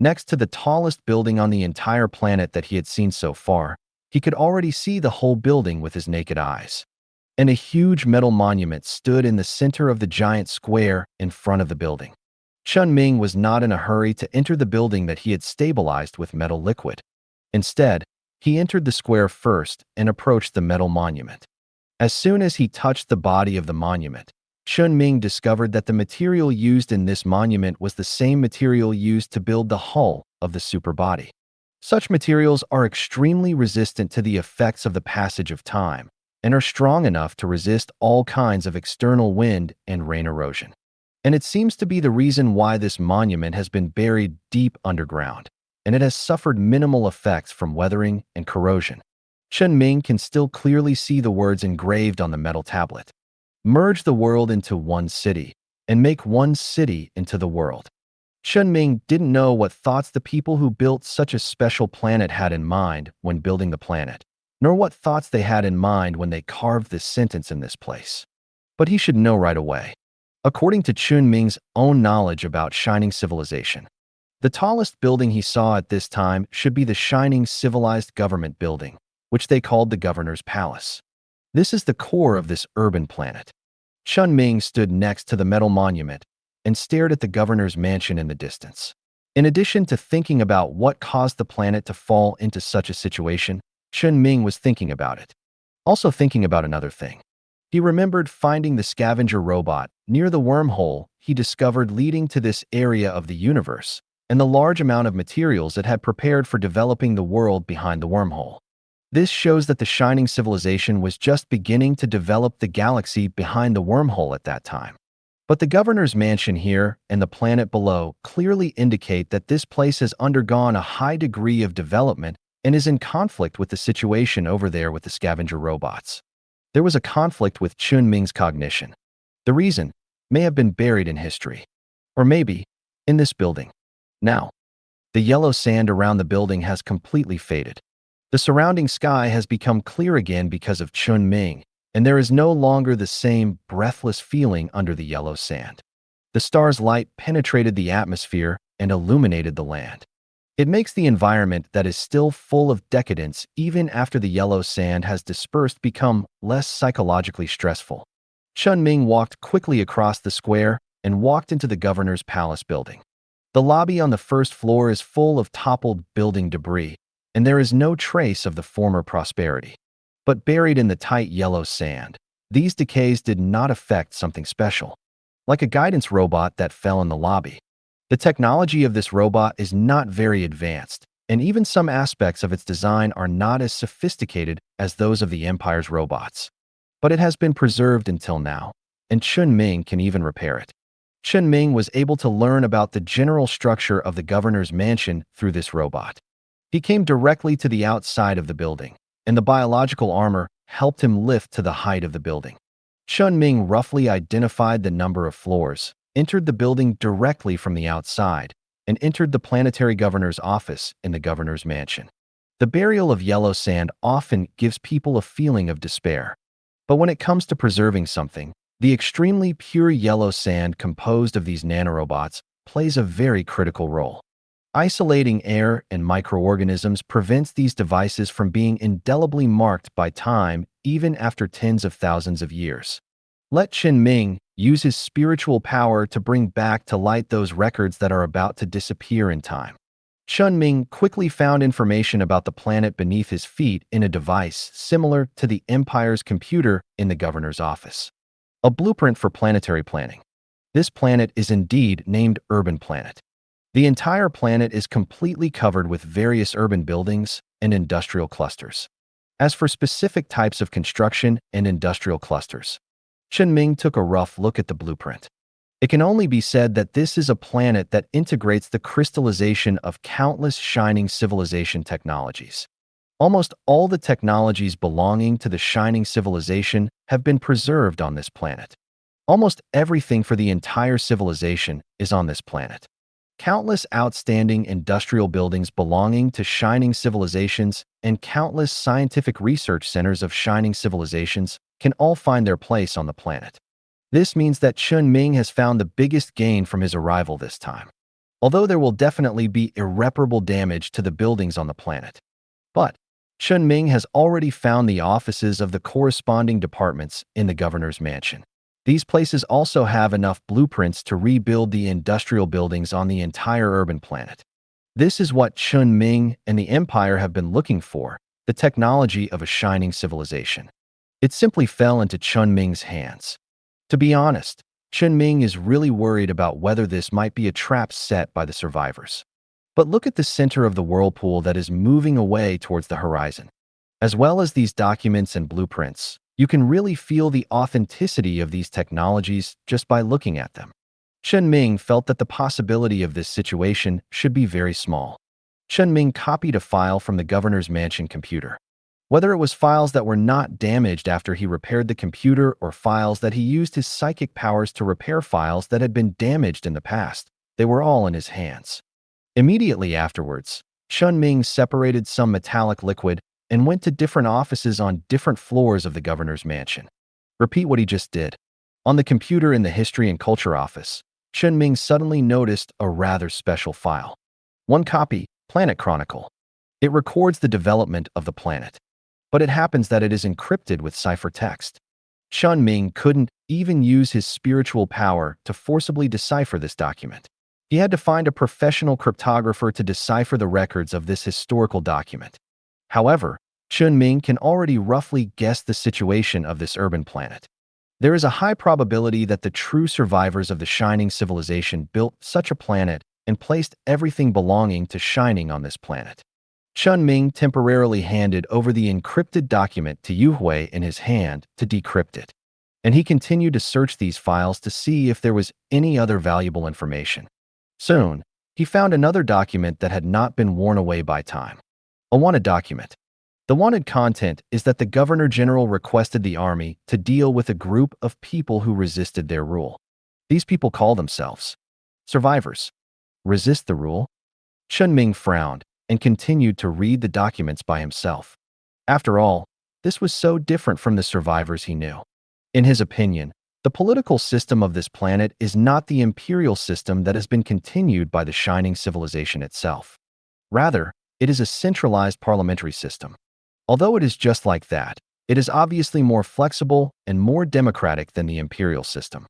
Next to the tallest building on the entire planet that he had seen so far, he could already see the whole building with his naked eyes. And a huge metal monument stood in the center of the giant square in front of the building. Chen Ming was not in a hurry to enter the building that he had stabilized with metal liquid. Instead, he entered the square first and approached the metal monument. As soon as he touched the body of the monument, Chen Ming discovered that the material used in this monument was the same material used to build the hull of the superbody. Such materials are extremely resistant to the effects of the passage of time and are strong enough to resist all kinds of external wind and rain erosion. And it seems to be the reason why this monument has been buried deep underground, and it has suffered minimal effects from weathering and corrosion. Chen Ming can still clearly see the words engraved on the metal tablet. Merge the world into one city, and make one city into the world. Chen Ming didn't know what thoughts the people who built such a special planet had in mind when building the planet, nor what thoughts they had in mind when they carved this sentence in this place. But he should know right away. According to Chen Ming's own knowledge about Shining Civilization, the tallest building he saw at this time should be the Shining Civilized Government Building, which they called the Governor's Palace. This is the core of this urban planet. Chen Ming stood next to the metal monument and stared at the governor's mansion in the distance. In addition to thinking about what caused the planet to fall into such a situation, Chen Ming was thinking about it. Also thinking about another thing. He remembered finding the scavenger robot near the wormhole he discovered leading to this area of the universe, and the large amount of materials it had prepared for developing the world behind the wormhole. This shows that the Shining Civilization was just beginning to develop the galaxy behind the wormhole at that time. But the governor's mansion here and the planet below clearly indicate that this place has undergone a high degree of development and is in conflict with the situation over there with the scavenger robots. There was a conflict with Chen Ming's cognition. The reason may have been buried in history. Or maybe in this building. Now, the yellow sand around the building has completely faded. The surrounding sky has become clear again because of Chen Ming, and there is no longer the same breathless feeling under the yellow sand. The star's light penetrated the atmosphere and illuminated the land. It makes the environment that is still full of decadence even after the yellow sand has dispersed become less psychologically stressful. Chen Ming walked quickly across the square and walked into the governor's palace building. The lobby on the first floor is full of toppled building debris, and there is no trace of the former prosperity. But buried in the tight yellow sand, these decays did not affect something special, like a guidance robot that fell in the lobby. The technology of this robot is not very advanced, and even some aspects of its design are not as sophisticated as those of the Empire's robots. But it has been preserved until now, and Chen Ming can even repair it. Chen Ming was able to learn about the general structure of the governor's mansion through this robot. He came directly to the outside of the building, and the biological armor helped him lift to the height of the building. Chen Ming roughly identified the number of floors, entered the building directly from the outside, and entered the planetary governor's office in the governor's mansion. The burial of yellow sand often gives people a feeling of despair. But when it comes to preserving something, the extremely pure yellow sand composed of these nanorobots plays a very critical role. Isolating air and microorganisms prevents these devices from being indelibly marked by time even after tens of thousands of years. Let Chen Ming use his spiritual power to bring back to light those records that are about to disappear in time. Chen Ming quickly found information about the planet beneath his feet in a device similar to the Empire's computer in the governor's office. A blueprint for planetary planning. This planet is indeed named Urban Planet. The entire planet is completely covered with various urban buildings and industrial clusters. As for specific types of construction and industrial clusters, Chen Ming took a rough look at the blueprint. It can only be said that this is a planet that integrates the crystallization of countless shining civilization technologies. Almost all the technologies belonging to the shining civilization have been preserved on this planet. Almost everything for the entire civilization is on this planet. Countless outstanding industrial buildings belonging to shining civilizations and countless scientific research centers of shining civilizations can all find their place on the planet. This means that Chen Ming has found the biggest gain from his arrival this time. Although there will definitely be irreparable damage to the buildings on the planet. But Chen Ming has already found the offices of the corresponding departments in the governor's mansion. These places also have enough blueprints to rebuild the industrial buildings on the entire urban planet. This is what Chen Ming and the Empire have been looking for, the technology of a shining civilization. It simply fell into Chen Ming's hands. To be honest, Chen Ming is really worried about whether this might be a trap set by the survivors. But look at the center of the whirlpool that is moving away towards the horizon. As well as these documents and blueprints, you can really feel the authenticity of these technologies just by looking at them. Chen Ming felt that the possibility of this situation should be very small. Chen Ming copied a file from the governor's mansion computer. Whether it was files that were not damaged after he repaired the computer or files that he used his psychic powers to repair files that had been damaged in the past, they were all in his hands. Immediately afterwards, Chen Ming separated some metallic liquid and went to different offices on different floors of the governor's mansion. Repeat what he just did. On the computer in the History and Culture office, Chen Ming suddenly noticed a rather special file. One copy, Planet Chronicle. It records the development of the planet. But it happens that it is encrypted with ciphertext. Chen Ming couldn't even use his spiritual power to forcibly decipher this document. He had to find a professional cryptographer to decipher the records of this historical document. However, Chen Ming can already roughly guess the situation of this urban planet. There is a high probability that the true survivors of the Shining civilization built such a planet and placed everything belonging to Shining on this planet. Chen Ming temporarily handed over the encrypted document to Yu Hui in his hand to decrypt it, and he continued to search these files to see if there was any other valuable information. Soon, he found another document that had not been worn away by time. A wanted document. The wanted content is that the Governor General requested the army to deal with a group of people who resisted their rule. These people call themselves survivors. Resist the rule? Chen Ming frowned and continued to read the documents by himself. After all, this was so different from the survivors he knew. In his opinion, the political system of this planet is not the imperial system that has been continued by the Shining civilization itself. Rather, it is a centralized parliamentary system. Although it is just like that, it is obviously more flexible and more democratic than the imperial system.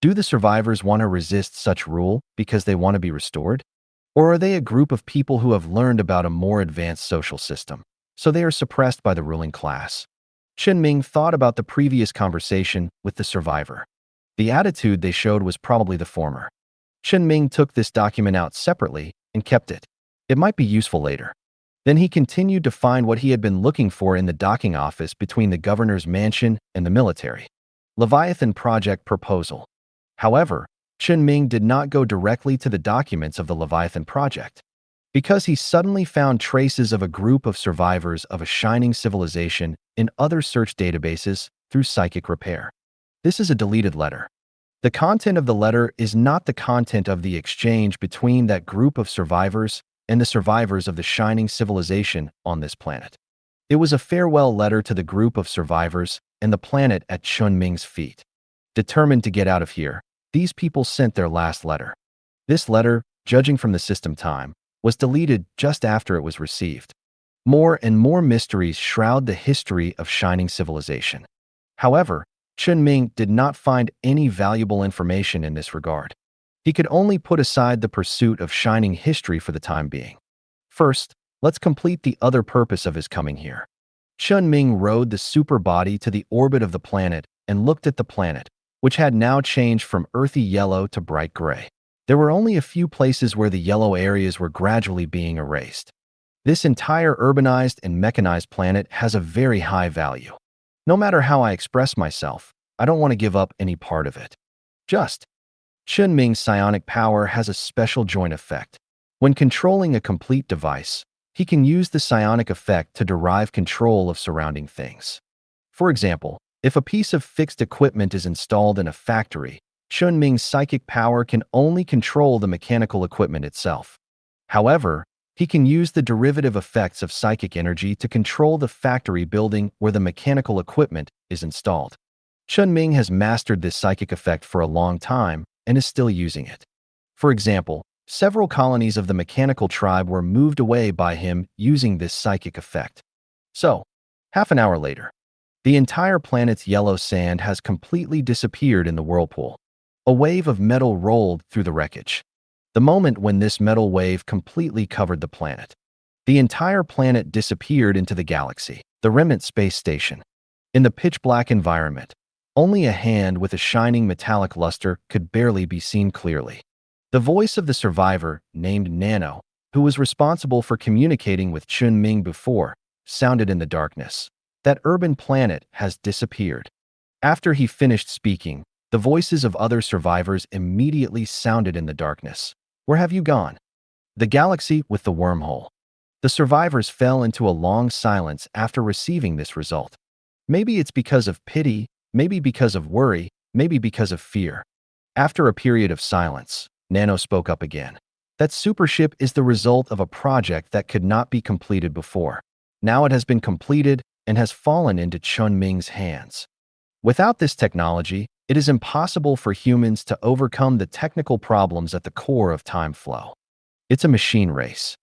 Do the survivors want to resist such rule because they want to be restored? Or are they a group of people who have learned about a more advanced social system, so they are suppressed by the ruling class? Chen Ming thought about the previous conversation with the survivor. The attitude they showed was probably the former. Chen Ming took this document out separately and kept it. It might be useful later. Then he continued to find what he had been looking for in the docking office between the governor's mansion and the military. Leviathan Project Proposal. However, Chen Ming did not go directly to the documents of the Leviathan Project, because he suddenly found traces of a group of survivors of a Shining civilization in other search databases through psychic repair. This is a deleted letter. The content of the letter is not the content of the exchange between that group of survivors and the survivors of the Shining civilization on this planet. It was a farewell letter to the group of survivors and the planet at Chen Ming's feet. Determined to get out of here, these people sent their last letter. This letter, judging from the system time, was deleted just after it was received. More and more mysteries shroud the history of Shining civilization. However, Chen Ming did not find any valuable information in this regard. He could only put aside the pursuit of Shining history for the time being. First, let's complete the other purpose of his coming here. Chen Ming rode the super body to the orbit of the planet and looked at the planet, which had now changed from earthy yellow to bright gray. There were only a few places where the yellow areas were gradually being erased. This entire urbanized and mechanized planet has a very high value. No matter how I express myself, I don't want to give up any part of it. Just. Chen Ming's psionic power has a special joint effect. When controlling a complete device, he can use the psionic effect to derive control of surrounding things. For example, if a piece of fixed equipment is installed in a factory, Chen Ming's psychic power can only control the mechanical equipment itself. However, he can use the derivative effects of psychic energy to control the factory building where the mechanical equipment is installed. Chen Ming has mastered this psychic effect for a long time and is still using it. For example, several colonies of the mechanical tribe were moved away by him using this psychic effect. So, half an hour later, the entire planet's yellow sand has completely disappeared in the whirlpool. A wave of metal rolled through the wreckage. The moment when this metal wave completely covered the planet, the entire planet disappeared into the galaxy, the remnant space station. In the pitch-black environment, only a hand with a shining metallic luster could barely be seen clearly. The voice of the survivor, named Nano, who was responsible for communicating with Chen Ming before, sounded in the darkness. That urban planet has disappeared. After he finished speaking, the voices of other survivors immediately sounded in the darkness. Where have you gone? The galaxy with the wormhole. The survivors fell into a long silence after receiving this result. Maybe it's because of pity, maybe because of worry, maybe because of fear. After a period of silence, Nano spoke up again. That supership is the result of a project that could not be completed before. Now it has been completed and has fallen into Chen Ming's hands. Without this technology, it is impossible for humans to overcome the technical problems at the core of time flow. It's a machine race.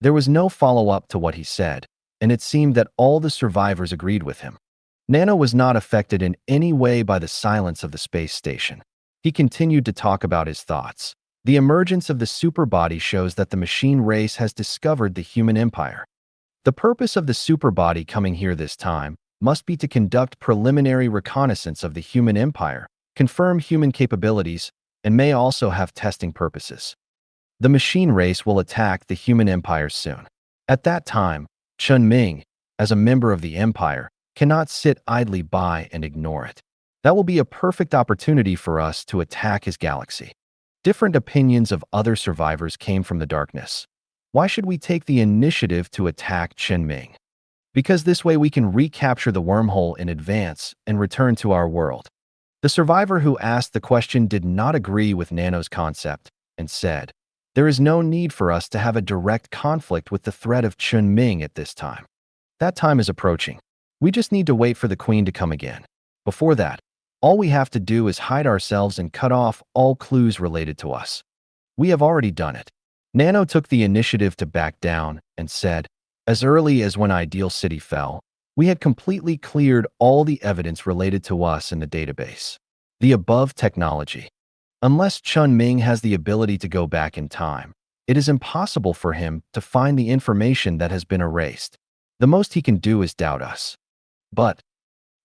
There was no follow-up to what he said, and it seemed that all the survivors agreed with him. Nano was not affected in any way by the silence of the space station. He continued to talk about his thoughts. The emergence of the superbody shows that the machine race has discovered the human empire. The purpose of the superbody coming here this time must be to conduct preliminary reconnaissance of the human empire, confirm human capabilities, and may also have testing purposes. The machine race will attack the human empire soon. At that time, Chen Ming, as a member of the empire, cannot sit idly by and ignore it. That will be a perfect opportunity for us to attack his galaxy. Different opinions of other survivors came from the darkness. Why should we take the initiative to attack Chen Ming? Because this way we can recapture the wormhole in advance and return to our world. The survivor who asked the question did not agree with Nano's concept and said, "There is no need for us to have a direct conflict with the threat of Chen Ming at this time. That time is approaching. We just need to wait for the queen to come again. Before that, all we have to do is hide ourselves and cut off all clues related to us. We have already done it." Nano took the initiative to back down and said, "As early as when Ideal City fell, we had completely cleared all the evidence related to us in the database. The above technology. Unless Chen Ming has the ability to go back in time, it is impossible for him to find the information that has been erased. The most he can do is doubt us." But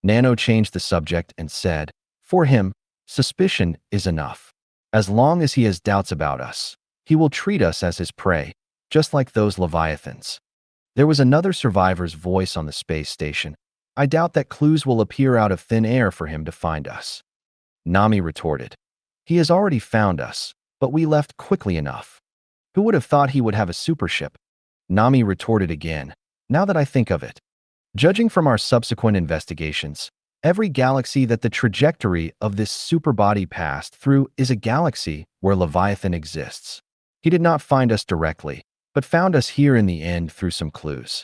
Nano changed the subject and said, "For him, suspicion is enough. As long as he has doubts about us, he will treat us as his prey, just like those leviathans." There was another survivor's voice on the space station. "I doubt that clues will appear out of thin air for him to find us." Nami retorted, "He has already found us, but we left quickly enough. Who would have thought he would have a supership?" Nami retorted again, "Now that I think of it, judging from our subsequent investigations, every galaxy that the trajectory of this superbody passed through is a galaxy where Leviathan exists. He did not find us directly, but found us here in the end through some clues."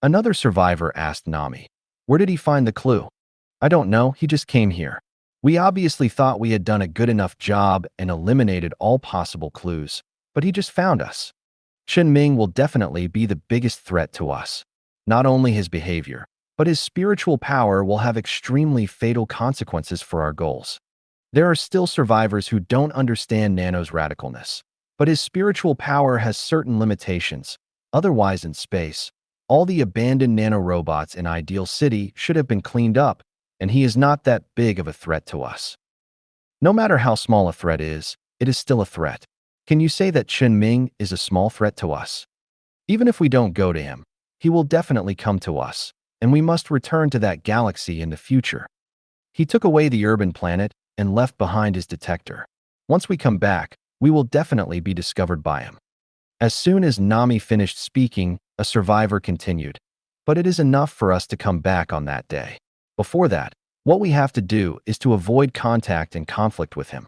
Another survivor asked Nami, "Where did he find the clue?" "I don't know, he just came here. We obviously thought we had done a good enough job and eliminated all possible clues, but he just found us. Chen Ming will definitely be the biggest threat to us. Not only his behavior, but his spiritual power will have extremely fatal consequences for our goals. There are still survivors who don't understand Nano's radicalness, but his spiritual power has certain limitations. Otherwise, in space, all the abandoned nanorobots in Ideal City should have been cleaned up, and he is not that big of a threat to us. No matter how small a threat is, it is still a threat. Can you say that Chen Ming is a small threat to us? Even if we don't go to him, he will definitely come to us, and we must return to that galaxy in the future. He took away the urban planet and left behind his detector. Once we come back, we will definitely be discovered by him. As soon as Nami finished speaking, a survivor continued. But it is enough for us to come back on that day. Before that, what we have to do is to avoid contact and conflict with him.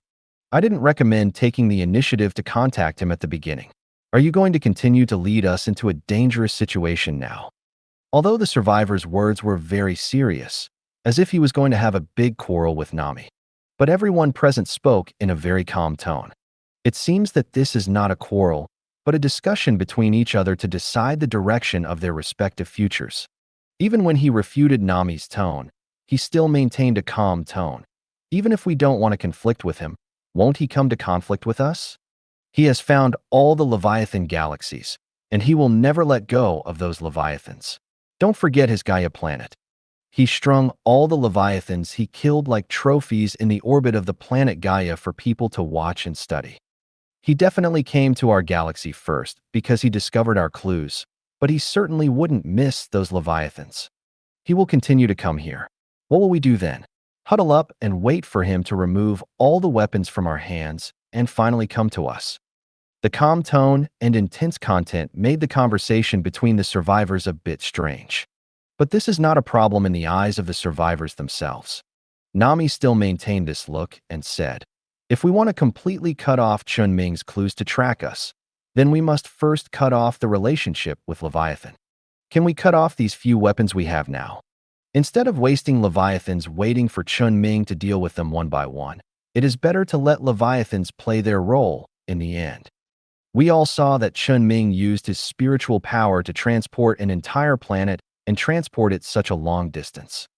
I didn't recommend taking the initiative to contact him at the beginning. Are you going to continue to lead us into a dangerous situation now? Although the survivor's words were very serious, as if he was going to have a big quarrel with Nami. But everyone present spoke in a very calm tone. It seems that this is not a quarrel, but a discussion between each other to decide the direction of their respective futures. Even when he refuted Nami's tone, he still maintained a calm tone. Even if we don't want to conflict with him, won't he come to conflict with us? He has found all the Leviathan galaxies, and he will never let go of those Leviathans. Don't forget his Gaia planet. He strung all the Leviathans he killed like trophies in the orbit of the planet Gaia for people to watch and study. He definitely came to our galaxy first because he discovered our clues, but he certainly wouldn't miss those Leviathans. He will continue to come here. What will we do then? Huddle up and wait for him to remove all the weapons from our hands and finally come to us. The calm tone and intense content made the conversation between the survivors a bit strange. But this is not a problem in the eyes of the survivors themselves. Nami still maintained this look and said, if we want to completely cut off Chen Ming's clues to track us, then we must first cut off the relationship with Leviathan. Can we cut off these few weapons we have now? Instead of wasting Leviathans waiting for Chen Ming to deal with them one by one, it is better to let Leviathans play their role in the end. We all saw that Chen Ming used his spiritual power to transport an entire planet and transport it such a long distance.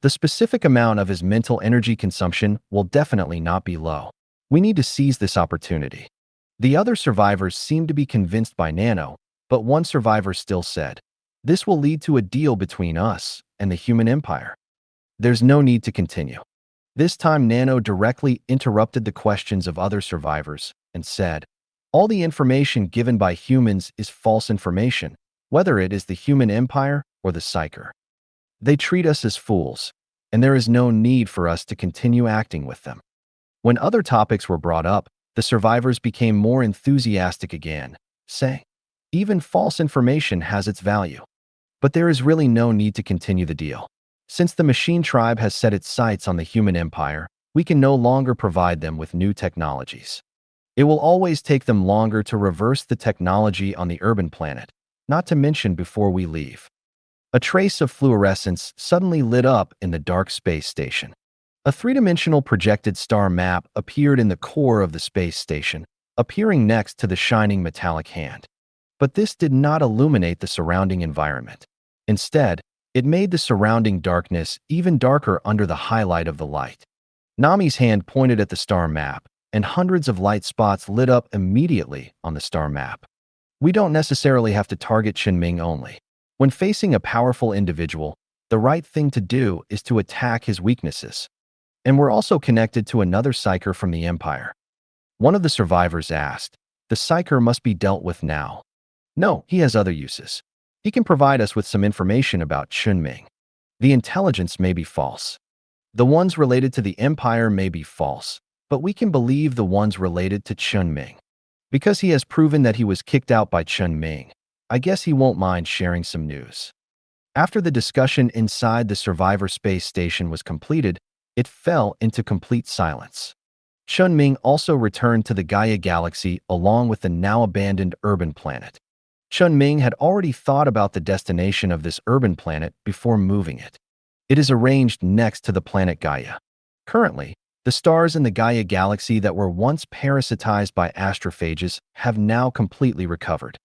The specific amount of his mental energy consumption will definitely not be low. We need to seize this opportunity. The other survivors seemed to be convinced by Nano, but one survivor still said, this will lead to a deal between us and the human empire. There's no need to continue. This time Nano directly interrupted the questions of other survivors and said, all the information given by humans is false information, whether it is the human empire or the psyker. They treat us as fools, and there is no need for us to continue acting with them. When other topics were brought up, the survivors became more enthusiastic again, saying, even false information has its value. But there is really no need to continue the deal. Since the machine tribe has set its sights on the human empire, we can no longer provide them with new technologies. It will always take them longer to reverse the technology on the urban planet, not to mention before we leave. A trace of fluorescence suddenly lit up in the dark space station. A three-dimensional projected star map appeared in the core of the space station, appearing next to the shining metallic hand. But this did not illuminate the surrounding environment. Instead, it made the surrounding darkness even darker under the highlight of the light. Nami's hand pointed at the star map, and hundreds of light spots lit up immediately on the star map. We don't necessarily have to target Chen Ming only. When facing a powerful individual, the right thing to do is to attack his weaknesses. And we're also connected to another psyker from the Empire. One of the survivors asked, the psyker must be dealt with now. No, he has other uses. He can provide us with some information about Chen Ming. The intelligence may be false. The ones related to the Empire may be false, but we can believe the ones related to Chen Ming. Because he has proven that he was kicked out by Chen Ming, I guess he won't mind sharing some news. After the discussion inside the survivor space station was completed, it fell into complete silence. Chen Ming also returned to the Gaia galaxy along with the now abandoned urban planet. Chen Ming had already thought about the destination of this urban planet before moving it. It is arranged next to the planet Gaia. Currently, the stars in the Gaia galaxy that were once parasitized by astrophages have now completely recovered.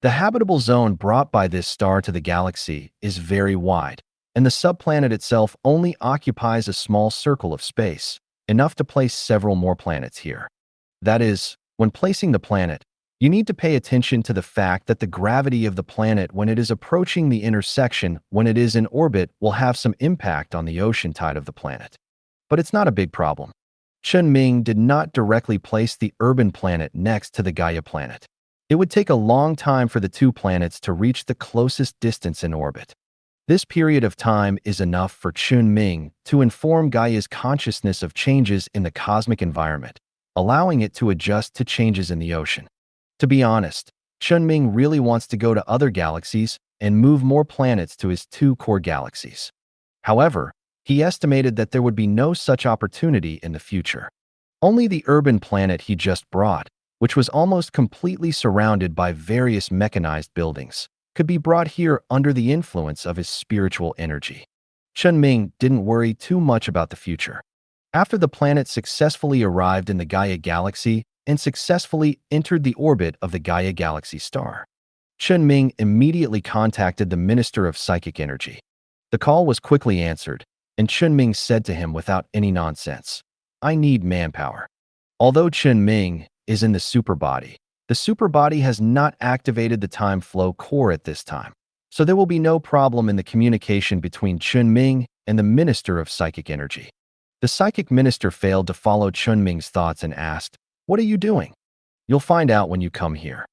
The habitable zone brought by this star to the galaxy is very wide, and the subplanet itself only occupies a small circle of space, enough to place several more planets here. That is, when placing the planet, You need to pay attention to the fact that the gravity of the planet when it is approaching the intersection when it is in orbit will have some impact on the ocean tide of the planet. But it's not a big problem. Chen Ming did not directly place the urban planet next to the Gaia planet. It would take a long time for the two planets to reach the closest distance in orbit. This period of time is enough for Chen Ming to inform Gaia's consciousness of changes in the cosmic environment, allowing it to adjust to changes in the ocean. To be honest, Chen Ming really wants to go to other galaxies and move more planets to his two core galaxies. However, he estimated that there would be no such opportunity in the future. Only the urban planet he just brought, which was almost completely surrounded by various mechanized buildings, could be brought here under the influence of his spiritual energy. Chen Ming didn't worry too much about the future. After the planet successfully arrived in the Gaia galaxy and successfully entered the orbit of the Gaia galaxy star, Chen Ming immediately contacted the Minister of Psychic Energy. The call was quickly answered, and Chen Ming said to him without any nonsense, "I need manpower." Although Chen Ming is in the superbody, the superbody has not activated the time flow core at this time, so there will be no problem in the communication between Chen Ming and the Minister of Psychic Energy. The Psychic Minister failed to follow Chen Ming's thoughts and asked, "What are you doing?" "You'll find out when you come here."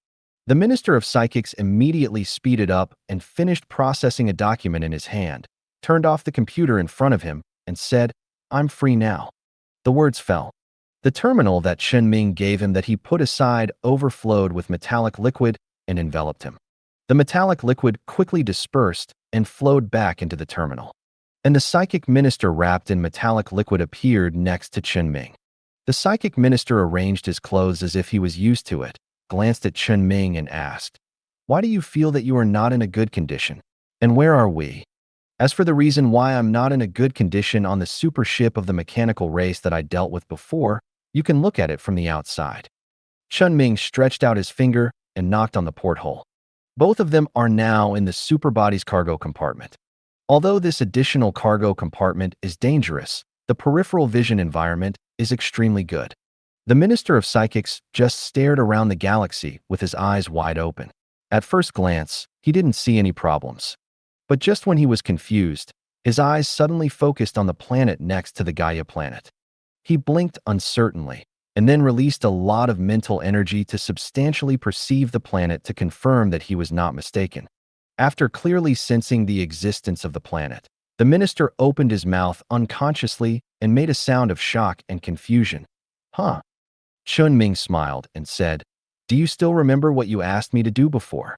The Minister of Psychics immediately speeded up and finished processing a document in his hand, turned off the computer in front of him, and said, "I'm free now." The words fell. The terminal that Chen Ming gave him that he put aside overflowed with metallic liquid and enveloped him. The metallic liquid quickly dispersed and flowed back into the terminal. And the Psychic Minister wrapped in metallic liquid appeared next to Chen Ming. The Psychic Minister arranged his clothes as if he was used to it, glanced at Chen Ming and asked, "Why do you feel that you are not in a good condition? And where are we?" As for the reason why I'm not in a good condition on the super ship of the mechanical race that I dealt with before, you can look at it from the outside. Chen Ming stretched out his finger and knocked on the porthole. Both of them are now in the superbody's cargo compartment. Although this additional cargo compartment is dangerous, the peripheral vision environment is extremely good. The Minister of Psychics just stared around the galaxy with his eyes wide open. At first glance, he didn't see any problems. But just when he was confused, his eyes suddenly focused on the planet next to the Gaia planet. He blinked uncertainly, and then released a lot of mental energy to substantially perceive the planet to confirm that he was not mistaken. After clearly sensing the existence of the planet, the minister opened his mouth unconsciously and made a sound of shock and confusion. "Huh?" Chen Ming smiled and said, "Do you still remember what you asked me to do before?"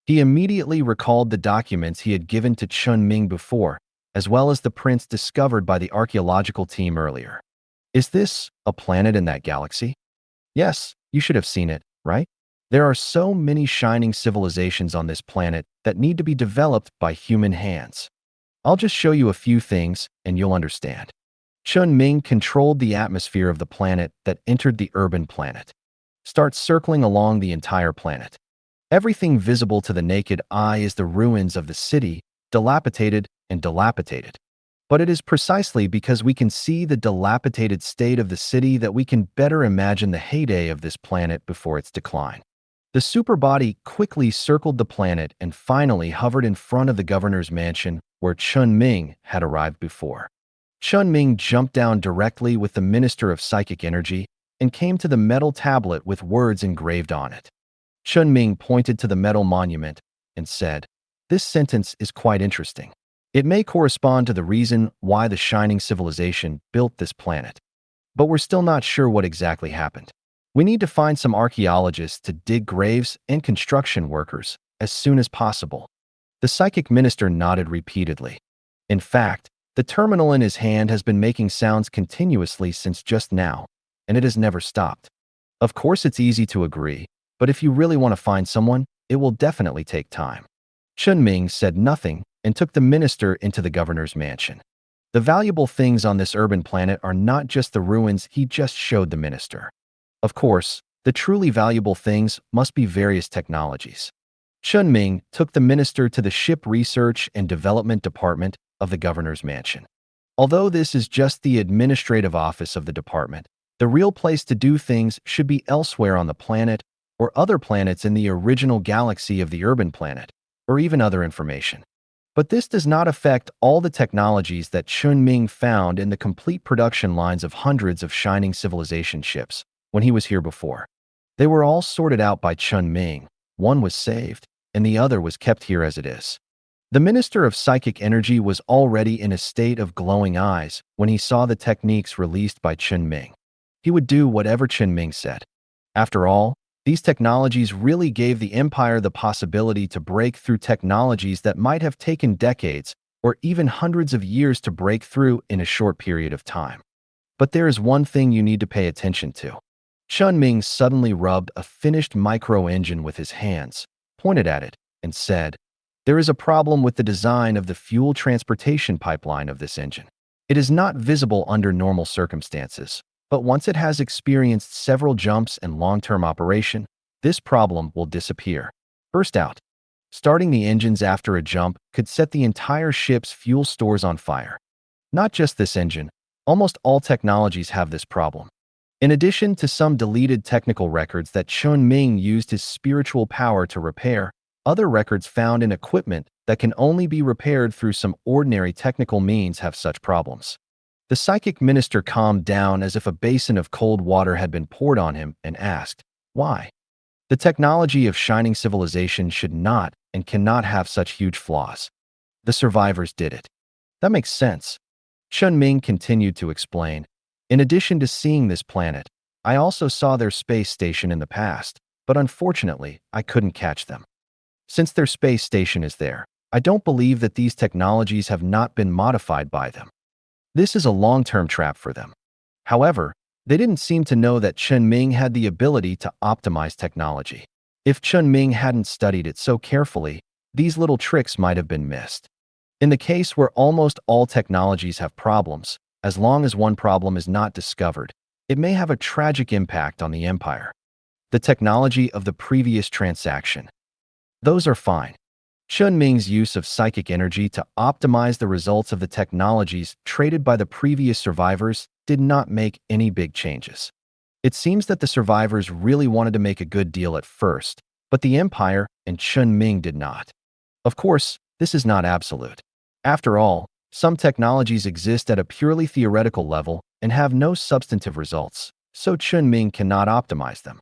He immediately recalled the documents he had given to Chen Ming before, as well as the prints discovered by the archaeological team earlier. "Is this a planet in that galaxy?" "Yes, you should have seen it, right? There are so many shining civilizations on this planet that need to be developed by human hands. I'll just show you a few things and you'll understand." Chen Ming controlled the atmosphere of the planet that entered the urban planet. Start circling along the entire planet. Everything visible to the naked eye is the ruins of the city, dilapidated and dilapidated. But it is precisely because we can see the dilapidated state of the city that we can better imagine the heyday of this planet before its decline. The superbody quickly circled the planet and finally hovered in front of the governor's mansion where Chen Ming had arrived before. Chen Ming jumped down directly with the Minister of Psychic Energy and came to the metal tablet with words engraved on it. Chen Ming pointed to the metal monument and said, "This sentence is quite interesting. It may correspond to the reason why the shining civilization built this planet. But we're still not sure what exactly happened. We need to find some archaeologists to dig graves and construction workers as soon as possible." The psychic minister nodded repeatedly. In fact, the terminal in his hand has been making sounds continuously since just now, and it has never stopped. Of course, it's easy to agree, but if you really want to find someone, it will definitely take time. Chen Ming said nothing and took the minister into the governor's mansion. The valuable things on this urban planet are not just the ruins he just showed the minister. Of course, the truly valuable things must be various technologies. Chen Ming took the minister to the Ship Research and Development Department of the governor's mansion. Although this is just the administrative office of the department, the real place to do things should be elsewhere on the planet or other planets in the original galaxy of the urban planet, or even other information. But this does not affect all the technologies that Chen Ming found in the complete production lines of hundreds of shining civilization ships when he was here before. They were all sorted out by Chen Ming. One was saved, and the other was kept here as it is. The Minister of Psychic Energy was already in a state of glowing eyes when he saw the techniques released by Chen Ming. He would do whatever Chen Ming said. After all, these technologies really gave the Empire the possibility to break through technologies that might have taken decades or even hundreds of years to break through in a short period of time. But there is one thing you need to pay attention to. Chen Ming suddenly rubbed a finished micro-engine with his hands, pointed at it, and said, "There is a problem with the design of the fuel transportation pipeline of this engine. It is not visible under normal circumstances, but once it has experienced several jumps and long-term operation, this problem will disappear." First out. Starting the engines after a jump could set the entire ship's fuel stores on fire. Not just this engine, almost all technologies have this problem. In addition to some deleted technical records that Chen Ming used his spiritual power to repair, other records found in equipment that can only be repaired through some ordinary technical means have such problems. The psychic minister calmed down as if a basin of cold water had been poured on him and asked, "Why? The technology of shining civilization should not and cannot have such huge flaws. The survivors did it." That makes sense. Chen Ming continued to explain. In addition to seeing this planet, I also saw their space station in the past, but unfortunately, I couldn't catch them. Since their space station is there, I don't believe that these technologies have not been modified by them. This is a long-term trap for them. However, they didn't seem to know that Chen Ming had the ability to optimize technology. If Chen Ming hadn't studied it so carefully, these little tricks might have been missed. In the case where almost all technologies have problems, as long as one problem is not discovered, it may have a tragic impact on the Empire. The technology of the previous transaction. Those are fine. Chen Ming's use of psychic energy to optimize the results of the technologies traded by the previous survivors did not make any big changes. It seems that the survivors really wanted to make a good deal at first, but the Empire and Chen Ming did not. Of course, this is not absolute. After all, some technologies exist at a purely theoretical level and have no substantive results, so Chen Ming cannot optimize them.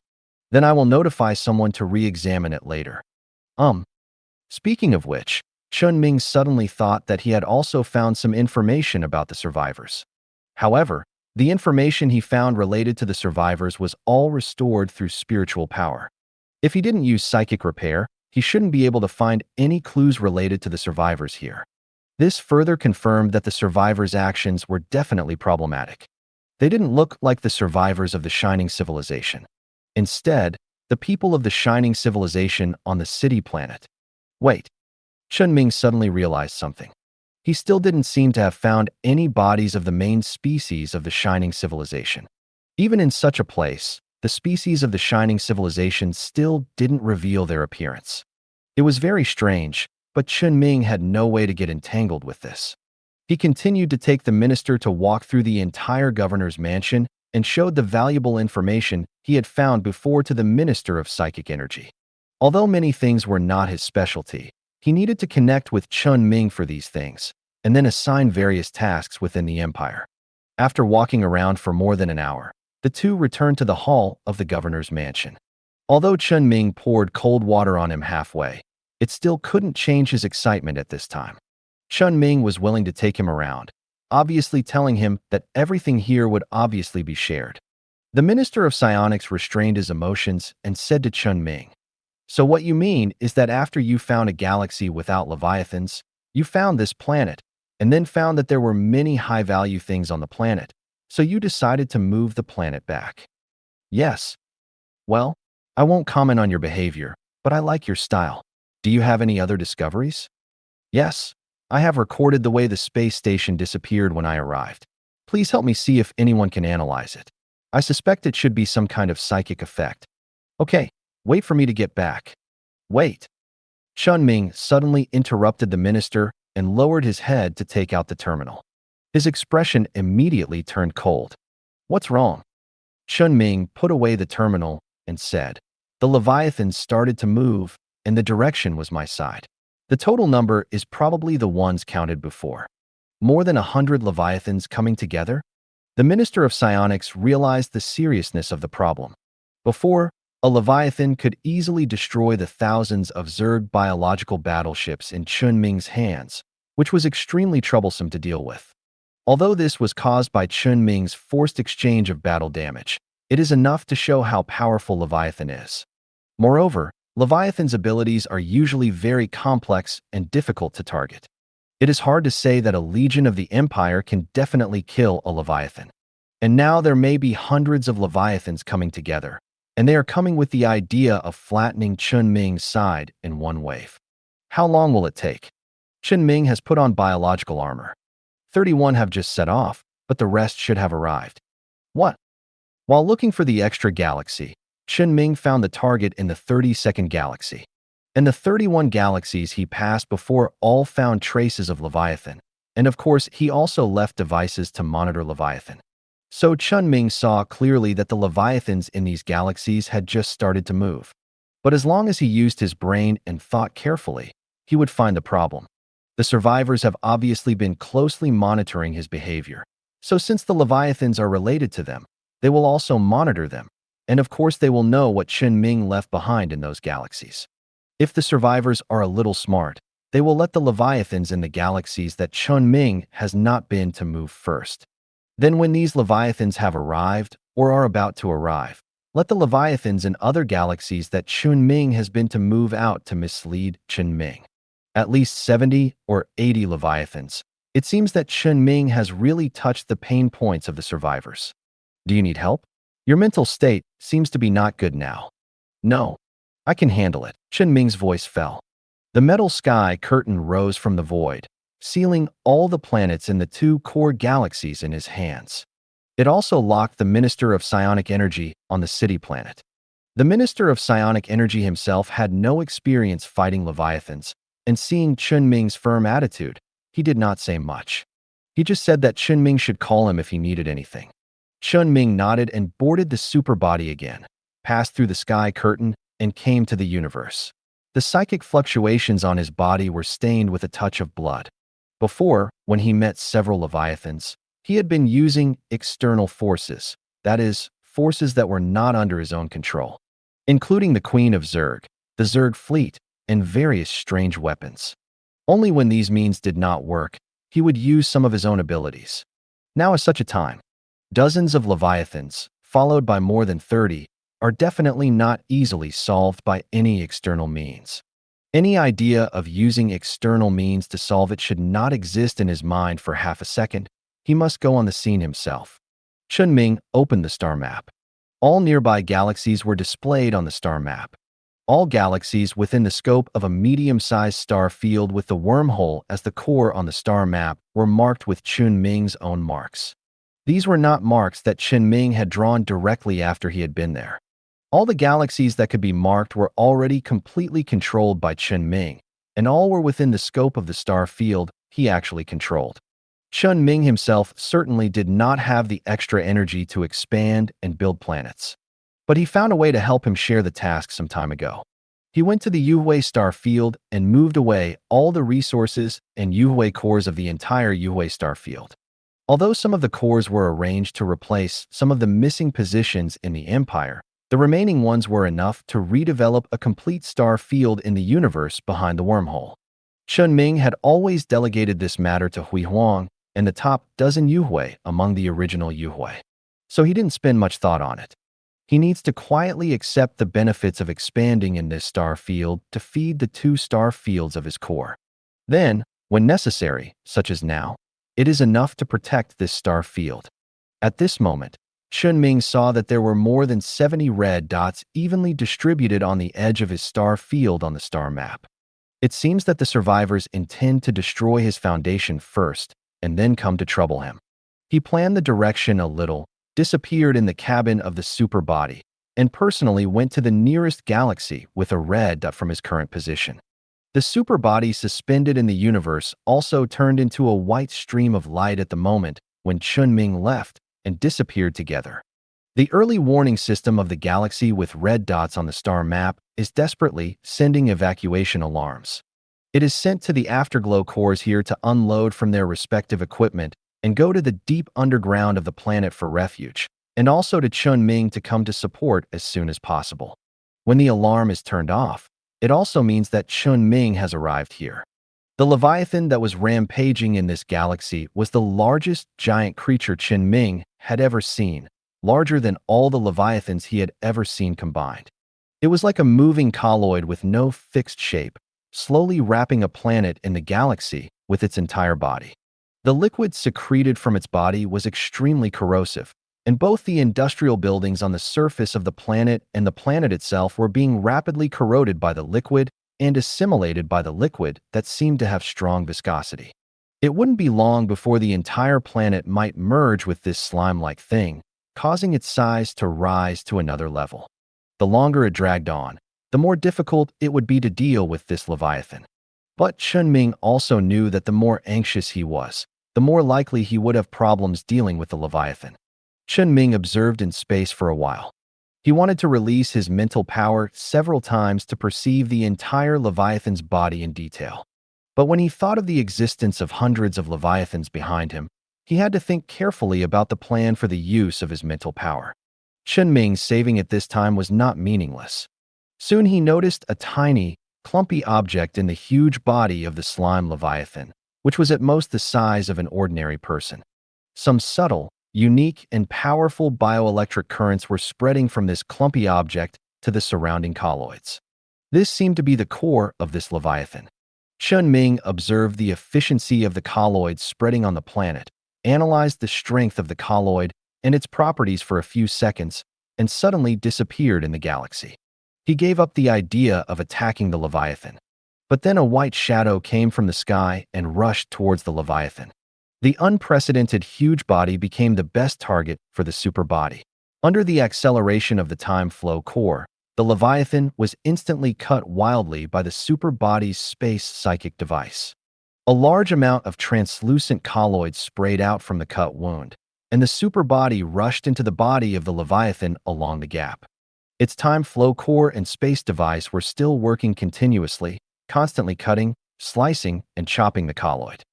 Then I will notify someone to re-examine it later. Speaking of which, Chen Ming suddenly thought that he had also found some information about the survivors. However, the information he found related to the survivors was all restored through spiritual power. If he didn't use psychic repair, he shouldn't be able to find any clues related to the survivors here. This further confirmed that the survivors' actions were definitely problematic. They didn't look like the survivors of the Shining Civilization. Instead, the people of the Shining Civilization on the city planet. Wait. Chen Ming suddenly realized something. He still didn't seem to have found any bodies of the main species of the Shining Civilization. Even in such a place, the species of the Shining Civilization still didn't reveal their appearance. It was very strange, but Chen Ming had no way to get entangled with this. He continued to take the minister to walk through the entire governor's mansion and showed the valuable information he had found before to the Minister of Psychic Energy. Although many things were not his specialty, he needed to connect with Chen Ming for these things, and then assign various tasks within the empire. After walking around for more than an hour, the two returned to the hall of the governor's mansion. Although Chen Ming poured cold water on him halfway, it still couldn't change his excitement at this time. Chen Ming was willing to take him around, obviously telling him that everything here would obviously be shared. The Minister of Psionics restrained his emotions and said to Chen Ming, "So what you mean is that after you found a galaxy without Leviathans, you found this planet, and then found that there were many high-value things on the planet, so you decided to move the planet back." "Yes." "Well, I won't comment on your behavior, but I like your style. Do you have any other discoveries?" "Yes. I have recorded the way the space station disappeared when I arrived. Please help me see if anyone can analyze it. I suspect it should be some kind of psychic effect." "Okay, wait for me to get back." "Wait." Chen Ming suddenly interrupted the minister and lowered his head to take out the terminal. His expression immediately turned cold. "What's wrong?" Chen Ming put away the terminal and said, "The The Leviathans started to move, and the direction was my side. The total number is probably the ones counted before. More than 100 Leviathans coming together? The Minister of Psionics realized the seriousness of the problem. Before, a Leviathan could easily destroy the thousands of Zerg biological battleships in Chen Ming's hands, which was extremely troublesome to deal with. Although this was caused by Chen Ming's forced exchange of battle damage, it is enough to show how powerful Leviathan is. Moreover, Leviathan's abilities are usually very complex and difficult to target. It is hard to say that a legion of the Empire can definitely kill a Leviathan. And now there may be hundreds of Leviathans coming together, and they are coming with the idea of flattening Chen Ming's side in one wave. How long will it take? Chen Ming has put on biological armor. 31 have just set off, but the rest should have arrived. What? While looking for the extra galaxy, Chen Ming found the target in the 32nd galaxy. And the 31 galaxies he passed before all found traces of Leviathan, and of course he also left devices to monitor Leviathan. So Chen Ming saw clearly that the Leviathans in these galaxies had just started to move. But as long as he used his brain and thought carefully, he would find the problem. The survivors have obviously been closely monitoring his behavior. So since the Leviathans are related to them, they will also monitor them, and of course they will know what Chen Ming left behind in those galaxies. If the survivors are a little smart, they will let the Leviathans in the galaxies that Chen Ming has not been to move first. Then when these Leviathans have arrived or are about to arrive, let the Leviathans in other galaxies that Chen Ming has been to move out to mislead Chen Ming. At least 70 or 80 Leviathans. It seems that Chen Ming has really touched the pain points of the survivors. Do you need help? Your mental state seems to be not good now. No. I can handle it. Chen Ming's voice fell. The metal sky curtain rose from the void, sealing all the planets in the two core galaxies in his hands. It also locked the Minister of Psionic Energy on the city planet. The Minister of Psionic Energy himself had no experience fighting Leviathans, and seeing Chen Ming's firm attitude, he did not say much. He just said that Chen Ming should call him if he needed anything. Chen Ming nodded and boarded the super body again, passed through the sky curtain, and came to the universe. The psychic fluctuations on his body were stained with a touch of blood. Before, when he met several Leviathans, he had been using external forces, that is, forces that were not under his own control, including the Queen of Zerg, the Zerg fleet, and various strange weapons. Only when these means did not work, he would use some of his own abilities. Now is such a time. Dozens of Leviathans, followed by more than 30, are definitely not easily solved by any external means. Any idea of using external means to solve it should not exist in his mind for half a second. He must go on the scene himself. Chen Ming opened the star map. All nearby galaxies were displayed on the star map. All galaxies within the scope of a medium-sized star field with the wormhole as the core on the star map were marked with Chen Ming's own marks. These were not marks that Chen Ming had drawn directly after he had been there. All the galaxies that could be marked were already completely controlled by Chen Ming, and all were within the scope of the star field he actually controlled. Chen Ming himself certainly did not have the extra energy to expand and build planets. But he found a way to help him share the task some time ago. He went to the Yuhui star field and moved away all the resources and Yuhui cores of the entire Yuhui star field. Although some of the cores were arranged to replace some of the missing positions in the Empire, the remaining ones were enough to redevelop a complete star field in the universe behind the wormhole. Chen Ming had always delegated this matter to Hui Huang and the top dozen Yuhui among the original Yuhui, so he didn't spend much thought on it. He needs to quietly accept the benefits of expanding in this star field to feed the two star fields of his core. Then, when necessary, such as now, it is enough to protect this star field. At this moment, Chen Ming saw that there were more than 70 red dots evenly distributed on the edge of his star field on the star map. It seems that the survivors intend to destroy his foundation first and then come to trouble him. He planned the direction a little, disappeared in the cabin of the super body, and personally went to the nearest galaxy with a red dot from his current position. The super body suspended in the universe also turned into a white stream of light at the moment when Chen Ming left and disappeared together. The early warning system of the galaxy with red dots on the star map is desperately sending evacuation alarms. It is sent to the afterglow cores here to unload from their respective equipment and go to the deep underground of the planet for refuge, and also to Chen Ming to come to support as soon as possible. When the alarm is turned off, it also means that Chen Ming has arrived here. The Leviathan that was rampaging in this galaxy was the largest giant creature Chen Ming had ever seen, larger than all the Leviathans he had ever seen combined. It was like a moving colloid with no fixed shape, slowly wrapping a planet in the galaxy with its entire body. The liquid secreted from its body was extremely corrosive, and both the industrial buildings on the surface of the planet and the planet itself were being rapidly corroded by the liquid and assimilated by the liquid that seemed to have strong viscosity. It wouldn't be long before the entire planet might merge with this slime-like thing, causing its size to rise to another level. The longer it dragged on, the more difficult it would be to deal with this Leviathan. But Chen Ming also knew that the more anxious he was, the more likely he would have problems dealing with the Leviathan. Chen Ming observed in space for a while. He wanted to release his mental power several times to perceive the entire Leviathan's body in detail. But when he thought of the existence of hundreds of Leviathans behind him, he had to think carefully about the plan for the use of his mental power. Chen Ming's saving at this time was not meaningless. Soon he noticed a tiny, clumpy object in the huge body of the slime Leviathan, which was at most the size of an ordinary person. Some subtle, unique, and powerful bioelectric currents were spreading from this clumpy object to the surrounding colloids. This seemed to be the core of this Leviathan. Chen Ming observed the efficiency of the colloids spreading on the planet, analyzed the strength of the colloid and its properties for a few seconds, and suddenly disappeared in the galaxy. He gave up the idea of attacking the Leviathan. But then a white shadow came from the sky and rushed towards the Leviathan. The unprecedented huge body became the best target for the super body. Under the acceleration of the time flow core, the Leviathan was instantly cut wildly by the super body's space psychic device. A large amount of translucent colloids sprayed out from the cut wound, and the super body rushed into the body of the Leviathan along the gap. Its time flow core and space device were still working continuously, constantly cutting, slicing, and chopping the colloid.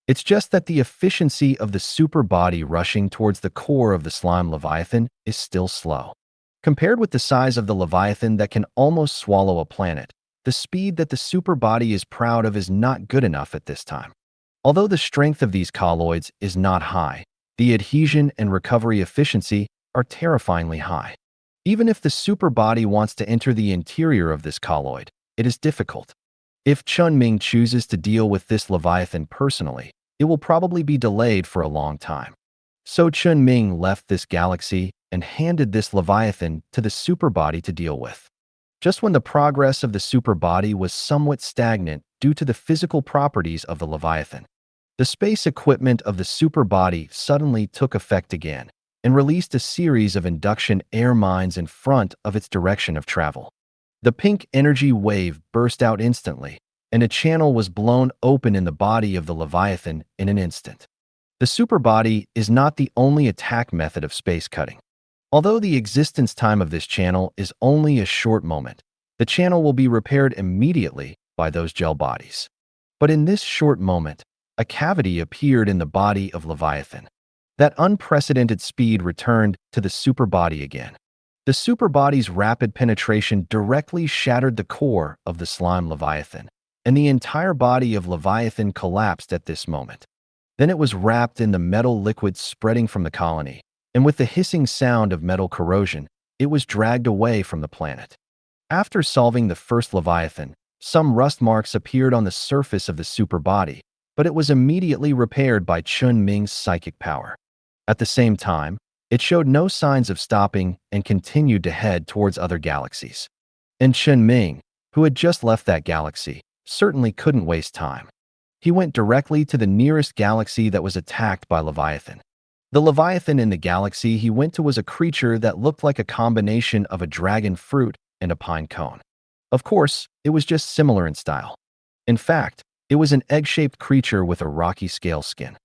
It's just that the efficiency of the super body rushing towards the core of the slime Leviathan is still slow. Compared with the size of the Leviathan that can almost swallow a planet, the speed that the super body is proud of is not good enough at this time. Although the strength of these colloids is not high, the adhesion and recovery efficiency are terrifyingly high. Even if the super body wants to enter the interior of this colloid, it is difficult. If Chen Ming chooses to deal with this Leviathan personally, it will probably be delayed for a long time. So Chen Ming left this galaxy and handed this Leviathan to the super body to deal with. Just when the progress of the super body was somewhat stagnant due to the physical properties of the Leviathan, the space equipment of the super body suddenly took effect again and released a series of induction air mines in front of its direction of travel. The pink energy wave burst out instantly, and a channel was blown open in the body of the Leviathan in an instant. The super body is not the only attack method of space cutting. Although the existence time of this channel is only a short moment, the channel will be repaired immediately by those gel bodies. But in this short moment, a cavity appeared in the body of Leviathan. That unprecedented speed returned to the super body again. The super body's rapid penetration directly shattered the core of the slime Leviathan, and the entire body of Leviathan collapsed at this moment. Then it was wrapped in the metal liquid spreading from the colony, and with the hissing sound of metal corrosion, it was dragged away from the planet. After solving the first Leviathan, some rust marks appeared on the surface of the super body, but it was immediately repaired by Chen Ming's psychic power. At the same time, it showed no signs of stopping and continued to head towards other galaxies. And Chen Ming, who had just left that galaxy, certainly couldn't waste time. He went directly to the nearest galaxy that was attacked by Leviathan. The Leviathan in the galaxy he went to was a creature that looked like a combination of a dragon fruit and a pine cone. Of course, it was just similar in style. In fact, it was an egg-shaped creature with a rocky scale skin.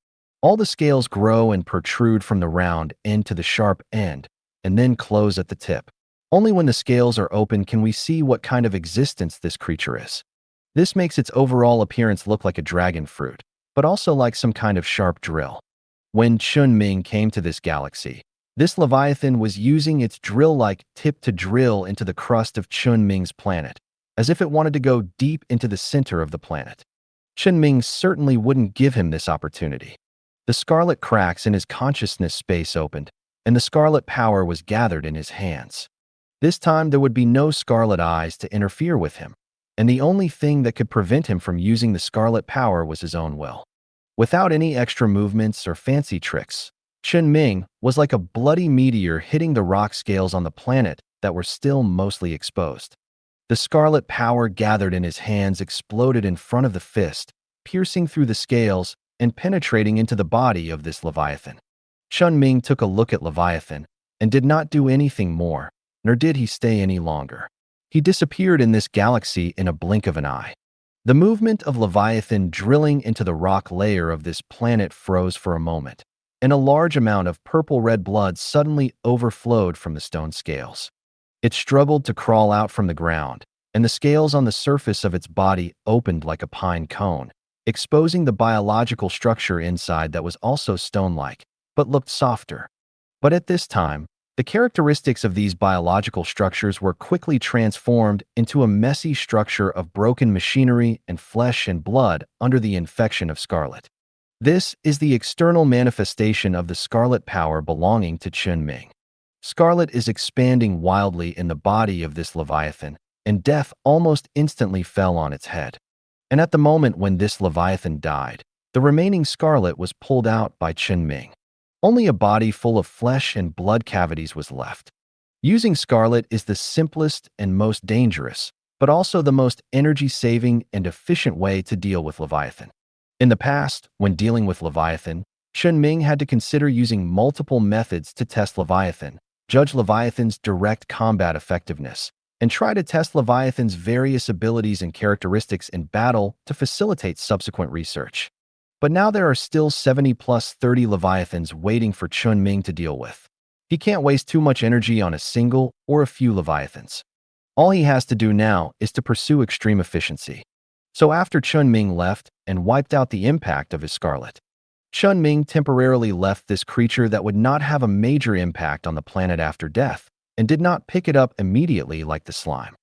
All the scales grow and protrude from the round end to the sharp end, and then close at the tip. Only when the scales are open can we see what kind of existence this creature is. This makes its overall appearance look like a dragon fruit, but also like some kind of sharp drill. When Chen Ming came to this galaxy, this Leviathan was using its drill-like tip to drill into the crust of Chen Ming's planet, as if it wanted to go deep into the center of the planet. Chen Ming certainly wouldn't give him this opportunity. The scarlet cracks in his consciousness space opened, and the scarlet power was gathered in his hands. This time there would be no scarlet eyes to interfere with him, and the only thing that could prevent him from using the scarlet power was his own will. Without any extra movements or fancy tricks, Chen Ming was like a bloody meteor hitting the rock scales on the planet that were still mostly exposed. The scarlet power gathered in his hands exploded in front of the fist, piercing through the scales and penetrating into the body of this Leviathan. Chen Ming took a look at Leviathan and did not do anything more, nor did he stay any longer. He disappeared in this galaxy in a blink of an eye. The movement of Leviathan drilling into the rock layer of this planet froze for a moment, and a large amount of purple-red blood suddenly overflowed from the stone scales. It struggled to crawl out from the ground, and the scales on the surface of its body opened like a pine cone, exposing the biological structure inside that was also stone-like, but looked softer. But at this time, the characteristics of these biological structures were quickly transformed into a messy structure of broken machinery and flesh and blood under the infection of scarlet. This is the external manifestation of the scarlet power belonging to Chen Ming. Scarlet is expanding wildly in the body of this Leviathan, and death almost instantly fell on its head. And at the moment when this Leviathan died, the remaining scarlet was pulled out by Chen Ming. Only a body full of flesh and blood cavities was left. Using scarlet is the simplest and most dangerous, but also the most energy-saving and efficient way to deal with Leviathan. In the past, when dealing with Leviathan, Chen Ming had to consider using multiple methods to test Leviathan, judge Leviathan's direct combat effectiveness, and try to test Leviathan's various abilities and characteristics in battle to facilitate subsequent research. But now there are still 70 plus 30 Leviathans waiting for Chen Ming to deal with. He can't waste too much energy on a single or a few Leviathans. All he has to do now is to pursue extreme efficiency. So after Chen Ming left and wiped out the impact of his scarlet, Chen Ming temporarily left this creature that would not have a major impact on the planet after death, and did not pick it up immediately like the slime.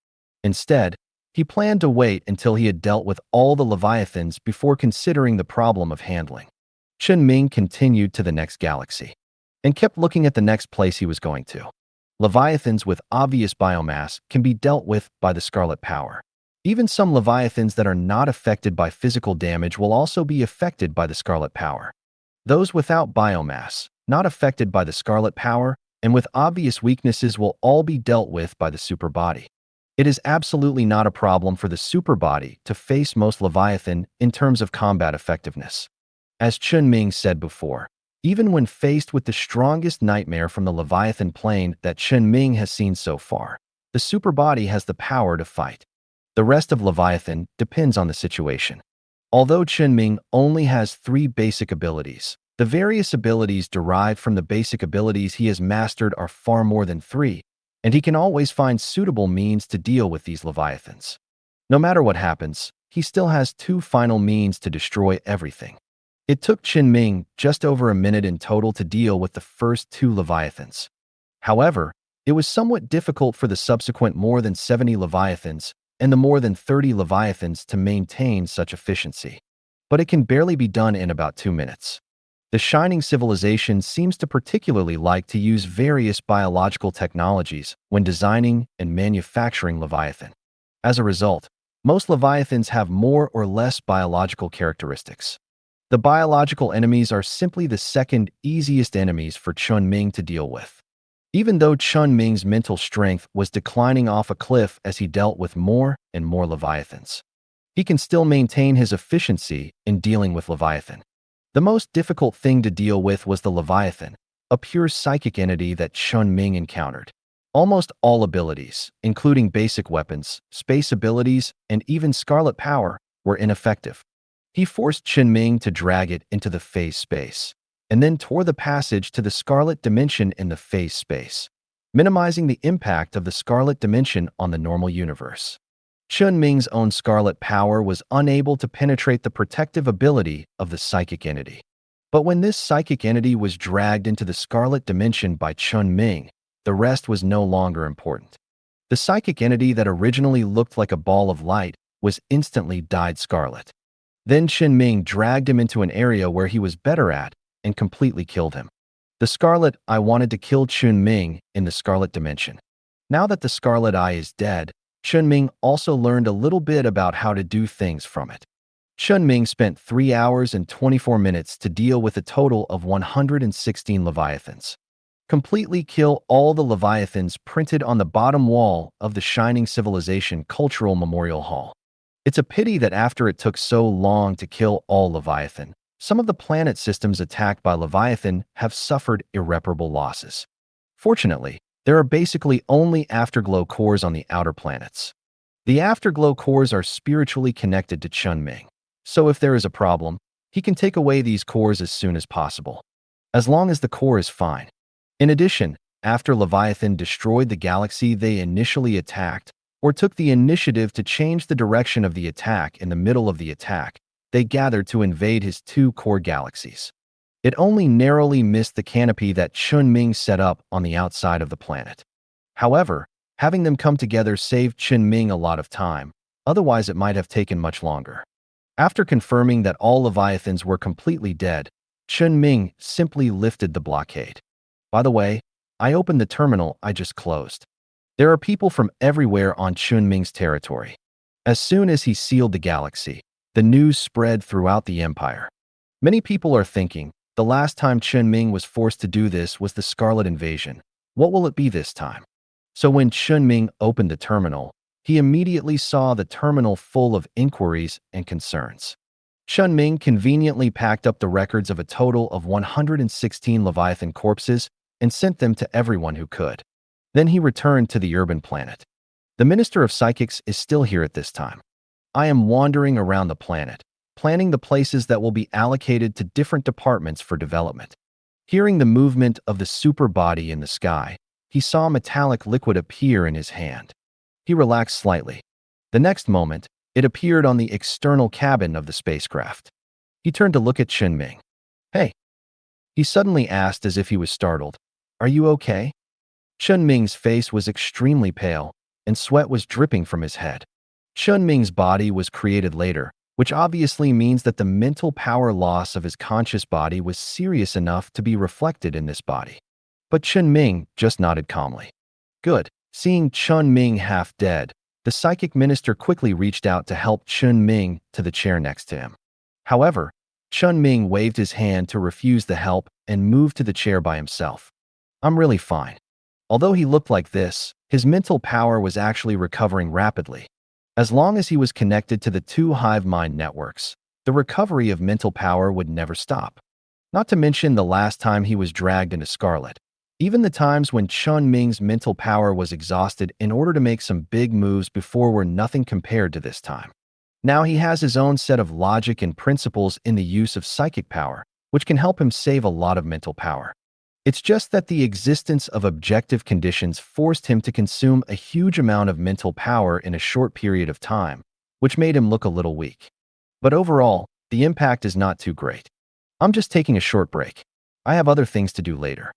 Instead, he planned to wait until he had dealt with all the Leviathans before considering the problem of handling. Chen Ming continued to the next galaxy, and kept looking at the next place he was going to. Leviathans with obvious biomass can be dealt with by the scarlet power. Even some Leviathans that are not affected by physical damage will also be affected by the scarlet power. Those without biomass, not affected by the scarlet power, and with obvious weaknesses will all be dealt with by the super body. It is absolutely not a problem for the super body to face most Leviathan in terms of combat effectiveness. As Chen Ming said before, even when faced with the strongest nightmare from the Leviathan plane that Chen Ming has seen so far, the super body has the power to fight. The rest of Leviathan depends on the situation. Although Chen Ming only has 3 basic abilities, the various abilities derived from the basic abilities he has mastered are far more than 3, and he can always find suitable means to deal with these Leviathans. No matter what happens, he still has 2 final means to destroy everything. It took Chen Ming just over a minute in total to deal with the first 2 Leviathans. However, it was somewhat difficult for the subsequent more than 70 Leviathans and the more than 30 Leviathans to maintain such efficiency. But it can barely be done in about 2 minutes. The Shining Civilization seems to particularly like to use various biological technologies when designing and manufacturing Leviathan. As a result, most Leviathans have more or less biological characteristics. The biological enemies are simply the second easiest enemies for Chen Ming to deal with. Even though Chen Ming's mental strength was declining off a cliff as he dealt with more and more Leviathans, he can still maintain his efficiency in dealing with Leviathan. The most difficult thing to deal with was the Leviathan, a pure psychic entity that Chen Ming encountered. Almost all abilities, including basic weapons, space abilities, and even scarlet power, were ineffective. He forced Chen Ming to drag it into the phase space, and then tore the passage to the scarlet dimension in the phase space. minimizing the impact of the scarlet dimension on the normal universe. Chen Ming's own scarlet power was unable to penetrate the protective ability of the psychic entity. But when this psychic entity was dragged into the scarlet dimension by Chen Ming, the rest was no longer important. The psychic entity that originally looked like a ball of light was instantly dyed scarlet. Then Chen Ming dragged him into an area where he was better at and completely killed him. The Scarlet Eye wanted to kill Chen Ming in the Scarlet Dimension. Now that the Scarlet Eye is dead, Chen Ming also learned a little bit about how to do things from it. Chen Ming spent 3 hours and 24 minutes to deal with a total of 116 Leviathans. Completely kill all the Leviathans printed on the bottom wall of the Shining Civilization Cultural Memorial Hall. It's a pity that after it took so long to kill all Leviathan, some of the planet systems attacked by Leviathan have suffered irreparable losses. Fortunately, there are basically only afterglow cores on the outer planets. The afterglow cores are spiritually connected to Chen Ming, so if there is a problem, he can take away these cores as soon as possible, as long as the core is fine. In addition, after Leviathan destroyed the galaxy they initially attacked, or took the initiative to change the direction of the attack in the middle of the attack, they gathered to invade his 2 core galaxies. It only narrowly missed the canopy that Chen Ming set up on the outside of the planet. However, having them come together saved Chen Ming a lot of time, otherwise it might have taken much longer. After confirming that all Leviathans were completely dead, Chen Ming simply lifted the blockade. By the way, I opened the terminal I just closed. There are people from everywhere on Chen Ming's territory. As soon as he sealed the galaxy, the news spread throughout the empire. Many people are thinking, the last time Chen Ming was forced to do this was the Scarlet Invasion. What will it be this time? So when Chen Ming opened the terminal, he immediately saw the terminal full of inquiries and concerns. Chen Ming conveniently packed up the records of a total of 116 Leviathan corpses and sent them to everyone who could. Then he returned to the urban planet. The Minister of Psychics is still here at this time. I am wandering around the planet, planning the places that will be allocated to different departments for development. Hearing the movement of the super body in the sky, he saw metallic liquid appear in his hand. He relaxed slightly. The next moment, it appeared on the external cabin of the spacecraft. He turned to look at Chen Ming. "Hey," he suddenly asked as if he was startled. "Are you okay?" Chen Ming's face was extremely pale, and sweat was dripping from his head. Chen Ming's body was created later, which obviously means that the mental power loss of his conscious body was serious enough to be reflected in this body. But Chen Ming just nodded calmly. Good. Seeing Chen Ming half dead, the psychic minister quickly reached out to help Chen Ming to the chair next to him. However, Chen Ming waved his hand to refuse the help and moved to the chair by himself. "I'm really fine." Although he looked like this, his mental power was actually recovering rapidly. As long as he was connected to the 2 hive mind networks, the recovery of mental power would never stop. Not to mention the last time he was dragged into Scarlet. Even the times when Chen Ming's mental power was exhausted in order to make some big moves before were nothing compared to this time. Now he has his own set of logic and principles in the use of psychic power, which can help him save a lot of mental power. It's just that the existence of objective conditions forced him to consume a huge amount of mental power in a short period of time, which made him look a little weak. But overall, the impact is not too great. I'm just taking a short break. I have other things to do later.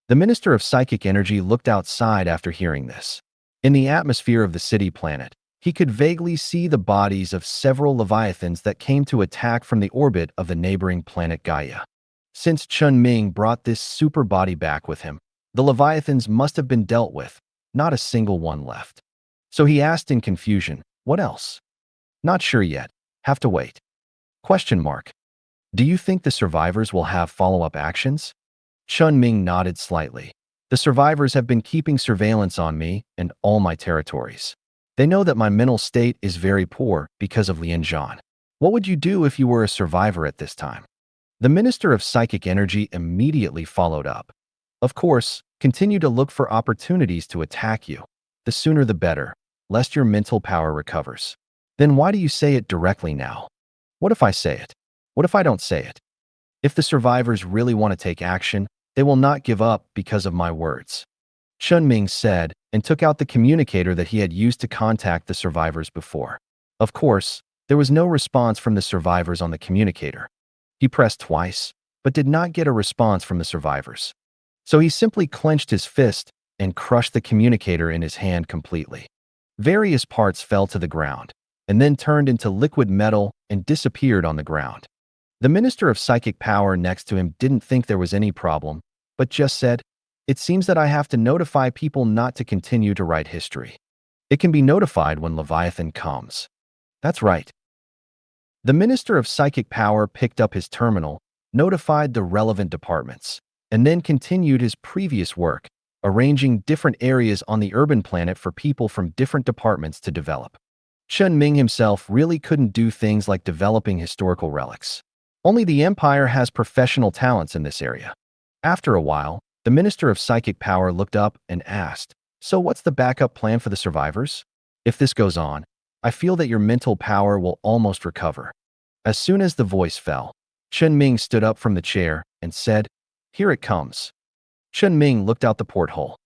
The Minister of Psychic Energy looked outside after hearing this. In the atmosphere of the city planet, he could vaguely see the bodies of several Leviathans that came to attack from the orbit of the neighboring planet Gaia. Since Chen Ming brought this super body back with him, the Leviathans must have been dealt with, not a single one left. So he asked in confusion, "What else?" "Not sure yet. Have to wait." Question mark. "Do you think the survivors will have follow-up actions?" Chen Ming nodded slightly. "The survivors have been keeping surveillance on me and all my territories. They know that my mental state is very poor because of Lian Zhan. What would you do if you were a survivor at this time?" The Minister of Psychic Energy immediately followed up. "Of course, continue to look for opportunities to attack you. The sooner the better, lest your mental power recovers." "Then why do you say it directly now?" "What if I say it? What if I don't say it? If the survivors really want to take action, they will not give up because of my words." Chen Ming said, and took out the communicator that he had used to contact the survivors before. Of course, there was no response from the survivors on the communicator. He pressed twice, but did not get a response from the survivors. So he simply clenched his fist and crushed the communicator in his hand completely. Various parts fell to the ground, and then turned into liquid metal and disappeared on the ground. The Minister of Psychic Power next to him didn't think there was any problem, but just said, "It seems that I have to notify people not to continue to write history. It can be notified when Leviathan comes." That's right. The Minister of Psychic Power picked up his terminal, notified the relevant departments, and then continued his previous work, arranging different areas on the urban planet for people from different departments to develop. Chen Ming himself really couldn't do things like developing historical relics. Only the Empire has professional talents in this area. After a while, the Minister of Psychic Power looked up and asked, "So what's the backup plan for the survivors? If this goes on, I feel that your mental power will almost recover." As soon as the voice fell, Chen Ming stood up from the chair and said, "Here it comes." Chen Ming looked out the porthole.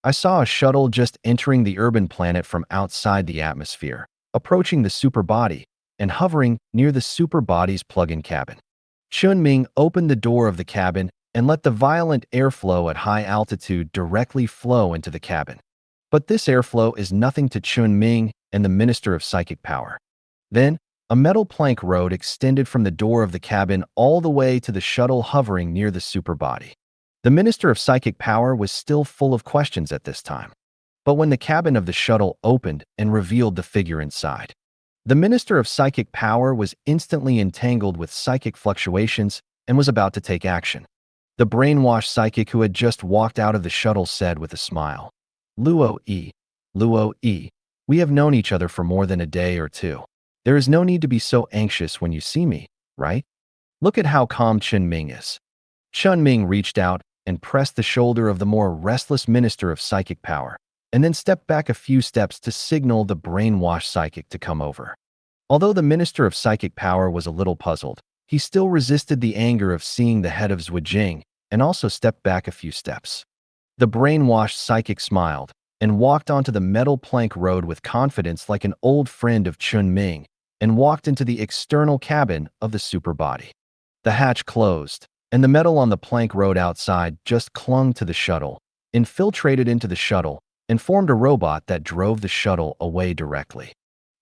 "I saw a shuttle just entering the urban planet from outside the atmosphere, approaching the superbody, and hovering near the superbody's plug-in cabin." Chen Ming opened the door of the cabin and let the violent airflow at high altitude directly flow into the cabin. But this airflow is nothing to Chen Ming and the Minister of Psychic Power. Then, a metal plank road extended from the door of the cabin all the way to the shuttle hovering near the superbody. The Minister of Psychic Power was still full of questions at this time. But when the cabin of the shuttle opened and revealed the figure inside, the Minister of Psychic Power was instantly entangled with psychic fluctuations and was about to take action. The brainwashed psychic who had just walked out of the shuttle said with a smile, Luo E, we have known each other for more than a day or two. There is no need to be so anxious when you see me, right? Look at how calm Chen Ming is." Chen Ming reached out and pressed the shoulder of the more restless Minister of Psychic Power, and then stepped back a few steps to signal the brainwashed psychic to come over. Although the Minister of Psychic Power was a little puzzled, he still resisted the anger of seeing the head of Zhuijing and also stepped back a few steps. The brainwashed psychic smiled and walked onto the metal plank road with confidence like an old friend of Chen Ming and walked into the external cabin of the superbody. The hatch closed, and the metal on the plank road outside just clung to the shuttle, infiltrated into the shuttle, and formed a robot that drove the shuttle away directly.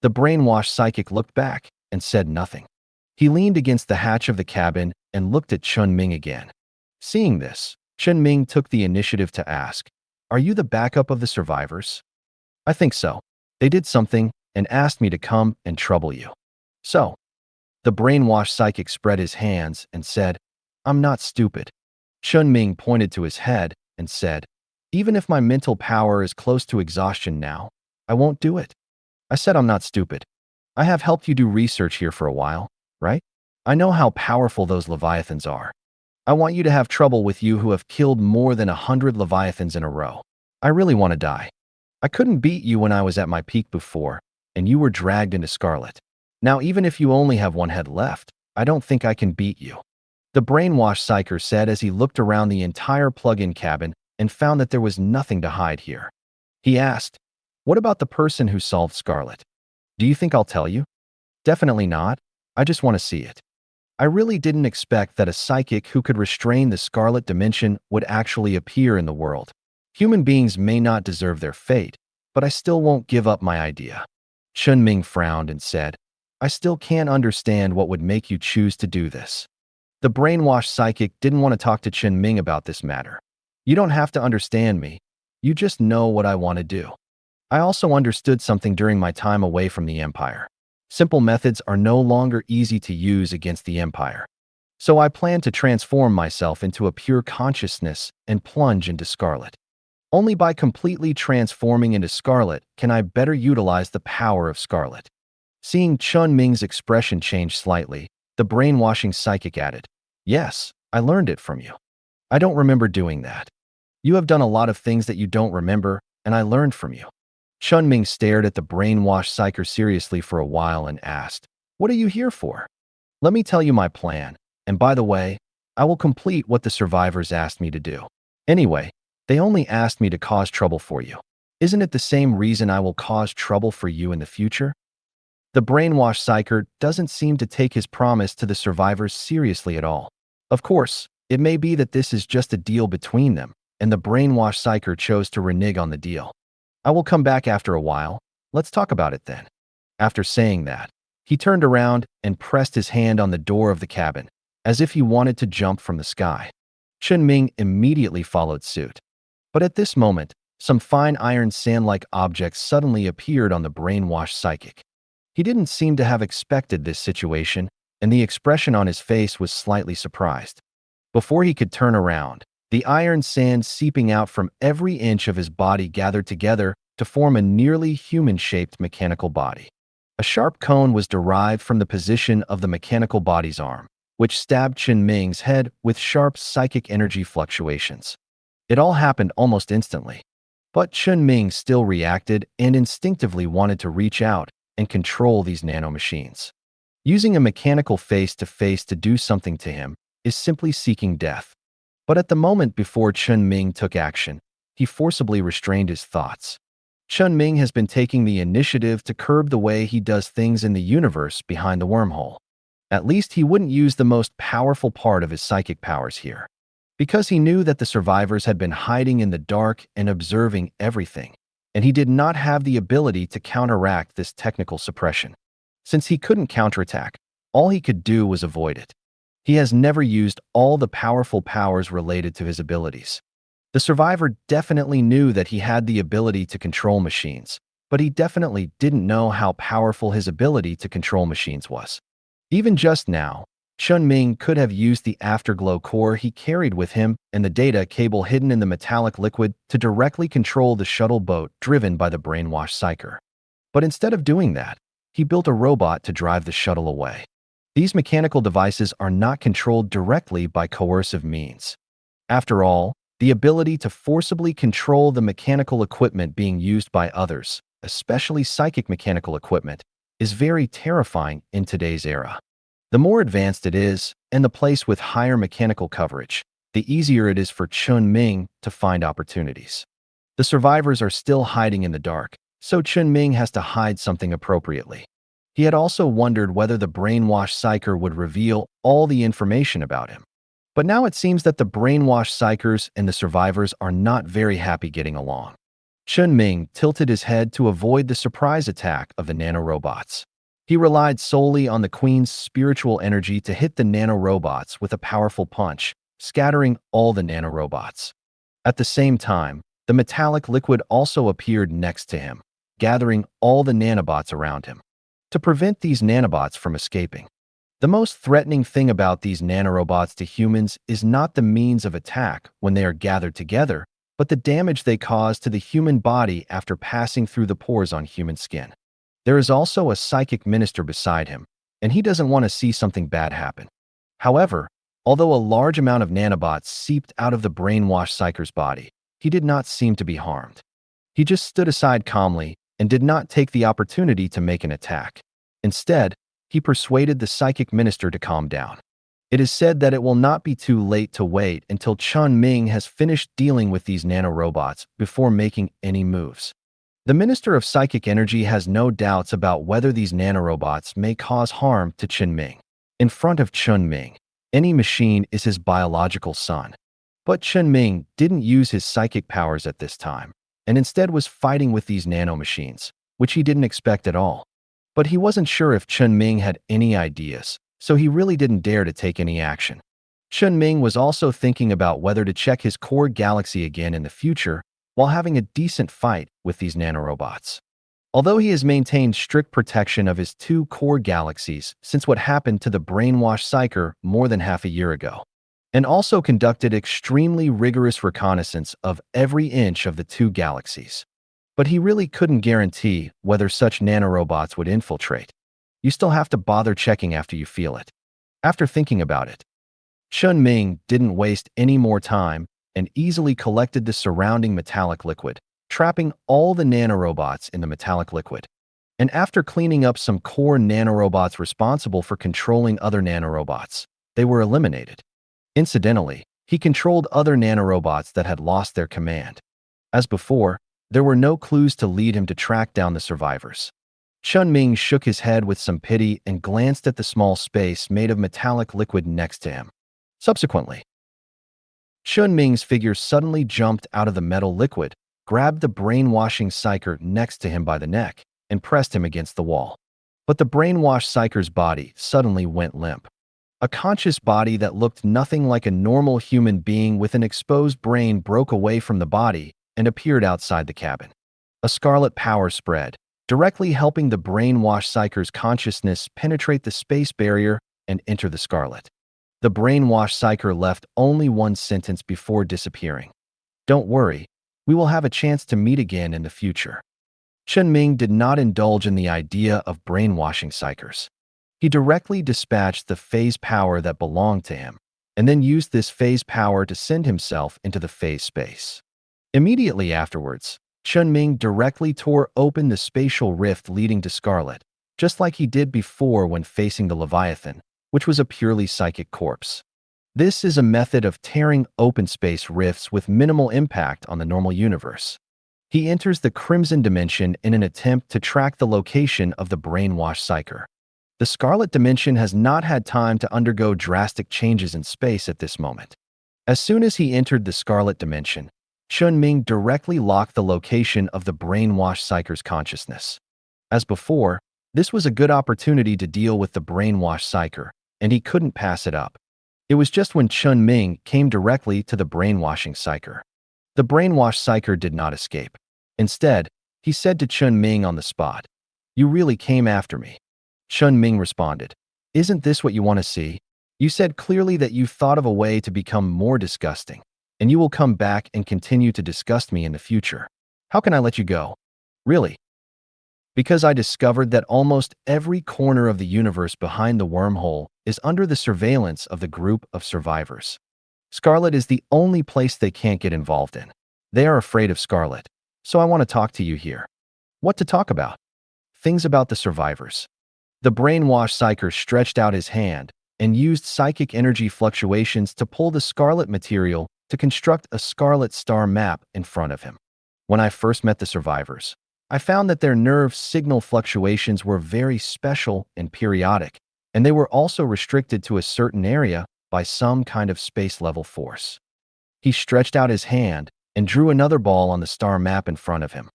The brainwashed psychic looked back and said nothing. He leaned against the hatch of the cabin and looked at Chen Ming again. Seeing this, Chen Ming took the initiative to ask, "Are you the backup of the survivors?" "I think so. They did something and asked me to come and trouble you." "So?" The brainwashed psychic spread his hands and said, "I'm not stupid." Chen Ming pointed to his head and said, "Even if my mental power is close to exhaustion now, I won't do it." "I said I'm not stupid. I have helped you do research here for a while, right? I know how powerful those Leviathans are. I want you to have trouble with you who have killed more than 100 Leviathans in a row. I really want to die. I couldn't beat you when I was at my peak before, and you were dragged into Scarlet. Now even if you only have one head left, I don't think I can beat you." The brainwashed psyker said as he looked around the entire plug-in cabin and found that there was nothing to hide here. He asked, "What about the person who solved Scarlet? Do you think I'll tell you?" "Definitely not. I just want to see it." I really didn't expect that a psychic who could restrain the Scarlet Dimension would actually appear in the world. Human beings may not deserve their fate, but I still won't give up my idea. Chen Ming frowned and said, "I still can't understand what would make you choose to do this." The brainwashed psychic didn't want to talk to Chen Ming about this matter. "You don't have to understand me. You just know what I want to do. I also understood something during my time away from the Empire. Simple methods are no longer easy to use against the Empire. So I plan to transform myself into a pure consciousness and plunge into Scarlet. Only by completely transforming into Scarlet can I better utilize the power of Scarlet." Seeing Chen Ming's expression change slightly, the brainwashing psychic added, "Yes, I learned it from you. I don't remember doing that. You have done a lot of things that you don't remember, and I learned from you." Chen Ming stared at the brainwashed psyker seriously for a while and asked, "What are you here for?" "Let me tell you my plan, and by the way, I will complete what the survivors asked me to do. Anyway, They only asked me to cause trouble for you. Isn't it the same reason I will cause trouble for you in the future? The brainwashed psyker doesn't seem to take his promise to the survivors seriously at all. Of course, it may be that this is just a deal between them, and the brainwashed psyker chose to renege on the deal. I will come back after a while. Let's talk about it then. After saying that, he turned around and pressed his hand on the door of the cabin, as if he wanted to jump from the sky. Chen Ming immediately followed suit. But at this moment, some fine iron sand-like objects suddenly appeared on the brainwashed psychic. He didn't seem to have expected this situation, and the expression on his face was slightly surprised. Before he could turn around, the iron sand seeping out from every inch of his body gathered together to form a nearly human-shaped mechanical body. A sharp cone was derived from the position of the mechanical body's arm, which stabbed Chen Ming's head with sharp psychic energy fluctuations. It all happened almost instantly. But Chen Ming still reacted and instinctively wanted to reach out and control these nanomachines. Using a mechanical face-to-face to do something to him is simply seeking death. But at the moment before Chen Ming took action, he forcibly restrained his thoughts. Chen Ming has been taking the initiative to curb the way he does things in the universe behind the wormhole. At least he wouldn't use the most powerful part of his psychic powers here. Because he knew that the survivors had been hiding in the dark and observing everything, and he did not have the ability to counteract this technical suppression. Since he couldn't counterattack, all he could do was avoid it. He has never used all the powerful powers related to his abilities. The survivor definitely knew that he had the ability to control machines, but he definitely didn't know how powerful his ability to control machines was. Even just now, Chen Ming could have used the afterglow core he carried with him and the data cable hidden in the metallic liquid to directly control the shuttle boat driven by the brainwashed psyker. But instead of doing that, he built a robot to drive the shuttle away. These mechanical devices are not controlled directly by coercive means. After all, the ability to forcibly control the mechanical equipment being used by others, especially psychic mechanical equipment, is very terrifying in today's era. The more advanced it is, and the place with higher mechanical coverage, the easier it is for Chen Ming to find opportunities. The survivors are still hiding in the dark, so Chen Ming has to hide something appropriately. He had also wondered whether the brainwashed psyker would reveal all the information about him. But now it seems that the brainwashed psykers and the survivors are not very happy getting along. Chen Ming tilted his head to avoid the surprise attack of the nanorobots. He relied solely on the Queen's spiritual energy to hit the nanorobots with a powerful punch, scattering all the nanorobots. At the same time, the metallic liquid also appeared next to him, gathering all the nanobots around him, to prevent these nanobots from escaping. The most threatening thing about these nanorobots to humans is not the means of attack when they are gathered together, but the damage they cause to the human body after passing through the pores on human skin. There is also a psychic minister beside him, and he doesn't want to see something bad happen. However, although a large amount of nanobots seeped out of the brainwashed psyker's body, he did not seem to be harmed. He just stood aside calmly and did not take the opportunity to make an attack. Instead, he persuaded the psychic minister to calm down. It is said that it will not be too late to wait until Chen Ming has finished dealing with these nanorobots before making any moves. The Minister of Psychic Energy has no doubts about whether these nanorobots may cause harm to Chen Ming. In front of Chen Ming, any machine is his biological son. But Chen Ming didn't use his psychic powers at this time, and instead was fighting with these nanomachines, which he didn't expect at all. But he wasn't sure if Chen Ming had any ideas, so he really didn't dare to take any action. Chen Ming was also thinking about whether to check his core galaxy again in the future while having a decent fight with these nanorobots. Although he has maintained strict protection of his two core galaxies since what happened to the brainwashed psyker more than half a year ago, and also conducted extremely rigorous reconnaissance of every inch of the two galaxies. But he really couldn't guarantee whether such nanorobots would infiltrate. You still have to bother checking after you feel it. After thinking about it, Chen Ming didn't waste any more time and easily collected the surrounding metallic liquid, trapping all the nanorobots in the metallic liquid. And after cleaning up some core nanorobots responsible for controlling other nanorobots, they were eliminated. Incidentally, He controlled other nanorobots that had lost their command. As before, there were no clues to lead him to track down the survivors. Chen Ming shook his head with some pity and glanced at the small space made of metallic liquid next to him. Subsequently, Chen Ming's figure suddenly jumped out of the metal liquid, grabbed the brainwashing psyker next to him by the neck, and pressed him against the wall. But the brainwashed psyker's body suddenly went limp. A conscious body that looked nothing like a normal human being with an exposed brain broke away from the body and appeared outside the cabin. A scarlet power spread, directly helping the brainwashed psyker's consciousness penetrate the space barrier and enter the scarlet. The brainwashed psyker left only one sentence before disappearing. "Don't worry, we will have a chance to meet again in the future." Chen Ming did not indulge in the idea of brainwashing psykers. He directly dispatched the phase power that belonged to him, and then used this phase power to send himself into the phase space. Immediately afterwards, Chen Ming directly tore open the spatial rift leading to Scarlet, just like he did before when facing the Leviathan, which was a purely psychic corpse. This is a method of tearing open space rifts with minimal impact on the normal universe. He enters the Crimson Dimension in an attempt to track the location of the brainwashed psyker. The Scarlet Dimension has not had time to undergo drastic changes in space at this moment. As soon as he entered the Scarlet Dimension, Chen Ming directly locked the location of the brainwashed psyker's consciousness. As before, this was a good opportunity to deal with the brainwashed psyker, and he couldn't pass it up. It was just when Chen Ming came directly to the brainwashing psyker. The brainwashed psyker did not escape. Instead, he said to Chen Ming on the spot, "You really came after me." Chen Ming responded, "Isn't this what you want to see? You said clearly that you thought of a way to become more disgusting, and you will come back and continue to disgust me in the future. How can I let you go? Really? Because I discovered that almost every corner of the universe behind the wormhole is under the surveillance of the group of survivors. Scarlet is the only place they can't get involved in. They are afraid of Scarlet, so I want to talk to you here." What to talk about? Things about the survivors. The brainwashed psyker stretched out his hand and used psychic energy fluctuations to pull the scarlet material to construct a scarlet star map in front of him. When I first met the survivors, I found that their nerve signal fluctuations were very special and periodic, and they were also restricted to a certain area by some kind of space-level force. He stretched out his hand and drew another ball on the star map in front of him.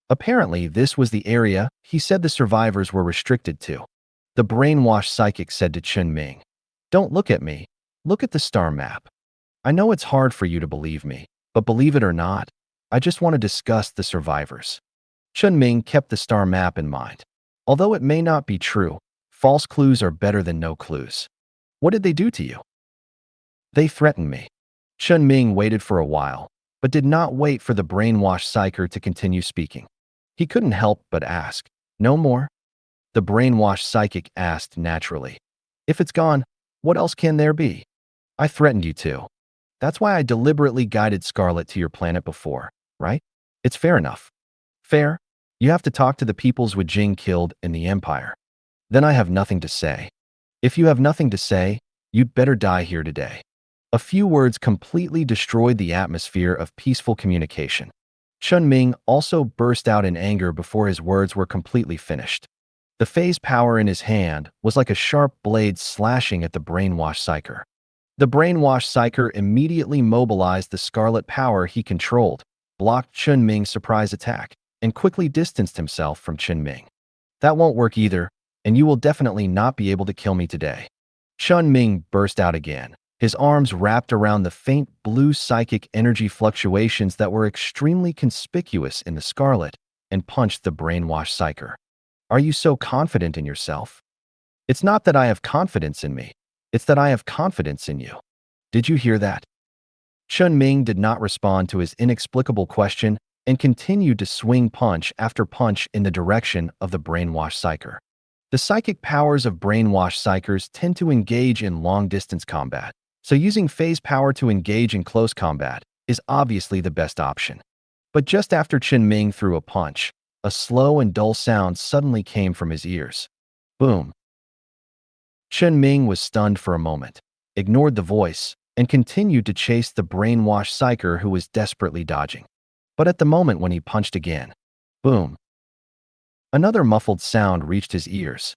Apparently, this was the area he said the survivors were restricted to. The brainwashed psychic said to Chen Ming, "Don't look at me. Look at the star map. I know it's hard for you to believe me, but believe it or not, I just want to discuss the survivors." Chen Ming kept the star map in mind. Although it may not be true, false clues are better than no clues. "What did they do to you?" "They threatened me." Chen Ming waited for a while, but did not wait for the brainwashed psyker to continue speaking. He couldn't help but ask, "No more?" The brainwashed psychic asked naturally, "If it's gone, what else can there be? I threatened you too. That's why I deliberately guided Scarlet to your planet before, right? It's fair enough." "Fair? You have to talk to the peoples with Jing killed in the Empire. Then I have nothing to say. If you have nothing to say, you'd better die here today." A few words completely destroyed the atmosphere of peaceful communication. Chen Ming also burst out in anger before his words were completely finished. The phase power in his hand was like a sharp blade slashing at the brainwashed psyker. The brainwashed psyker immediately mobilized the scarlet power he controlled, blocked Chen Ming's surprise attack, and quickly distanced himself from Chen Ming. "That won't work either, and you will definitely not be able to kill me today." Chen Ming burst out again, his arms wrapped around the faint blue psychic energy fluctuations that were extremely conspicuous in the scarlet, and punched the brainwashed psyker. "Are you so confident in yourself?" "It's not that I have confidence in me. It's that I have confidence in you. Did you hear that?" Chen Ming did not respond to his inexplicable question and continued to swing punch after punch in the direction of the brainwashed psyker. The psychic powers of brainwashed psykers tend to engage in long-distance combat, so using phase power to engage in close combat is obviously the best option. But just after Chen Ming threw a punch, a slow and dull sound suddenly came from his ears. Boom. Chen Ming was stunned for a moment, ignored the voice, and continued to chase the brainwashed psyker who was desperately dodging. But at the moment when he punched again, boom, another muffled sound reached his ears.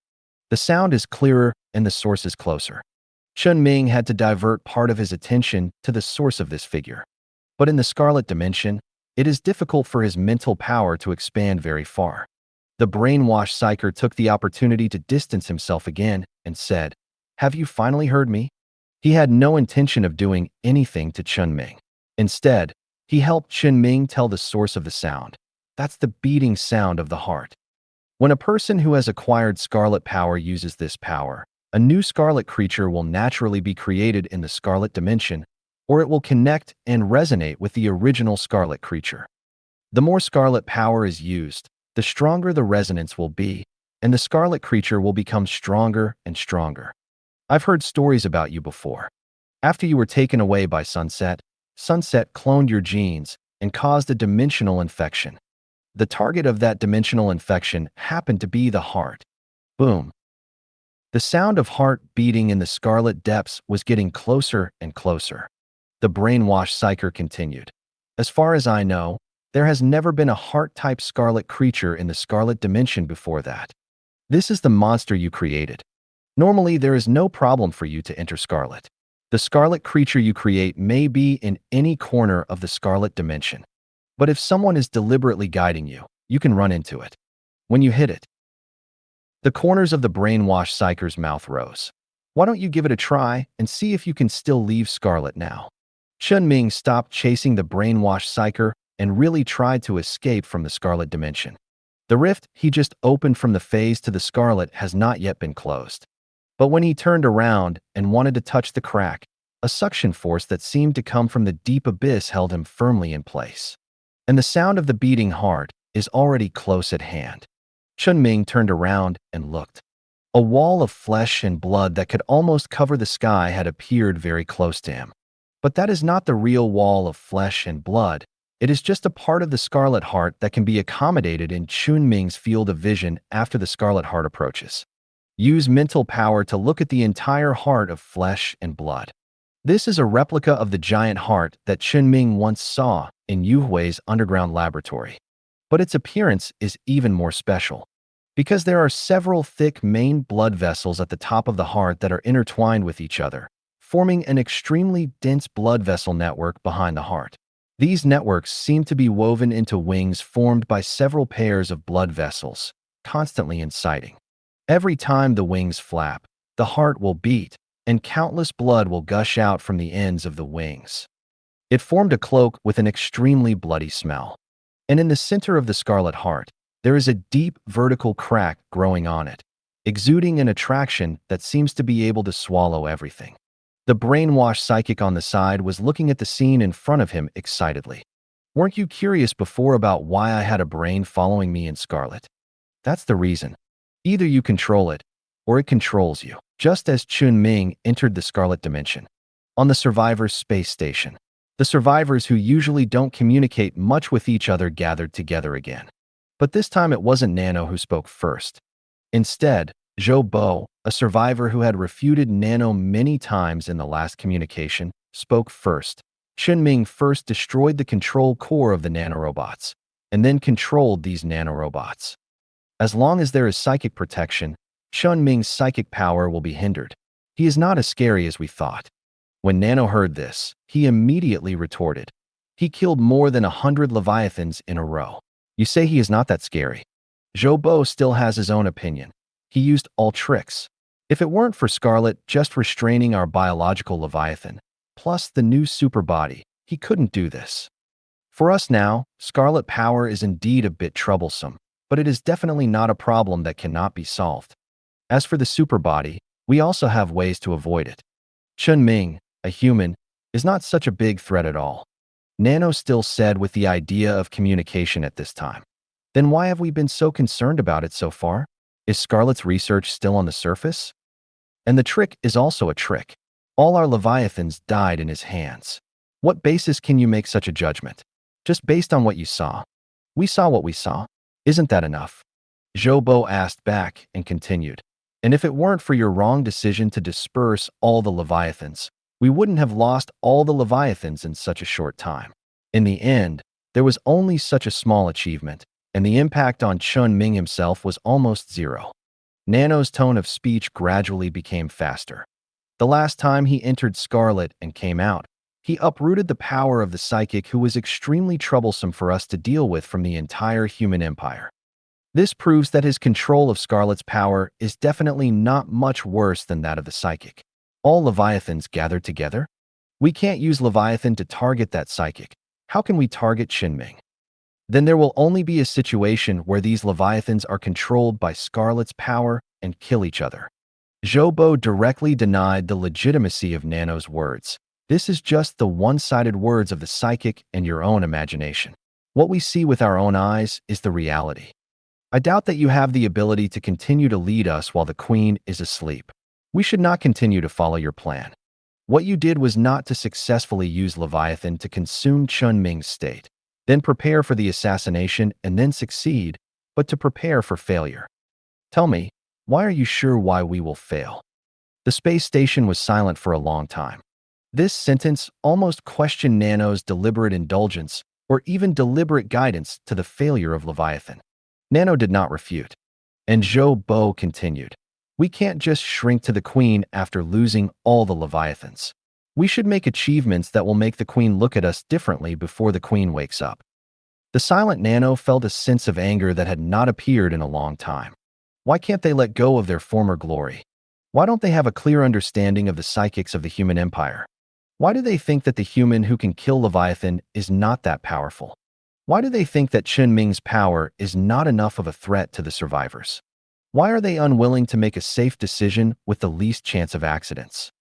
The sound is clearer and the source is closer. Chen Ming had to divert part of his attention to the source of this figure. But in the Scarlet Dimension, it is difficult for his mental power to expand very far. The brainwashed psyker took the opportunity to distance himself again and said, "Have you finally heard me?" He had no intention of doing anything to Chen Ming. Instead, he helped Chen Ming tell the source of the sound. That's the beating sound of the heart. When a person who has acquired scarlet power uses this power, a new scarlet creature will naturally be created in the Scarlet Dimension, or it will connect and resonate with the original scarlet creature. The more scarlet power is used, the stronger the resonance will be, and the scarlet creature will become stronger and stronger. I've heard stories about you before. After you were taken away by Sunset, Sunset cloned your genes and caused a dimensional infection. The target of that dimensional infection happened to be the heart. Boom. The sound of heart beating in the scarlet depths was getting closer and closer. The brainwashed psyker continued. As far as I know, there has never been a heart-type scarlet creature in the Scarlet Dimension before that. This is the monster you created. Normally, there is no problem for you to enter Scarlet. The scarlet creature you create may be in any corner of the Scarlet Dimension. But if someone is deliberately guiding you, you can run into it. When you hit it, the corners of the brainwashed psyker's mouth rose. Why don't you give it a try and see if you can still leave Scarlet now? Chen Ming stopped chasing the brainwashed psyker and really tried to escape from the Scarlet Dimension. The rift he just opened from the phase to the Scarlet has not yet been closed. But when he turned around and wanted to touch the crack, a suction force that seemed to come from the deep abyss held him firmly in place. And the sound of the beating heart is already close at hand. Chen Ming turned around and looked. A wall of flesh and blood that could almost cover the sky had appeared very close to him. But that is not the real wall of flesh and blood. It is just a part of the Scarlet Heart that can be accommodated in Chen Ming's field of vision after the Scarlet Heart approaches. Use mental power to look at the entire heart of flesh and blood. This is a replica of the giant heart that Chen Ming once saw in Yu Hui's underground laboratory. But its appearance is even more special, because there are several thick main blood vessels at the top of the heart that are intertwined with each other, forming an extremely dense blood vessel network behind the heart. These networks seem to be woven into wings formed by several pairs of blood vessels, constantly inciting. Every time the wings flap, the heart will beat, and countless blood will gush out from the ends of the wings. It formed a cloak with an extremely bloody smell. And in the center of the Scarlet Heart, there is a deep vertical crack growing on it, exuding an attraction that seems to be able to swallow everything. The brainwashed psychic on the side was looking at the scene in front of him excitedly. Weren't you curious before about why I had a brain following me in Scarlet? That's the reason. Either you control it, or it controls you. Just as Chen Ming entered the Scarlet Dimension. On the survivors' space station, the survivors who usually don't communicate much with each other gathered together again. But this time it wasn't Nano who spoke first. Instead, Zhou Bo, a survivor who had refuted Nano many times in the last communication, spoke first. Chen Ming first destroyed the control core of the nanorobots, and then controlled these nanorobots. As long as there is psychic protection, Chen Ming's psychic power will be hindered. He is not as scary as we thought. When Nano heard this, he immediately retorted. He killed more than 100 Leviathans in a row. You say he is not that scary. Zhou Bo still has his own opinion. He used all tricks. If it weren't for Scarlet just restraining our biological Leviathan, plus the new super body, he couldn't do this. For us now, Scarlet power is indeed a bit troublesome, but it is definitely not a problem that cannot be solved. As for the super body, we also have ways to avoid it. Chen Ming, a human, is not such a big threat at all. Nano still said with the idea of communication at this time. Then why have we been so concerned about it so far? Is Scarlet's research still on the surface? And the trick is also a trick. All our Leviathans died in his hands. What basis can you make such a judgment? Just based on what you saw. We saw what we saw. Isn't that enough? Zhou Bo asked back and continued. And if it weren't for your wrong decision to disperse all the Leviathans, we wouldn't have lost all the Leviathans in such a short time. In the end, there was only such a small achievement, and the impact on Chen Ming himself was almost zero. Nano's tone of speech gradually became faster. The last time he entered Scarlet and came out, he uprooted the power of the psychic who was extremely troublesome for us to deal with from the entire human empire. This proves that his control of Scarlet's power is definitely not much worse than that of the psychic. All Leviathans gathered together? We can't use Leviathan to target that psychic. How can we target Chen Ming? Then there will only be a situation where these Leviathans are controlled by Scarlet's power and kill each other. Zhou Bo directly denied the legitimacy of Nano's words. This is just the one-sided words of the psychic and your own imagination. What we see with our own eyes is the reality. I doubt that you have the ability to continue to lead us while the queen is asleep. We should not continue to follow your plan. What you did was not to successfully use Leviathan to consume Chen Ming's state, then prepare for the assassination and then succeed, but to prepare for failure. Tell me, why are you sure why we will fail? The space station was silent for a long time. This sentence almost questioned Nano's deliberate indulgence or even deliberate guidance to the failure of Leviathan. Nano did not refute, and Zhou Bo continued. We can't just shrink to the queen after losing all the Leviathans. We should make achievements that will make the queen look at us differently before the queen wakes up. The silent Nano felt a sense of anger that had not appeared in a long time. Why can't they let go of their former glory? Why don't they have a clear understanding of the psychics of the human empire? Why do they think that the human who can kill Leviathan is not that powerful? Why do they think that Chen Ming's power is not enough of a threat to the survivors? Why are they unwilling to make a safe decision with the least chance of accidents?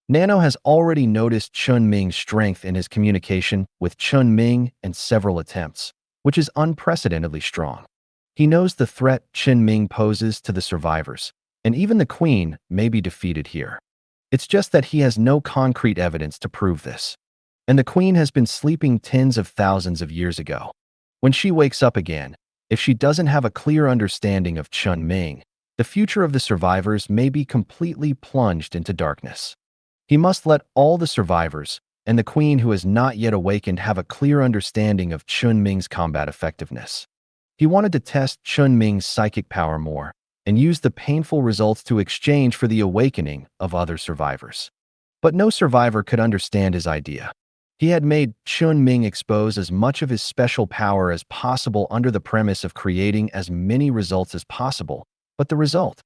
Nano has already noticed Chen Ming's strength in his communication with Chen Ming and several attempts, which is unprecedentedly strong. He knows the threat Chen Ming poses to the survivors, and even the queen may be defeated here. It's just that he has no concrete evidence to prove this. And the queen has been sleeping tens of thousands of years ago. When she wakes up again, if she doesn't have a clear understanding of Chen Ming, the future of the survivors may be completely plunged into darkness. He must let all the survivors and the queen who has not yet awakened have a clear understanding of Chen Ming's combat effectiveness. He wanted to test Chen Ming's psychic power more and use the painful results to exchange for the awakening of other survivors. But no survivor could understand his idea. He had made Chen Ming expose as much of his special power as possible under the premise of creating as many results as possible, but the result?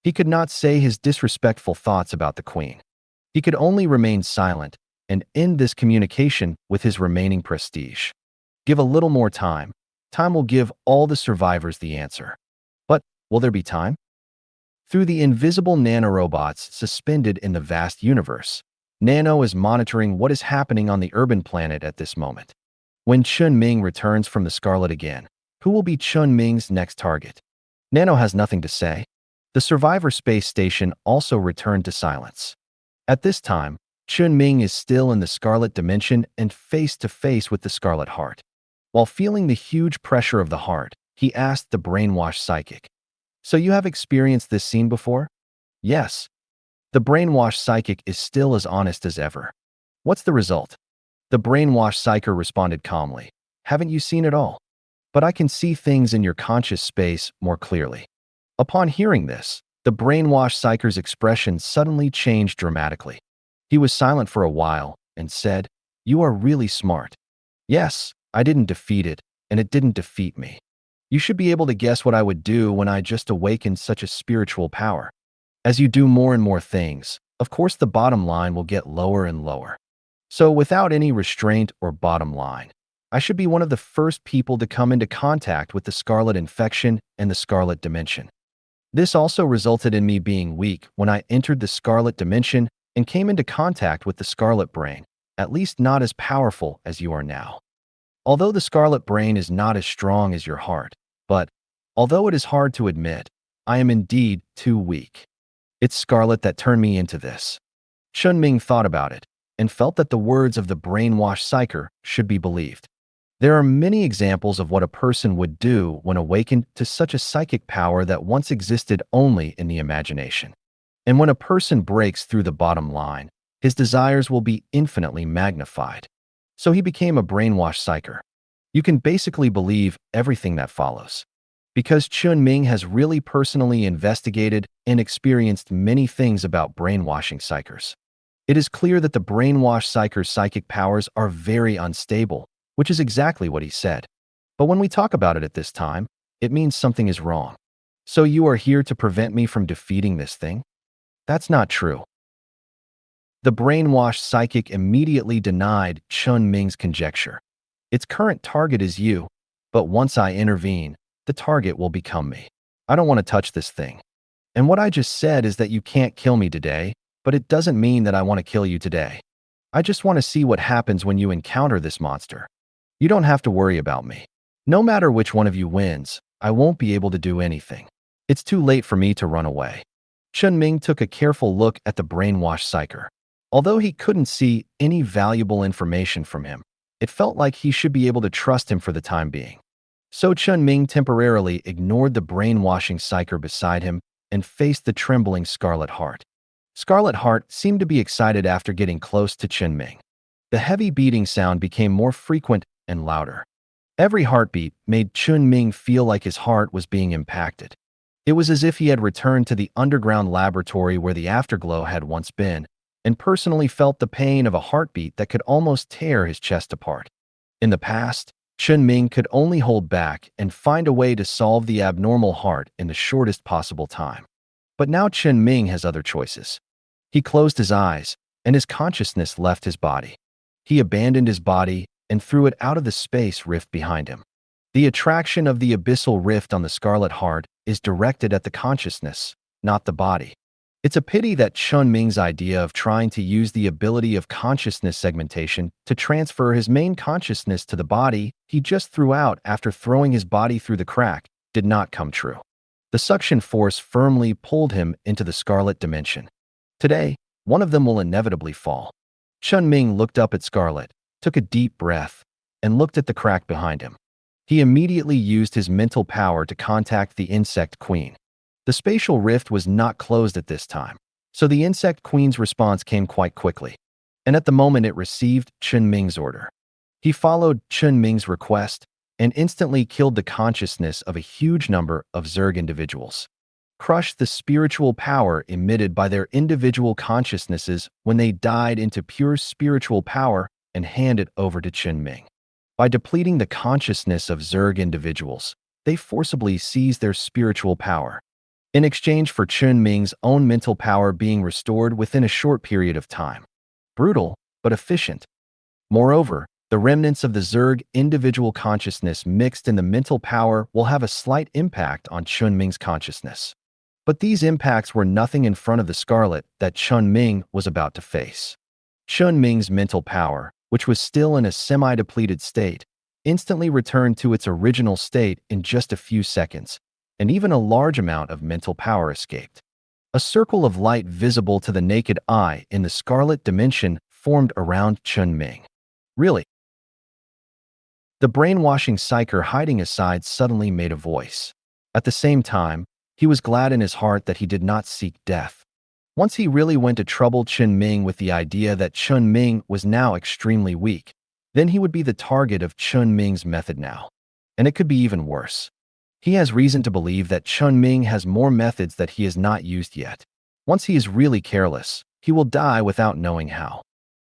He could not say his disrespectful thoughts about the queen. He could only remain silent and end this communication with his remaining prestige. Give a little more time. Time will give all the survivors the answer. But will there be time? Through the invisible nanorobots suspended in the vast universe, Nano is monitoring what is happening on the urban planet at this moment. When Chen Ming returns from the Scarlet again, who will be Chen Ming's next target? Nano has nothing to say. The survivor space station also returned to silence. At this time, Chen Ming is still in the Scarlet dimension and face to face with the Scarlet Heart. While feeling the huge pressure of the heart, he asked the brainwashed psychic, "So you have experienced this scene before?" "Yes." The brainwashed psychic is still as honest as ever. "What's the result?" The brainwashed psyker responded calmly, "Haven't you seen it all? But I can see things in your conscious space more clearly." Upon hearing this, the brainwashed psyker's expression suddenly changed dramatically. He was silent for a while and said, "You are really smart. Yes, I didn't defeat it, and it didn't defeat me. You should be able to guess what I would do when I just awakened such a spiritual power. As you do more and more things, of course the bottom line will get lower and lower. So without any restraint or bottom line, I should be one of the first people to come into contact with the Scarlet infection and the Scarlet dimension. This also resulted in me being weak when I entered the Scarlet dimension and came into contact with the Scarlet brain, at least not as powerful as you are now. Although the Scarlet brain is not as strong as your heart, but, although it is hard to admit, I am indeed too weak. It's Scarlet that turned me into this." Chen Ming thought about it and felt that the words of the brainwashed psyker should be believed. There are many examples of what a person would do when awakened to such a psychic power that once existed only in the imagination. And when a person breaks through the bottom line, his desires will be infinitely magnified. So he became a brainwashed psyker. You can basically believe everything that follows. Because Chen Ming has really personally investigated and experienced many things about brainwashing psychers. It is clear that the brainwashed psycher's psychic powers are very unstable, which is exactly what he said. But when we talk about it at this time, it means something is wrong. So you are here to prevent me from defeating this thing? That's not true. The brainwashed psychic immediately denied Chen Ming's conjecture. Its current target is you, but once I intervene, the target will become me. I don't want to touch this thing. And what I just said is that you can't kill me today, but it doesn't mean that I want to kill you today. I just want to see what happens when you encounter this monster. You don't have to worry about me. No matter which one of you wins, I won't be able to do anything. It's too late for me to run away. Chen Ming took a careful look at the brainwashed psyker. Although he couldn't see any valuable information from him, it felt like he should be able to trust him for the time being. So Chen Ming temporarily ignored the brainwashing psyker beside him and faced the trembling Scarlet Heart. Scarlet Heart seemed to be excited after getting close to Chen Ming. The heavy beating sound became more frequent and louder. Every heartbeat made Chen Ming feel like his heart was being impacted. It was as if he had returned to the underground laboratory where the afterglow had once been, and personally felt the pain of a heartbeat that could almost tear his chest apart. In the past, Chen Ming could only hold back and find a way to solve the abnormal heart in the shortest possible time. But now Chen Ming has other choices. He closed his eyes, and his consciousness left his body. He abandoned his body and threw it out of the space rift behind him. The attraction of the abyssal rift on the Scarlet Heart is directed at the consciousness, not the body. It's a pity that Chen Ming's idea of trying to use the ability of consciousness segmentation to transfer his main consciousness to the body he just threw out after throwing his body through the crack did not come true. The suction force firmly pulled him into the Scarlet Dimension. Today, one of them will inevitably fall. Chen Ming looked up at Scarlet, took a deep breath, and looked at the crack behind him. He immediately used his mental power to contact the Insect Queen. The spatial rift was not closed at this time, so the Insect Queen's response came quite quickly. And at the moment it received Chen Ming's order. He followed Chen Ming's request and instantly killed the consciousness of a huge number of Zerg individuals. Crushed the spiritual power emitted by their individual consciousnesses when they died into pure spiritual power and handed over to Chen Ming. By depleting the consciousness of Zerg individuals, they forcibly seized their spiritual power, in exchange for Chen Ming's own mental power being restored within a short period of time. Brutal, but efficient. Moreover, the remnants of the Zerg individual consciousness mixed in the mental power will have a slight impact on Chen Ming's consciousness. But these impacts were nothing in front of the Scarlet that Chen Ming was about to face. Chen Ming's mental power, which was still in a semi-depleted state, instantly returned to its original state in just a few seconds, and even a large amount of mental power escaped. A circle of light visible to the naked eye in the Scarlet Dimension formed around Chen Ming. Really? The brainwashing psyker hiding aside suddenly made a voice. At the same time, he was glad in his heart that he did not seek death. Once he really went to trouble Chen Ming with the idea that Chen Ming was now extremely weak, then he would be the target of Chen Ming's method now. And it could be even worse. He has reason to believe that Chen Ming has more methods that he has not used yet. Once he is really careless, he will die without knowing how.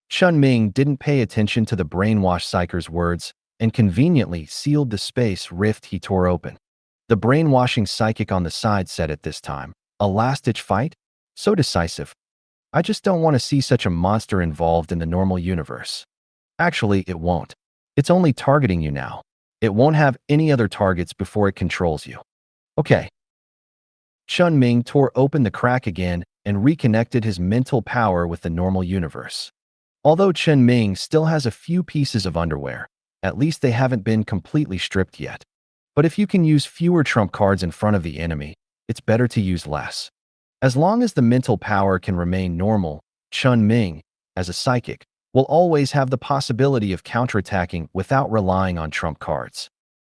Chen Ming didn't pay attention to the brainwashed psyker's words and conveniently sealed the space rift he tore open. The brainwashing psychic on the side said at this time, "A last-ditch fight? So decisive. I just don't want to see such a monster involved in the normal universe." Actually, it won't. It's only targeting you now. It won't have any other targets before it controls you. Okay. Chen Ming tore open the crack again and reconnected his mental power with the normal universe. Although Chen Ming still has a few pieces of underwear, at least they haven't been completely stripped yet. But if you can use fewer trump cards in front of the enemy, it's better to use less. As long as the mental power can remain normal, Chen Ming, as a psychic, will always have the possibility of counterattacking without relying on trump cards.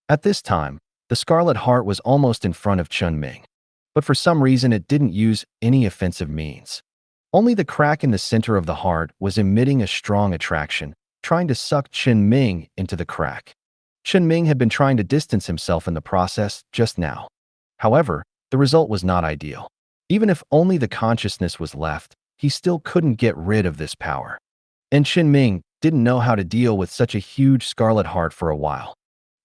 At this time, the Scarlet Heart was almost in front of Chen Ming, but for some reason it didn't use any offensive means. Only the crack in the center of the heart was emitting a strong attraction, trying to suck Chen Ming into the crack. Chen Ming had been trying to distance himself in the process just now. However, the result was not ideal. Even if only the consciousness was left, he still couldn't get rid of this power. And Chen Ming didn't know how to deal with such a huge scarlet heart for a while.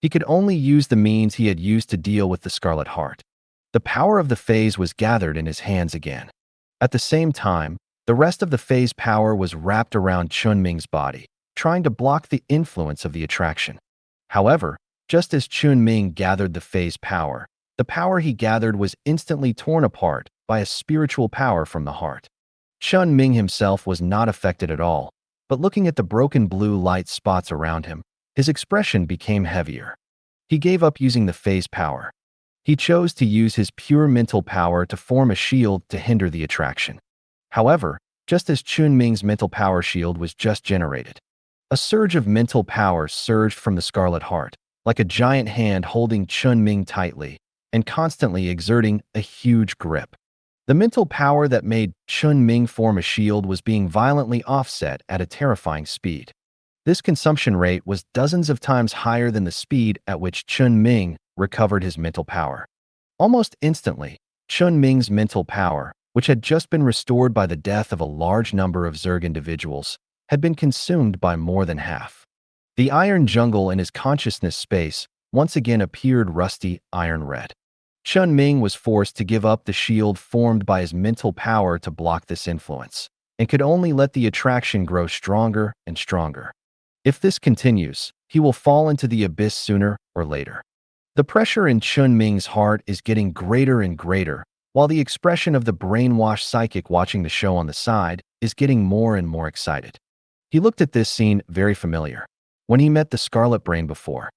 He could only use the means he had used to deal with the scarlet heart. The power of the phase was gathered in his hands again. At the same time, the rest of the phase power was wrapped around Chen Ming's body, trying to block the influence of the attraction. However, just as Chen Ming gathered the phase power, the power he gathered was instantly torn apart by a spiritual power from the heart. Chen Ming himself was not affected at all, but looking at the broken blue light spots around him, his expression became heavier. He gave up using the phase power. He chose to use his pure mental power to form a shield to hinder the attraction. However, just as Chen Ming's mental power shield was just generated, a surge of mental power surged from the scarlet heart, like a giant hand holding Chen Ming tightly and constantly exerting a huge grip. The mental power that made Chen Ming form a shield was being violently offset at a terrifying speed. This consumption rate was dozens of times higher than the speed at which Chen Ming recovered his mental power. Almost instantly, Chen Ming's mental power, which had just been restored by the death of a large number of Zerg individuals, had been consumed by more than half. The iron jungle in his consciousness space once again appeared rusty iron red. Chen Ming was forced to give up the shield formed by his mental power to block this influence, and could only let the attraction grow stronger and stronger. If this continues, he will fall into the abyss sooner or later. The pressure in Chen Ming's heart is getting greater and greater, while the expression of the brainwashed psychic watching the show on the side is getting more and more excited. He looked at this scene very familiar. When he met the Scarlet Brain before,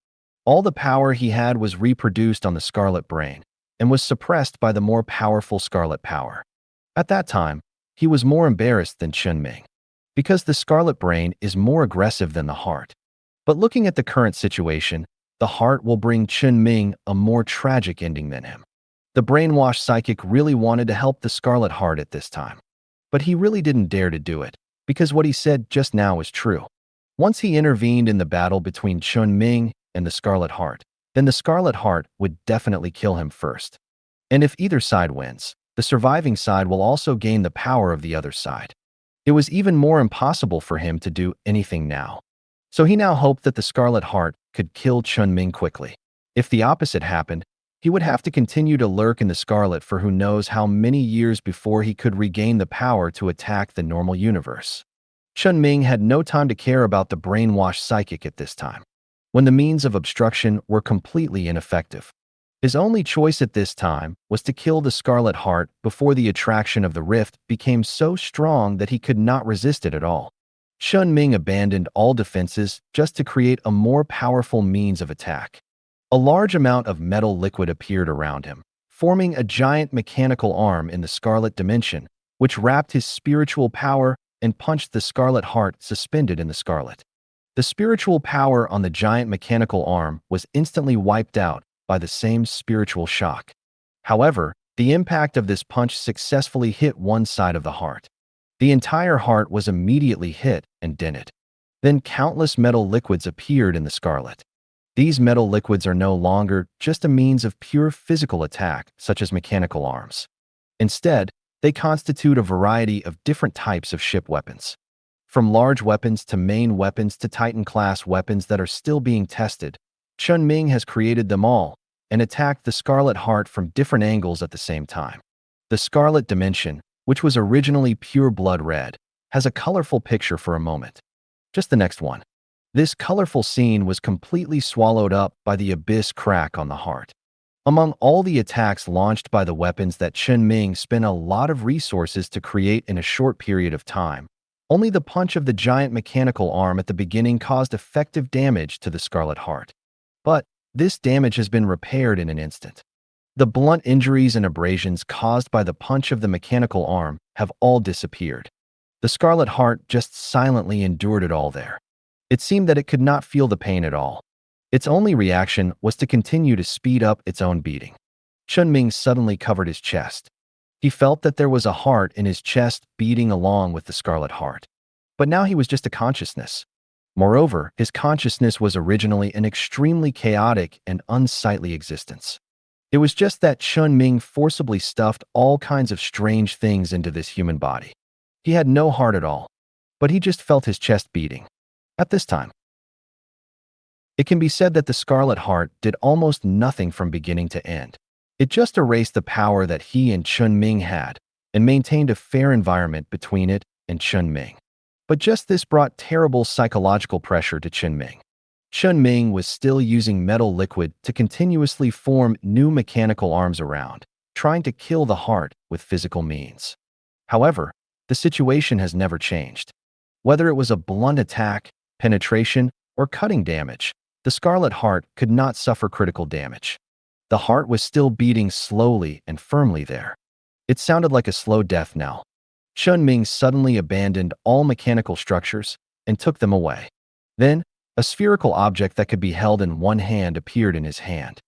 all the power he had was reproduced on the Scarlet Brain and was suppressed by the more powerful Scarlet Power. At that time, he was more embarrassed than Chen Ming, because the Scarlet Brain is more aggressive than the heart. But looking at the current situation, the heart will bring Chen Ming a more tragic ending than him. The brainwashed psychic really wanted to help the Scarlet Heart at this time, but he really didn't dare to do it, because what he said just now was true. Once he intervened in the battle between Chen Ming and the Scarlet Heart, then the Scarlet Heart would definitely kill him first. And if either side wins, the surviving side will also gain the power of the other side. It was even more impossible for him to do anything now. So he now hoped that the Scarlet Heart could kill Chen Ming quickly. If the opposite happened, he would have to continue to lurk in the Scarlet for who knows how many years before he could regain the power to attack the normal universe. Chen Ming had no time to care about the brainwashed psychic at this time, when the means of obstruction were completely ineffective. His only choice at this time was to kill the Scarlet Heart before the attraction of the rift became so strong that he could not resist it at all. Chen Ming abandoned all defenses just to create a more powerful means of attack. A large amount of metal liquid appeared around him, forming a giant mechanical arm in the Scarlet Dimension, which wrapped his spiritual power and punched the Scarlet Heart suspended in the Scarlet. The spiritual power on the giant mechanical arm was instantly wiped out by the same spiritual shock. However, the impact of this punch successfully hit one side of the heart. The entire heart was immediately hit and dented. Then countless metal liquids appeared in the Scarlet. These metal liquids are no longer just a means of pure physical attack, such as mechanical arms. Instead, they constitute a variety of different types of ship weapons. From large weapons to main weapons to Titan-class weapons that are still being tested, Chen Ming has created them all and attacked the Scarlet Heart from different angles at the same time. The Scarlet Dimension, which was originally pure blood red, has a colorful picture for a moment. Just the next one. This colorful scene was completely swallowed up by the abyss crack on the heart. Among all the attacks launched by the weapons that Chen Ming spent a lot of resources to create in a short period of time, only the punch of the giant mechanical arm at the beginning caused effective damage to the Scarlet Heart. But this damage has been repaired in an instant. The blunt injuries and abrasions caused by the punch of the mechanical arm have all disappeared. The Scarlet Heart just silently endured it all there. It seemed that it could not feel the pain at all. Its only reaction was to continue to speed up its own beating. Chen Ming suddenly covered his chest. He felt that there was a heart in his chest beating along with the Scarlet Heart. But now he was just a consciousness. Moreover, his consciousness was originally an extremely chaotic and unsightly existence. It was just that Chen Ming forcibly stuffed all kinds of strange things into this human body. He had no heart at all, but he just felt his chest beating. At this time, it can be said that the Scarlet Heart did almost nothing from beginning to end. It just erased the power that he and Chen Ming had and maintained a fair environment between it and Chen Ming. But just this brought terrible psychological pressure to Chen Ming. Chen Ming was still using metal liquid to continuously form new mechanical arms around, trying to kill the heart with physical means. However, the situation has never changed. Whether it was a blunt attack, penetration, or cutting damage, the Scarlet Heart could not suffer critical damage. The heart was still beating slowly and firmly there. It sounded like a slow death knell. Chen Ming suddenly abandoned all mechanical structures and took them away. Then, a spherical object that could be held in one hand appeared in his hand.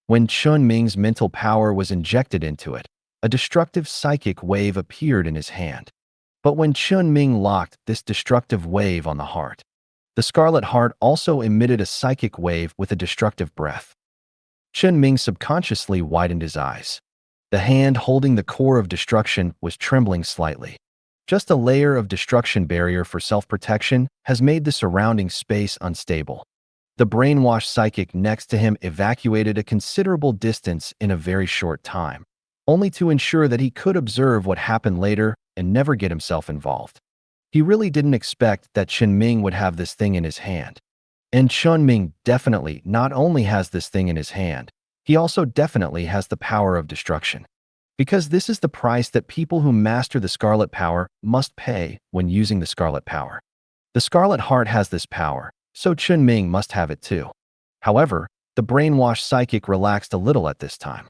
When Chen Ming's mental power was injected into it, a destructive psychic wave appeared in his hand. But when Chen Ming locked this destructive wave on the heart, the Scarlet Heart also emitted a psychic wave with a destructive breath. Chen Ming subconsciously widened his eyes. The hand holding the core of destruction was trembling slightly. Just a layer of destruction barrier for self-protection has made the surrounding space unstable. The brainwashed psychic next to him evacuated a considerable distance in a very short time, only to ensure that he could observe what happened later and never get himself involved. He really didn't expect that Chen Ming would have this thing in his hand. And Chen Ming definitely not only has this thing in his hand, he also definitely has the power of destruction. Because this is the price that people who master the Scarlet Power must pay when using the Scarlet Power. The Scarlet Heart has this power, so Chen Ming must have it too. However, the brainwashed psychic relaxed a little at this time.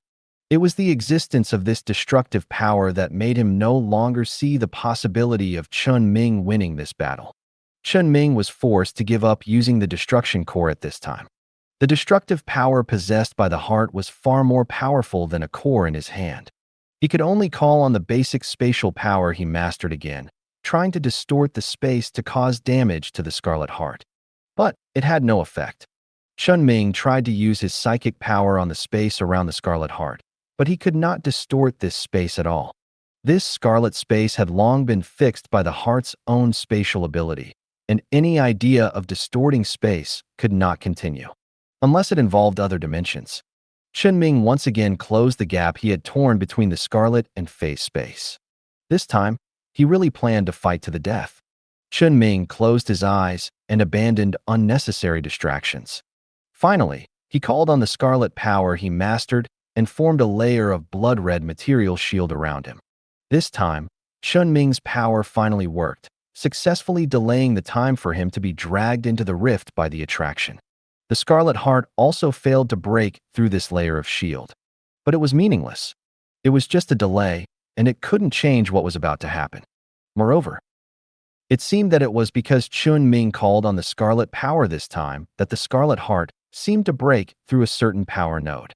It was the existence of this destructive power that made him no longer see the possibility of Chen Ming winning this battle. Chen Ming was forced to give up using the destruction core at this time. The destructive power possessed by the heart was far more powerful than a core in his hand. He could only call on the basic spatial power he mastered again, trying to distort the space to cause damage to the Scarlet Heart. But it had no effect. Chen Ming tried to use his psychic power on the space around the Scarlet Heart, but he could not distort this space at all. This scarlet space had long been fixed by the heart's own spatial ability, and any idea of distorting space could not continue, unless it involved other dimensions. Chen Ming once again closed the gap he had torn between the scarlet and phase space. This time, he really planned to fight to the death. Chen Ming closed his eyes and abandoned unnecessary distractions. Finally, he called on the scarlet power he mastered and formed a layer of blood-red material shield around him. This time, Chen Ming's power finally worked, successfully delaying the time for him to be dragged into the rift by the attraction. The Scarlet Heart also failed to break through this layer of shield. But it was meaningless. It was just a delay, and it couldn't change what was about to happen. Moreover, it seemed that it was because Chen Ming called on the Scarlet Power this time that the Scarlet Heart seemed to break through a certain power node.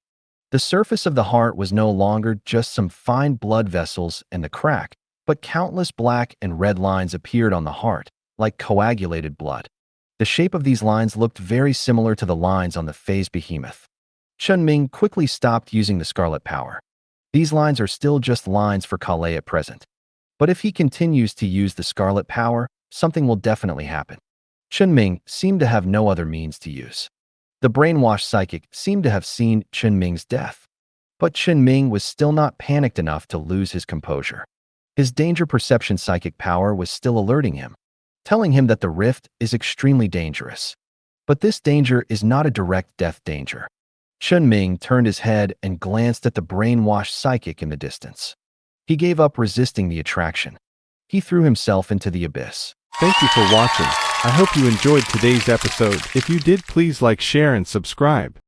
The surface of the heart was no longer just some fine blood vessels and the crack, but countless black and red lines appeared on the heart, like coagulated blood. The shape of these lines looked very similar to the lines on the phase behemoth. Chen Ming quickly stopped using the Scarlet Power. These lines are still just lines for Kale at present. But if he continues to use the Scarlet Power, something will definitely happen. Chen Ming seemed to have no other means to use. The brainwashed psychic seemed to have seen Chen Ming's death. But Chen Ming was still not panicked enough to lose his composure. His danger perception psychic power was still alerting him, telling him that the rift is extremely dangerous. But this danger is not a direct death danger. Chen Ming turned his head and glanced at the brainwashed psychic in the distance. He gave up resisting the attraction. He threw himself into the abyss.
Thank you for watching. I hope you enjoyed today's episode. If you did, please like, share, and subscribe.